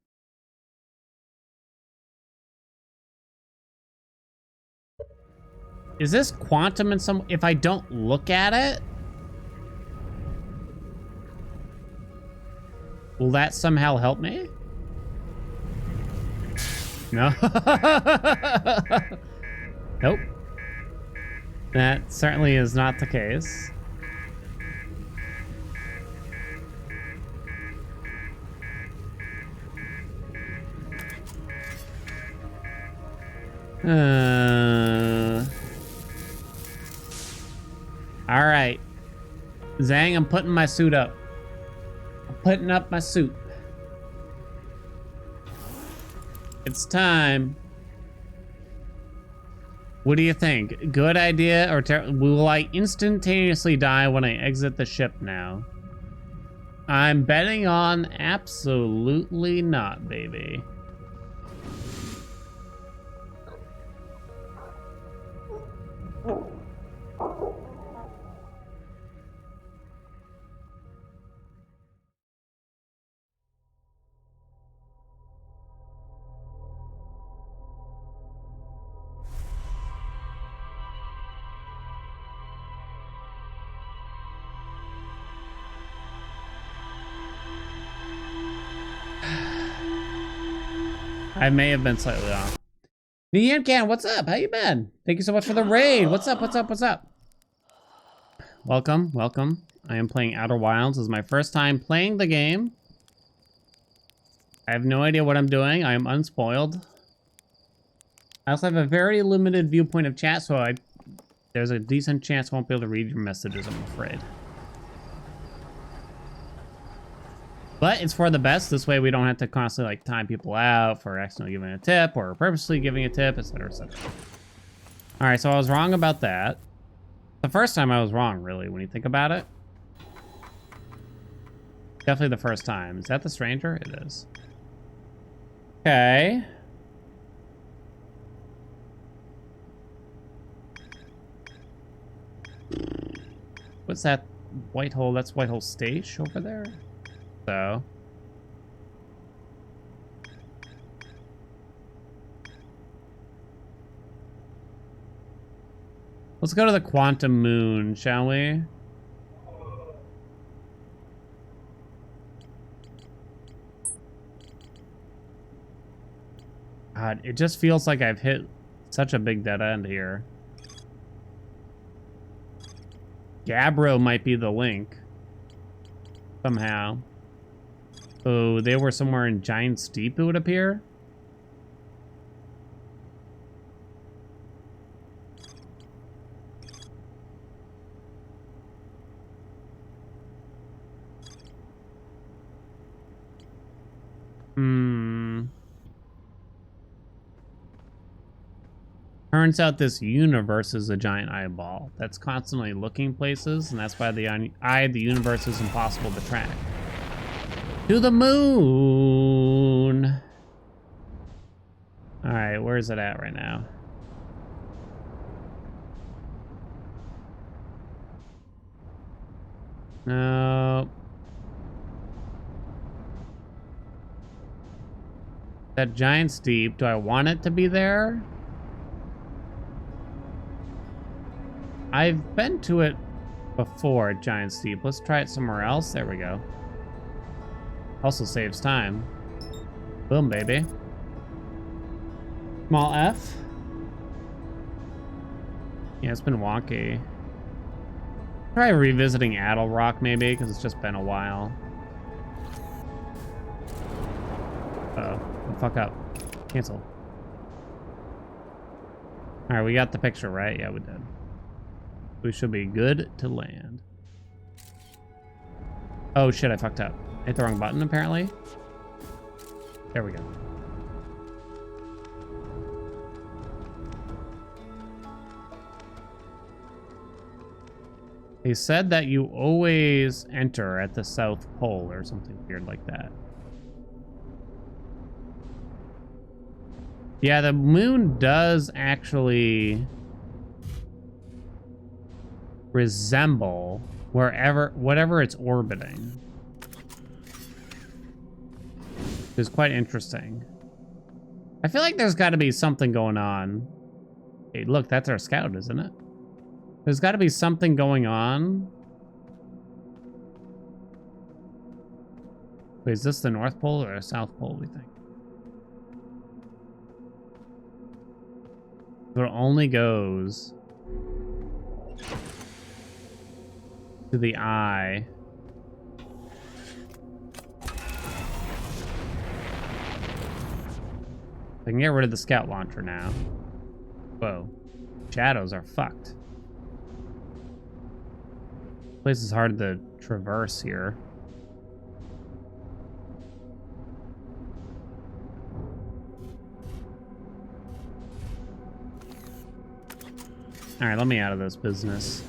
Is this quantum in some... If I don't look at it? Will that somehow help me? No. Nope. That certainly is not the case. All right. Zhang, I'm putting my suit up. I'm putting up my suit. It's time. What do you think? Good idea or will I instantaneously die when I exit the ship now? I'm betting on absolutely not, baby. I may have been slightly off. Niancan, what's up? How you been? Thank you so much for the raid. What's up? What's up? What's up? Welcome, welcome. I am playing Outer Wilds. This is my first time playing the game. I have no idea what I'm doing. I am unspoiled. I also have a very limited viewpoint of chat, so there's a decent chance I won't be able to read your messages, I'm afraid. But it's for the best. This way we don't have to constantly like time people out for accidentally giving a tip or purposely giving a tip, etc., etc. All right, so I was wrong about that. The first time I was wrong, really, when you think about it. Definitely the first time. Is that the stranger? It is. Okay. What's that white hole? That's white hole stage over there. So. Let's go to the quantum moon, shall we? God, it just feels like I've hit such a big dead end here. Gabbro might be the link. Somehow. Oh, they were somewhere in Giant's Deep, it would appear. Turns out this universe is a giant eyeball that's constantly looking places, and that's why the eye of the universe is impossible to track. To the moon! Alright, where is it at right now? No. That Giant's Deep, do I want it to be there? I've been to it before at Giant's Deep. Let's try it somewhere else. There we go. Also saves time. Boom, baby. Small F. Yeah, it's been wonky. Try revisiting Addle Rock, maybe, because it's just been a while. Uh-oh. Oh, fuck up. Cancel. Alright, we got the picture, right? Yeah, we did. We should be good to land. Oh shit, I fucked up. I hit the wrong button, apparently. There we go. They said that you always enter at the South Pole or something weird like that. Yeah, the moon does actually resemble whatever it's orbiting. It's quite interesting. I feel like there's got to be something going on. Hey, look, that's our scout, isn't it? There's got to be something going on. Wait, is this the North Pole or the South Pole, we think? So it only goes to the eye. I can get rid of the scout launcher now. Whoa. Shadows are fucked. This place is hard to traverse here. Alright, let me out of this business.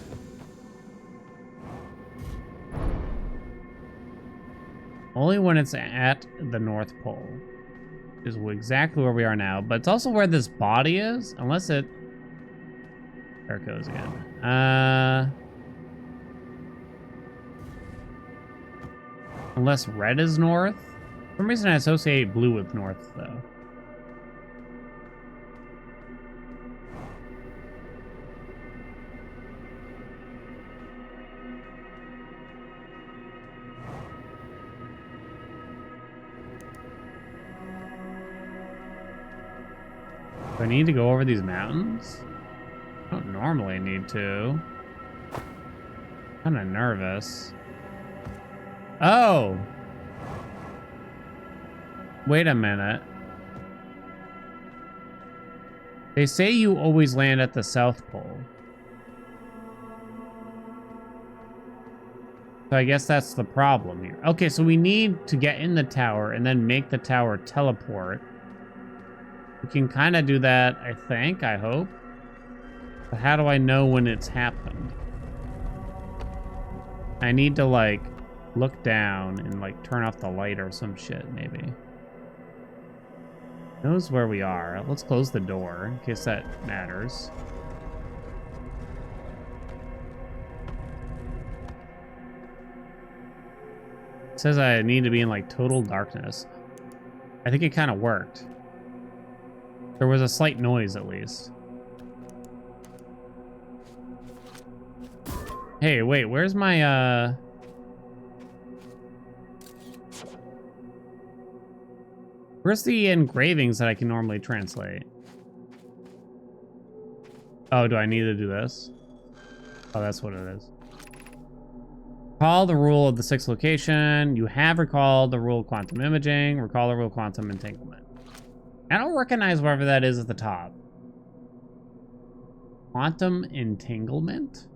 Only when it's at the North Pole is exactly where we are now, but it's also where this body is, unless it... There it goes again. Unless red is north. For some reason I associate blue with north, though. Do I need to go over these mountains? I don't normally need to. I'm kind of nervous. Oh! Wait a minute. They say you always land at the South Pole. So I guess that's the problem here. Okay, so we need to get in the tower and then make the tower teleport. We can kind of do that, I think, I hope. But how do I know when it's happened? I need to, like, look down and, like, turn off the light or some shit, maybe. Knows where we are. Let's close the door, in case that matters. It says I need to be in, like, total darkness. I think it kind of worked. There was a slight noise, at least. Hey, wait, where's my, Where's the engravings that I can normally translate? Oh, do I need to do this? Oh, that's what it is. Recall the rule of the sixth location. You have recalled the rule of quantum imaging. Recall the rule of quantum entanglement. I don't recognize wherever that is at the top. Quantum entanglement?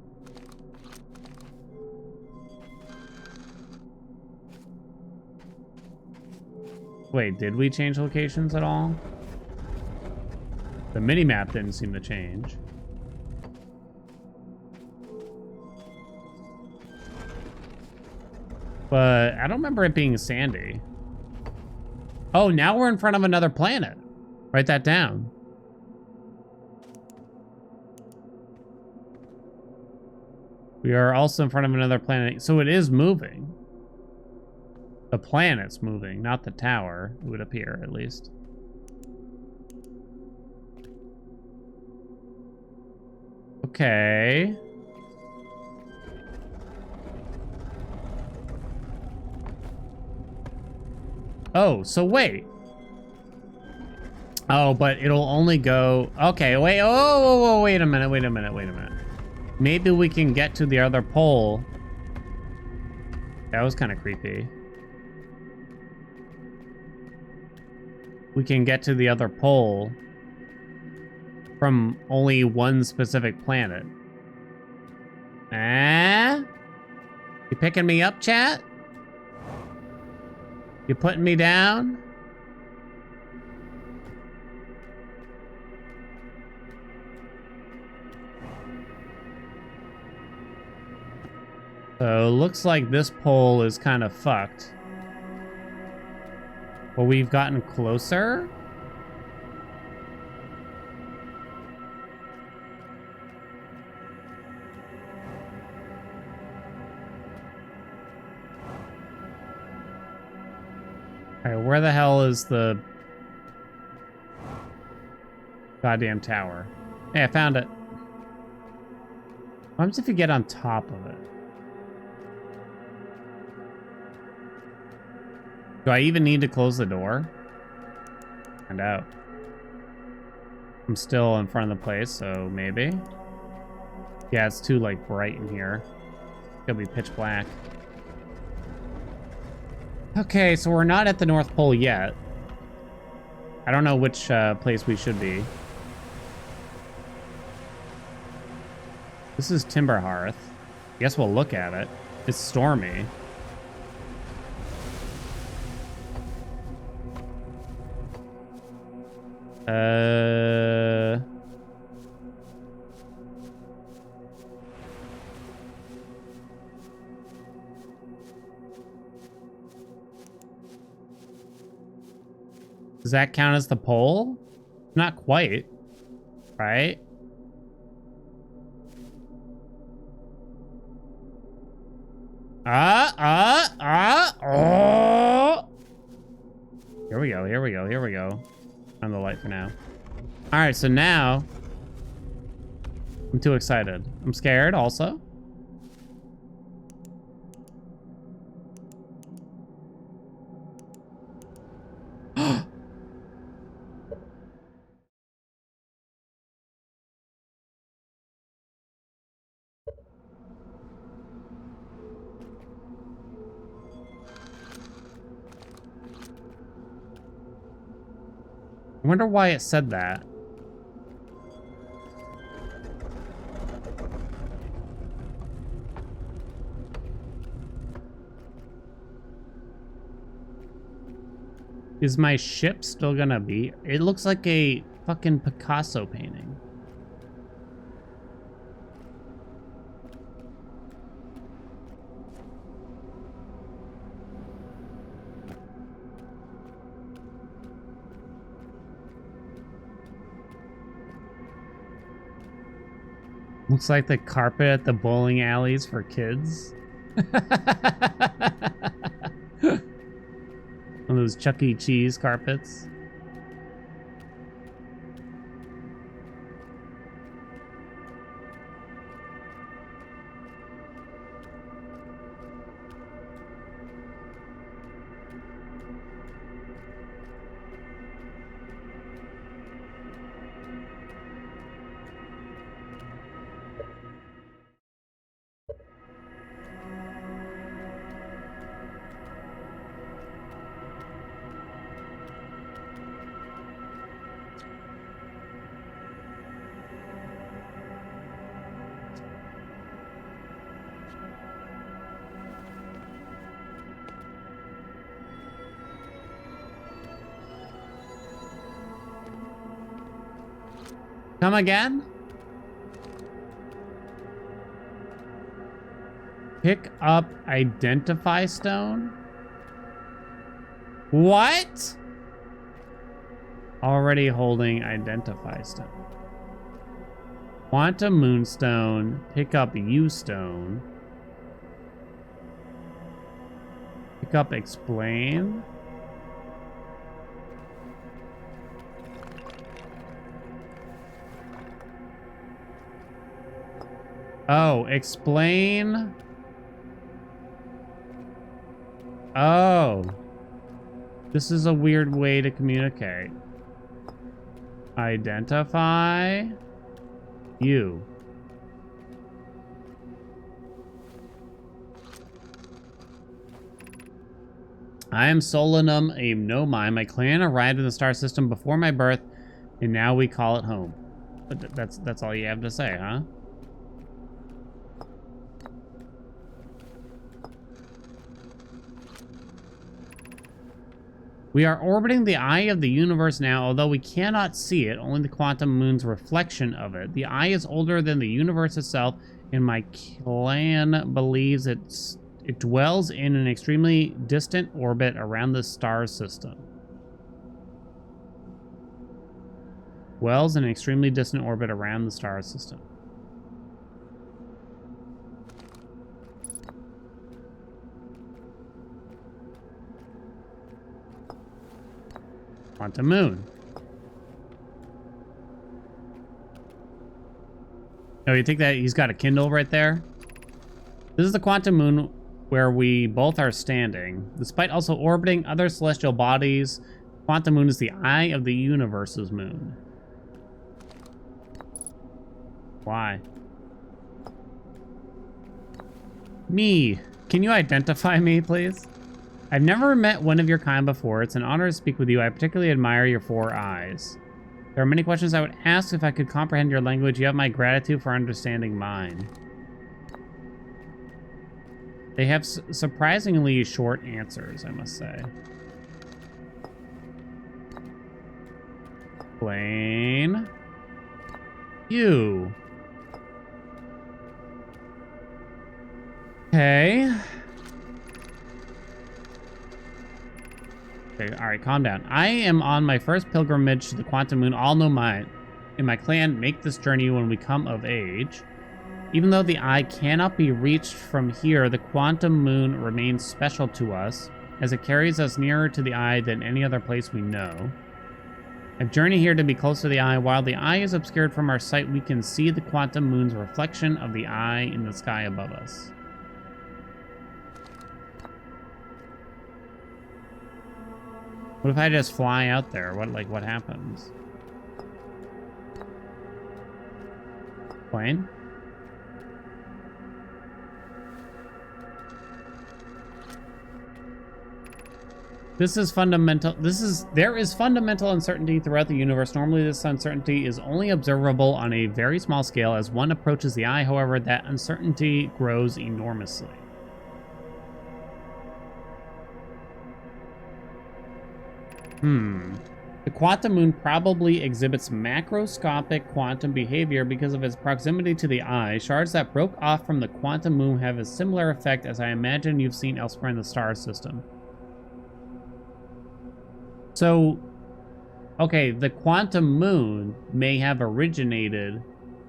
Wait, did we change locations at all? The mini-map didn't seem to change. But I don't remember it being sandy. Oh, now we're in front of another planet. Write that down. We are also in front of another planet. So it is moving. The planet's moving, not the tower, it would appear, at least. Okay. Oh, so wait. Oh, but it'll only go... Okay, wait. Oh, wait a minute, wait a minute, wait a minute. Maybe we can get to the other pole. That was kind of creepy. We can get to the other pole from only one specific planet. Ah? You picking me up, chat? You putting me down? So looks like this pole is kind of fucked. But we've gotten closer? Alright, where the hell is the goddamn tower? Hey, I found it. What happens if you get on top of it? Do I even need to close the door? Find out. I'm still in front of the place, so maybe. Yeah, it's too, like, bright in here. It's gonna be pitch black. Okay, so we're not at the North Pole yet. I don't know which place we should be. This is Timber Hearth. Guess we'll look at it. It's stormy. Does that count as the pole? Not quite, right? Oh! Here we go, here we go, here we go. On the light for now. All right, so now I'm too excited. I'm scared also. I wonder why it said that. Is my ship still gonna be? It looks like a fucking Picasso painting. Looks like the carpet at the bowling alleys for kids. One of those Chuck E. Cheese carpets. Come again? Pick up identify stone? What? Already holding identify stone. Quantum moonstone. Pick up U stone. Pick up explain. Oh, explain. Oh. This is a weird way to communicate. Identify you. I am Solanum, a nomai. My clan arrived in the star system before my birth, and now we call it home. But that's all you have to say, huh? We are orbiting the eye of the universe now, although we cannot see it, only the quantum moon's reflection of it. The eye is older than the universe itself, and my clan believes it dwells in an extremely distant orbit around the star system. Dwells in an extremely distant orbit around the star system. Quantum moon. Oh, you think that he's got a Kindle right there? This is the quantum moon where we both are standing. Despite also orbiting other celestial bodies, quantum moon is the eye of the universe's moon. Why? Me. Can you identify me, please? I've never met one of your kind before. It's an honor to speak with you. I particularly admire your 4 eyes. There are many questions I would ask if I could comprehend your language. You have my gratitude for understanding mine. They have surprisingly short answers, I must say. Plain. You. Okay. Okay, all right, calm down. I am on my first pilgrimage to the quantum moon. All know mine and my clan make this journey when we come of age. Even though the eye cannot be reached from here, the quantum moon remains special to us, as it carries us nearer to the eye than any other place we know. I've journeyed here to be close to the eye. While the eye is obscured from our sight, we can see the quantum moon's reflection of the eye in the sky above us. What if I just fly out there? What happens? Plane? There is fundamental uncertainty throughout the universe. Normally, this uncertainty is only observable on a very small scale. As one approaches the eye, however, that uncertainty grows enormously. The quantum moon probably exhibits macroscopic quantum behavior because of its proximity to the eye. Shards that broke off from the quantum moon have a similar effect as I imagine you've seen elsewhere in the star system. So, okay, the quantum moon may have originated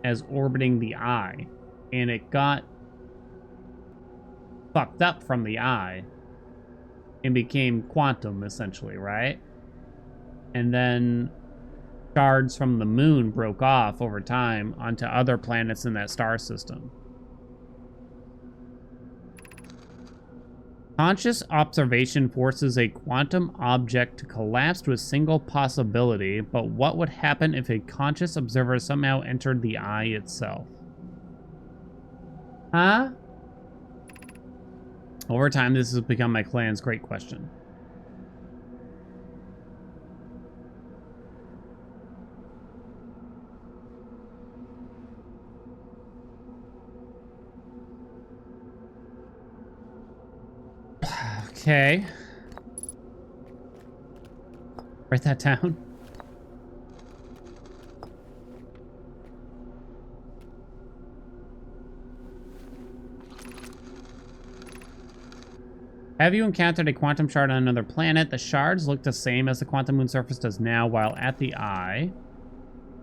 as orbiting the eye, and it got fucked up from the eye and became quantum, essentially, right? And then shards from the moon broke off over time onto other planets in that star system. Conscious observation forces a quantum object to collapse to a single possibility, but what would happen if a conscious observer somehow entered the eye itself? Huh? Over time, this has become my clan's great question. Okay. Write that down. Have you encountered a quantum shard on another planet? The shards look the same as the quantum moon surface does now while at the eye.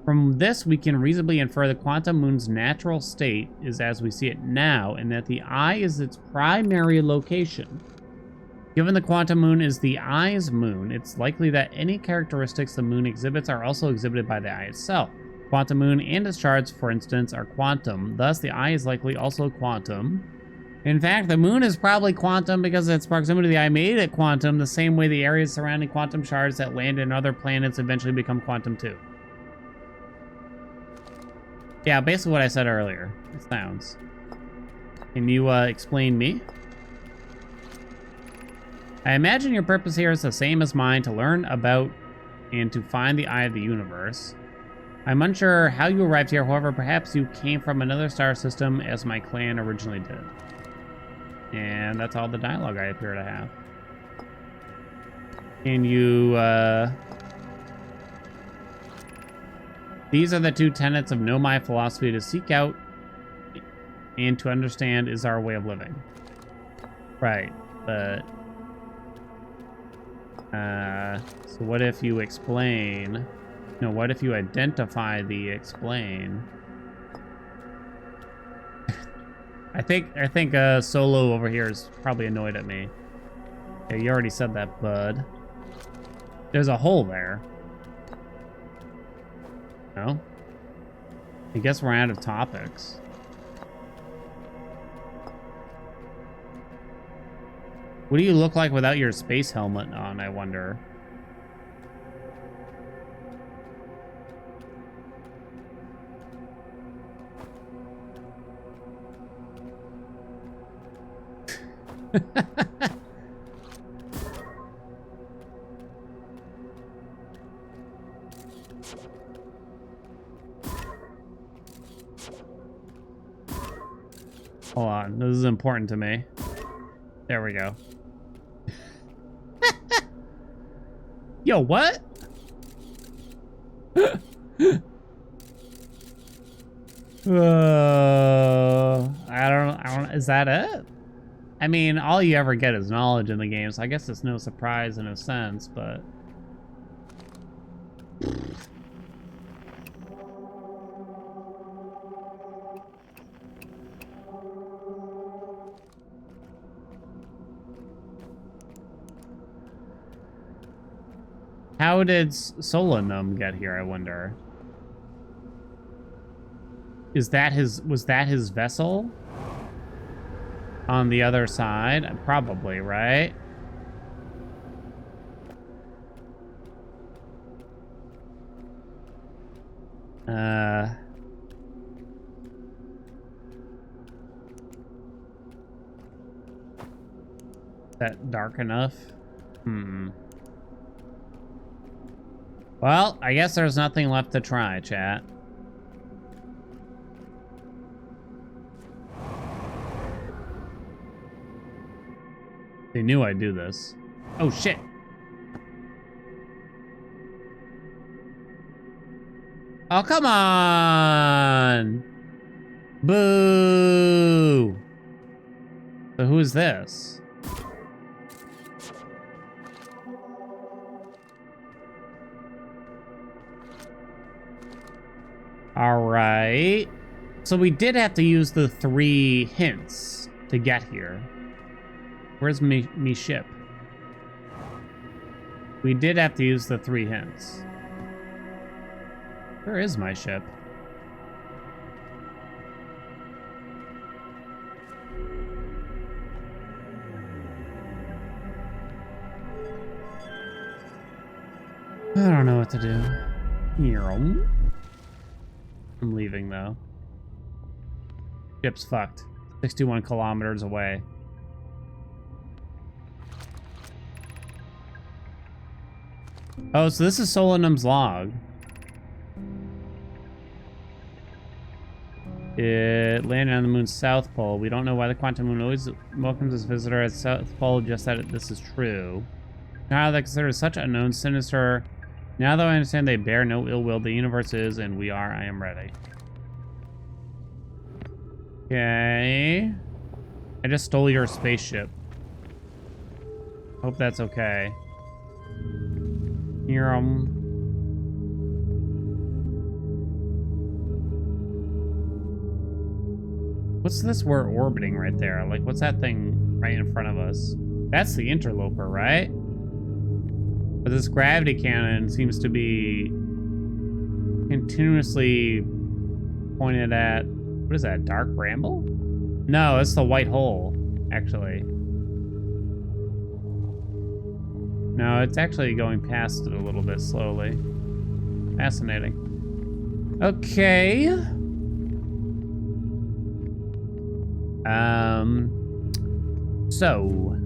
From this, we can reasonably infer the quantum moon's natural state is as we see it now, and that the eye is its primary location. Given the quantum moon is the eye's moon, it's likely that any characteristics the moon exhibits are also exhibited by the eye itself. Quantum moon and its shards, for instance, are quantum. Thus, the eye is likely also quantum. In fact, the moon is probably quantum because its proximity to the eye made it quantum, the same way the areas surrounding quantum shards that land in other planets eventually become quantum too. Yeah, basically what I said earlier. It sounds. Can you explain me? I imagine your purpose here is the same as mine, to learn about and to find the eye of the universe. I'm unsure how you arrived here, however, perhaps you came from another star system as my clan originally did. And that's all the dialogue I appear to have. Can you, These are the two tenets of Know My philosophy: to seek out and to understand is our way of living. Right, but... so what if you explain... No, what if you identify the explain? I think Solo over here is probably annoyed at me. Yeah, you already said that, bud. There's a hole there. No? I guess we're out of topics. What do you look like without your space helmet on, I wonder? Hold on, this is important to me. There we go. Yo, what? I don't, is that it? I mean, all you ever get is knowledge in the game, so I guess it's no surprise in a sense, but... How did Solanum get here, I wonder? Was that his vessel? On the other side? Probably, right? That dark enough? Well, I guess there's nothing left to try, chat. They knew I'd do this. Oh, shit. Oh, come on! Boo! So who is this? All right. So we did have to use the 3 hints to get here. Where's me ship? We did have to use the 3 hints. Where is my ship? I don't know what to do. I'm leaving, though. Ship's fucked. 61 kilometers away. Oh, so this is Solanum's log. It landed on the moon's south pole. We don't know why the quantum moon always welcomes its visitor at south pole, just that this is true. Now that considered such unknown, sinister... Now that I understand they bear no ill will, the universe is, and we are, I am ready. Okay. I just stole your spaceship. Hope that's okay. Here, what's this we're orbiting right there? Like, what's that thing right in front of us? That's the interloper, right? But this gravity cannon seems to be continuously pointed at... What is that, dark bramble? No, it's the white hole, actually. No, it's actually going past it a little bit slowly. Fascinating. Okay. So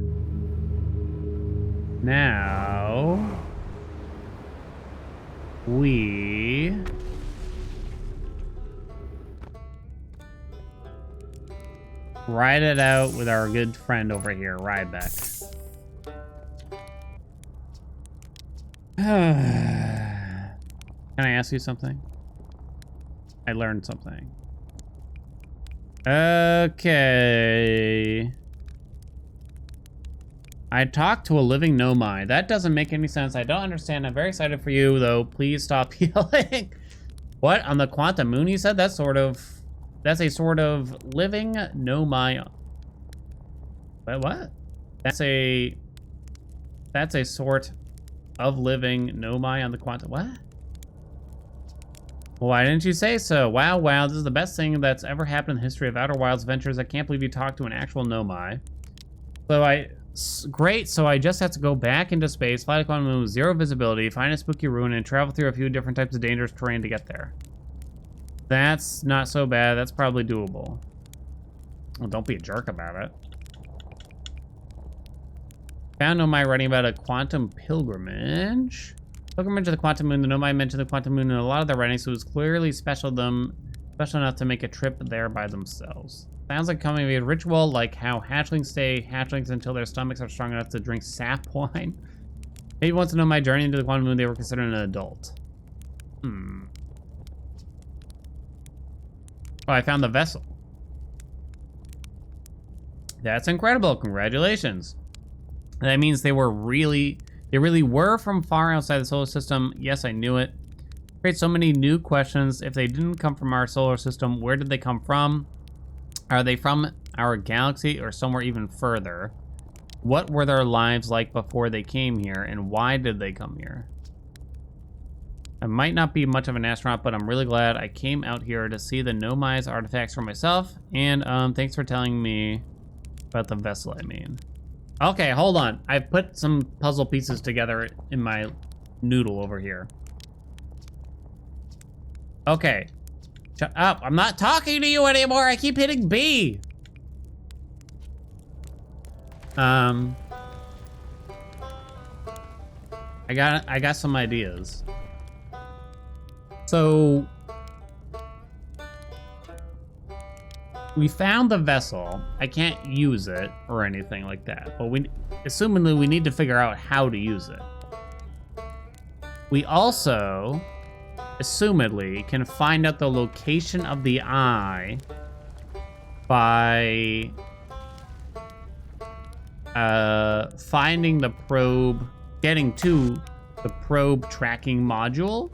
now we ride it out with our good friend over here, Ryback. Can I ask you something? I learned something. Okay. I talked to a living nomai. That doesn't make any sense. I don't understand. I'm very excited for you, though. Please stop yelling. What? On the quantum moon, you said? That's a sort of living nomai. Wait, what? That's a sort of living nomai on the quantum. What? Why didn't you say so? Wow, this is the best thing that's ever happened in the history of Outer Wilds Ventures. I can't believe you talked to an actual nomai. Great, so I just have to go back into space, fly to quantum moon with zero visibility, find a spooky ruin, and travel through a few different types of dangerous terrain to get there. That's not so bad. That's probably doable. Well, don't be a jerk about it. Found nomai writing about a quantum pilgrimage. Pilgrimage to the quantum moon. The nomai mentioned the quantum moon in a lot of their writings, so it was clearly special enough to make a trip there by themselves. Sounds like coming to a ritual, like how hatchlings stay hatchlings until their stomachs are strong enough to drink sap wine. Maybe wants to know my journey into the quantum moon, they were considered an adult. Oh, I found the vessel. That's incredible. Congratulations. That means they really were from far outside the solar system. Yes, I knew it. Create so many new questions. If they didn't come from our solar system, where did they come from? Are they from our galaxy or somewhere even further? What were their lives like before they came here, and why did they come here? I might not be much of an astronaut, but I'm really glad I came out here to see the nomai's artifacts for myself, and thanks for telling me about the vessel, I mean. Okay, hold on. I've put some puzzle pieces together in my noodle over here. Okay. Shut up. I'm not talking to you anymore. I keep hitting B. I got some ideas. So we found the vessel. I can't use it or anything like that, but assumingly we need to figure out how to use it. We also assumedly can find out the location of the eye by finding the probe, getting to the probe tracking module.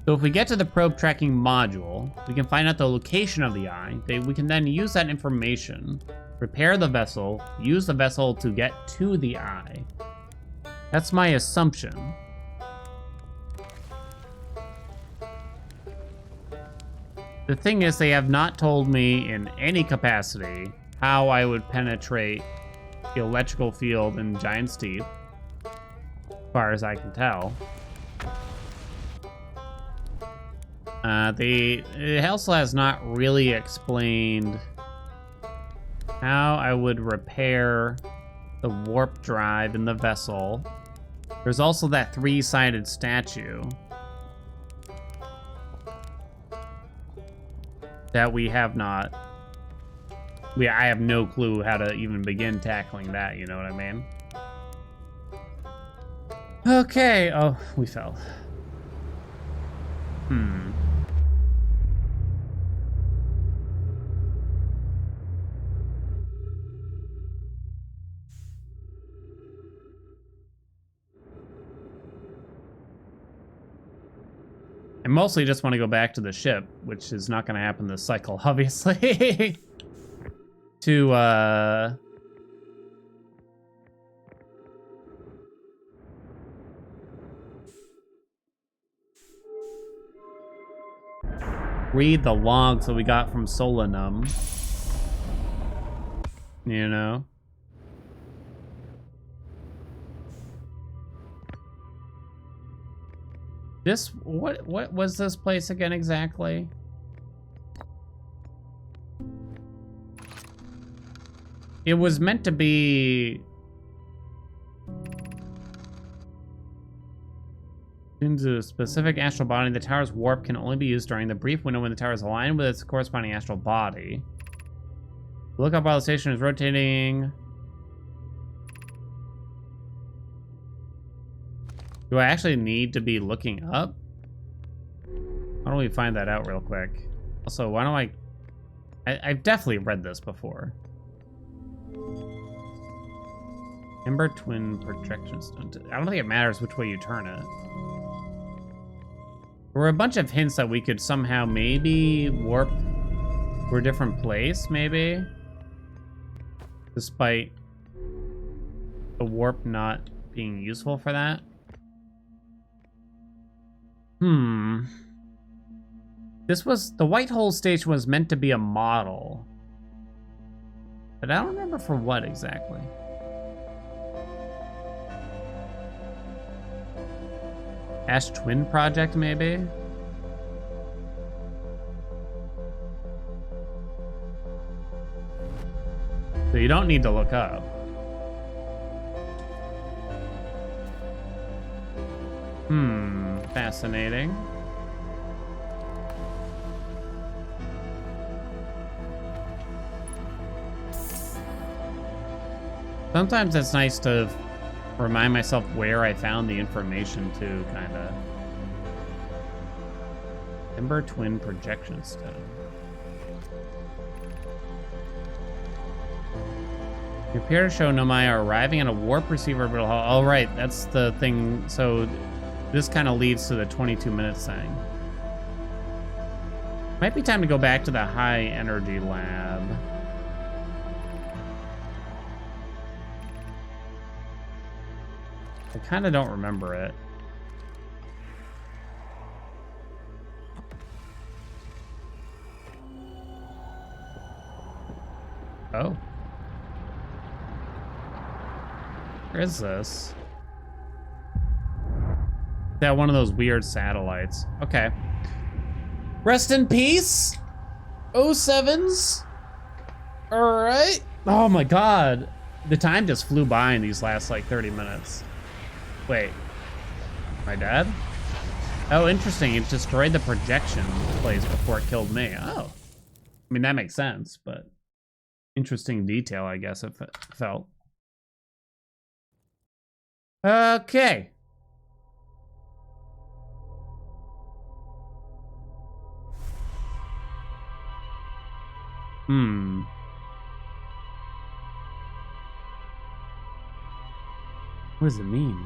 So if we get to the probe tracking module, we can find out the location of the eye. We can then use that information, repair the vessel, use the vessel to get to the eye. That's my assumption. The thing is, they have not told me in any capacity how I would penetrate the electrical field in Giant's Teeth, as far as I can tell. It also has not really explained how I would repair the warp drive in the vessel. There's also that three-sided statue that we have not. I have no clue how to even begin tackling that, you know what I mean? Okay, oh, we fell. mostly just want to go back to the ship, which is not going to happen this cycle, obviously. To, read the logs that we got from Solanum. You know? This, what was this place again exactly? It was meant to be... into a specific astral body, the tower's warp can only be used during the brief window when the tower is aligned with its corresponding astral body. The lookout while the station is rotating. Do I actually need to be looking up? Why don't we find that out real quick? Also, why don't I've definitely read this before. Ember Twin Projection Stone. I don't think it matters which way you turn it. There were a bunch of hints that we could somehow maybe warp to a different place, maybe? Despite the warp not being useful for that. This was... the White Hole Station was meant to be a model. But I don't remember for what exactly. Ash Twin Project, maybe? So you don't need to look up. Fascinating. Sometimes it's nice to remind myself where I found the information too, kinda. Ember Twin Projection Stone. You appear to show Nomai are arriving at a warp receiver orbital hall. Oh, right, that's the thing. So this kind of leads to the 22 minutes thing. Might be time to go back to the high energy lab. I kind of don't remember it. Oh. Where is this? That one of those weird satellites. Okay. Rest in peace, 07s. All right. Oh my God. The time just flew by in these last like 30 minutes. Wait, my dad? Oh, interesting. It destroyed the projection place before it killed me. Oh, I mean, that makes sense, but interesting detail, I guess it felt. Okay. What does it mean?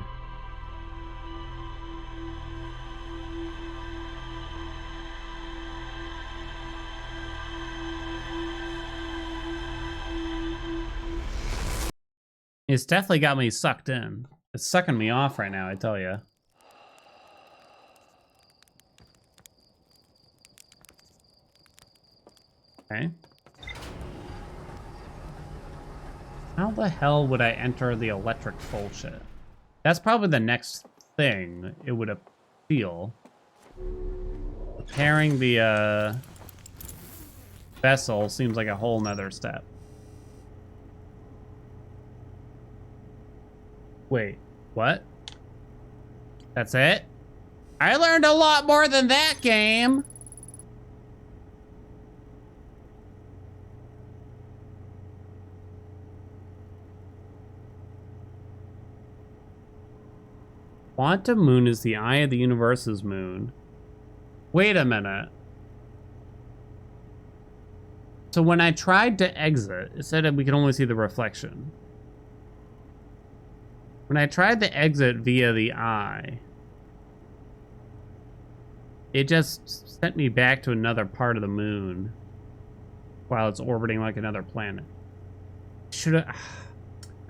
It's definitely got me sucked in. It's sucking me off right now, I tell you. Okay. How the hell would I enter the electric bullshit? That's probably the next thing it would feel. Repairing the vessel seems like a whole nother step. Wait, what? That's it? I learned a lot more than that, game. Quantum moon is the eye of the universe's moon. Wait a minute. So when I tried to exit, it said that we could only see the reflection. When I tried to exit via the eye, It just sent me back to another part of the moon while it's orbiting like another planet.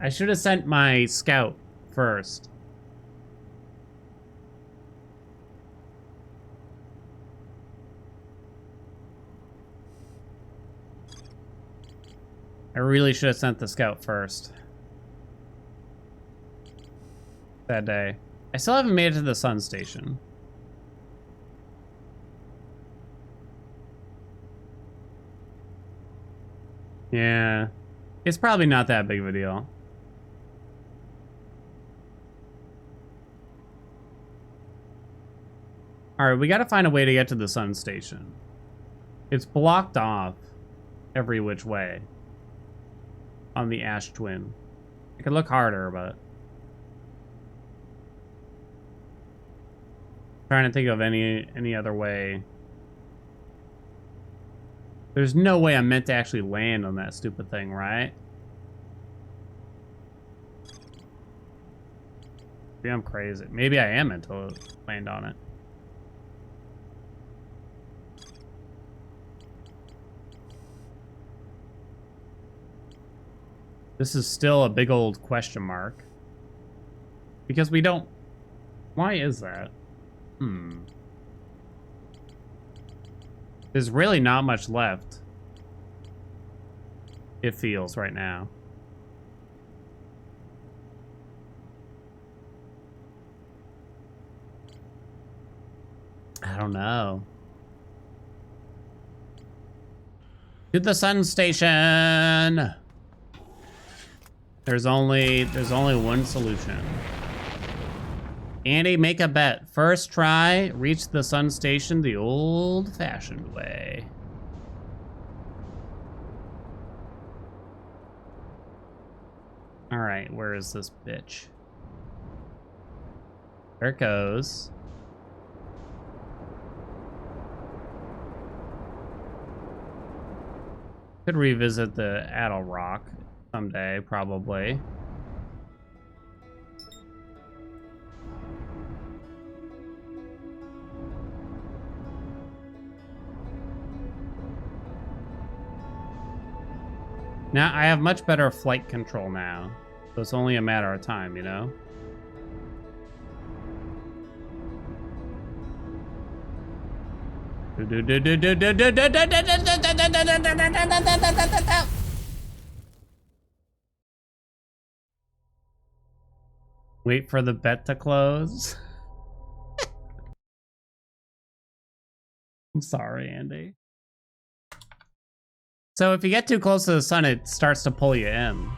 I should have sent my scout first. I really should have sent the scout first. That day. I still haven't made it to the sun station. Yeah. It's probably not that big of a deal. Alright, we gotta find a way to get to the sun station. It's blocked off every which way on the Ash Twin. It could look harder, but trying to think of any other way. There's no way I'm meant to actually land on that stupid thing, right? Maybe I'm crazy. Maybe I am meant to land on it. This is still a big old question mark. Because we don't... Why is that? There's really not much left. It feels right now. I don't know. To the sun station! There's only one solution. Andy, make a bet. First try, reach the sun station the old-fashioned way. All right, where is this bitch? There it goes. Could revisit the Addle Rock someday, probably. Now, I have much better flight control now, so it's only a matter of time, you know? Wait for the bet to close. I'm sorry, Andy. So if you get too close to the sun, it starts to pull you in.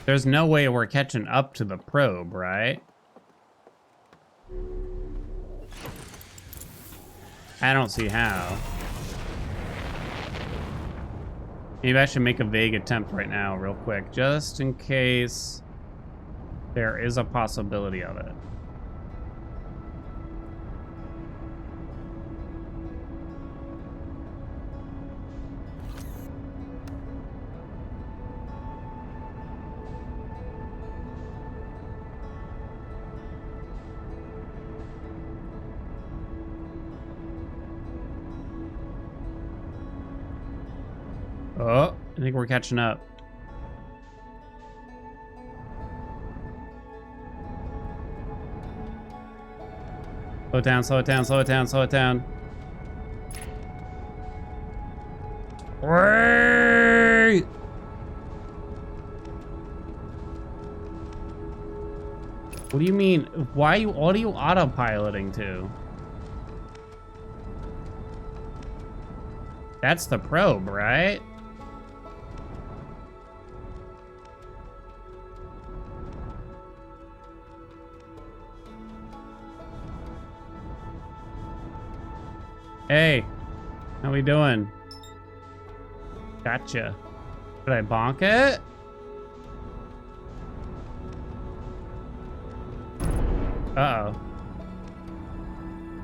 There's no way we're catching up to the probe, right? I don't see how. Maybe I should make a vague attempt right now, real quick, just in case there is a possibility of it. Oh, I think we're catching up. Slow it down, slow it down, slow it down, slow it down. Wait! What do you mean? What are you autopiloting to? That's the probe, right? Hey, how we doing? Gotcha. Did I bonk it? Uh-oh.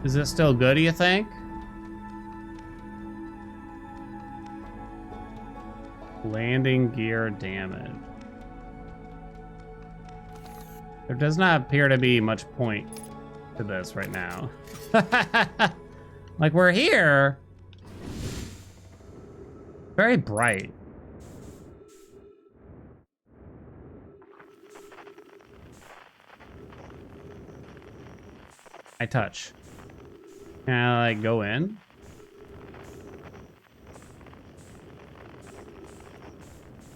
Is it still good, do you think? Landing gear damage. There does not appear to be much point to this right now. Like, we're here. Very bright. I touch. Can I, like, go in?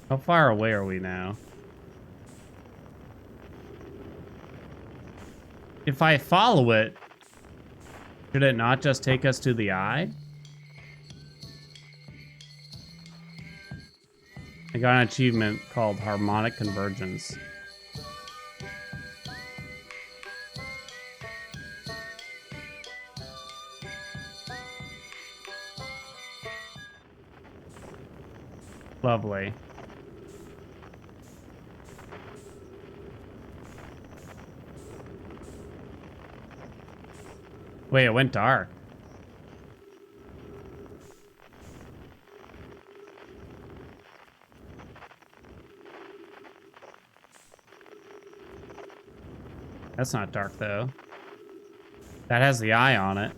How far away are we now? If I follow it, should it not just take us to the eye? I got an achievement called Harmonic Convergence. Lovely. Wait, it went dark. That's not dark, though. That has the eye on it.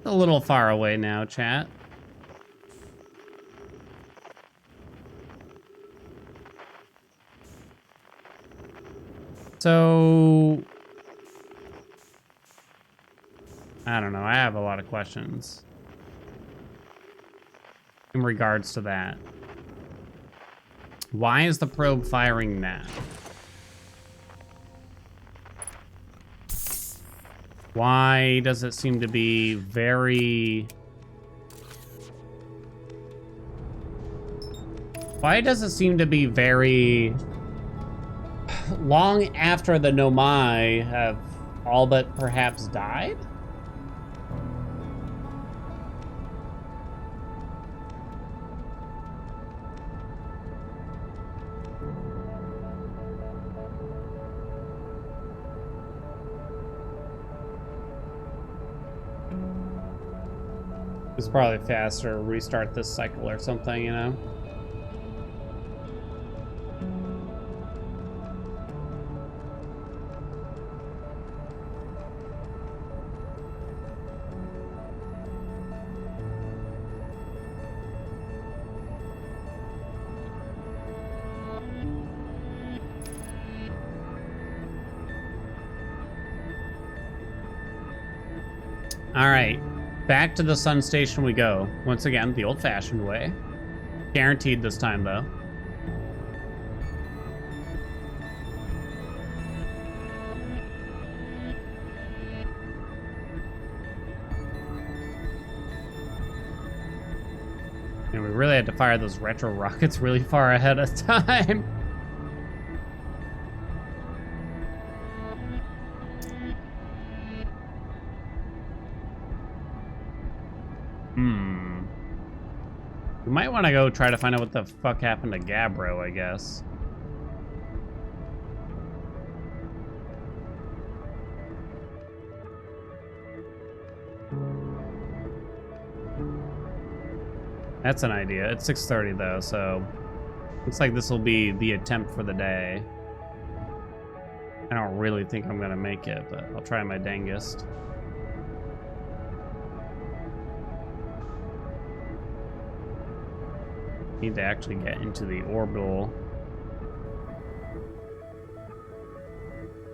A little far away now, chat. So... I don't know. I have a lot of questions in regards to that. Why is the probe firing now? Why does it seem to be very... Why does it seem to be very... long after the Nomai have all but perhaps died? It's probably faster to restart this cycle or something, you know? All right. Back to the sun station we go. Once again, the old-fashioned way. Guaranteed this time, though. And we really had to fire those retro rockets really far ahead of time. We might want to go try to find out what the fuck happened to Gabbro, I guess. That's an idea. It's 6:30 though, so looks like this will be the attempt for the day. I don't really think I'm gonna make it, but I'll try my dangest. Need to actually get into the orbital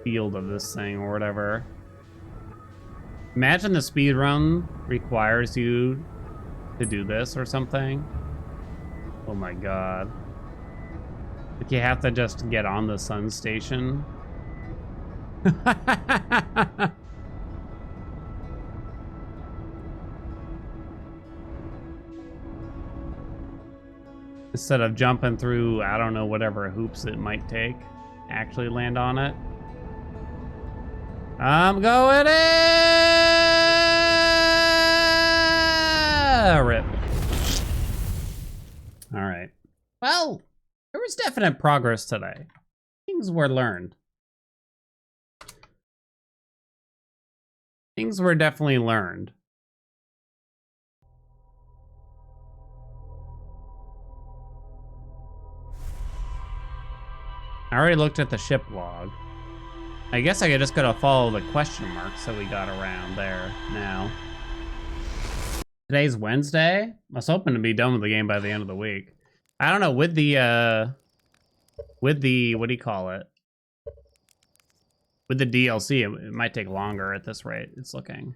field of this thing or whatever. Imagine the speed run requires you to do this or something. Oh my god. Like you have to just get on the sun station. Instead of jumping through, I don't know, whatever hoops it might take, actually land on it. I'm going in! Rip. All right. was definite progress today. Things were learned. Things were definitely learned. I already looked at the ship log. I guess I just gotta follow the question marks that we got around there now. Today's Wednesday. I was hoping to be done with the game by the end of the week. I don't know, with the what do you call it? With the DLC, it might take longer at this rate, it's looking.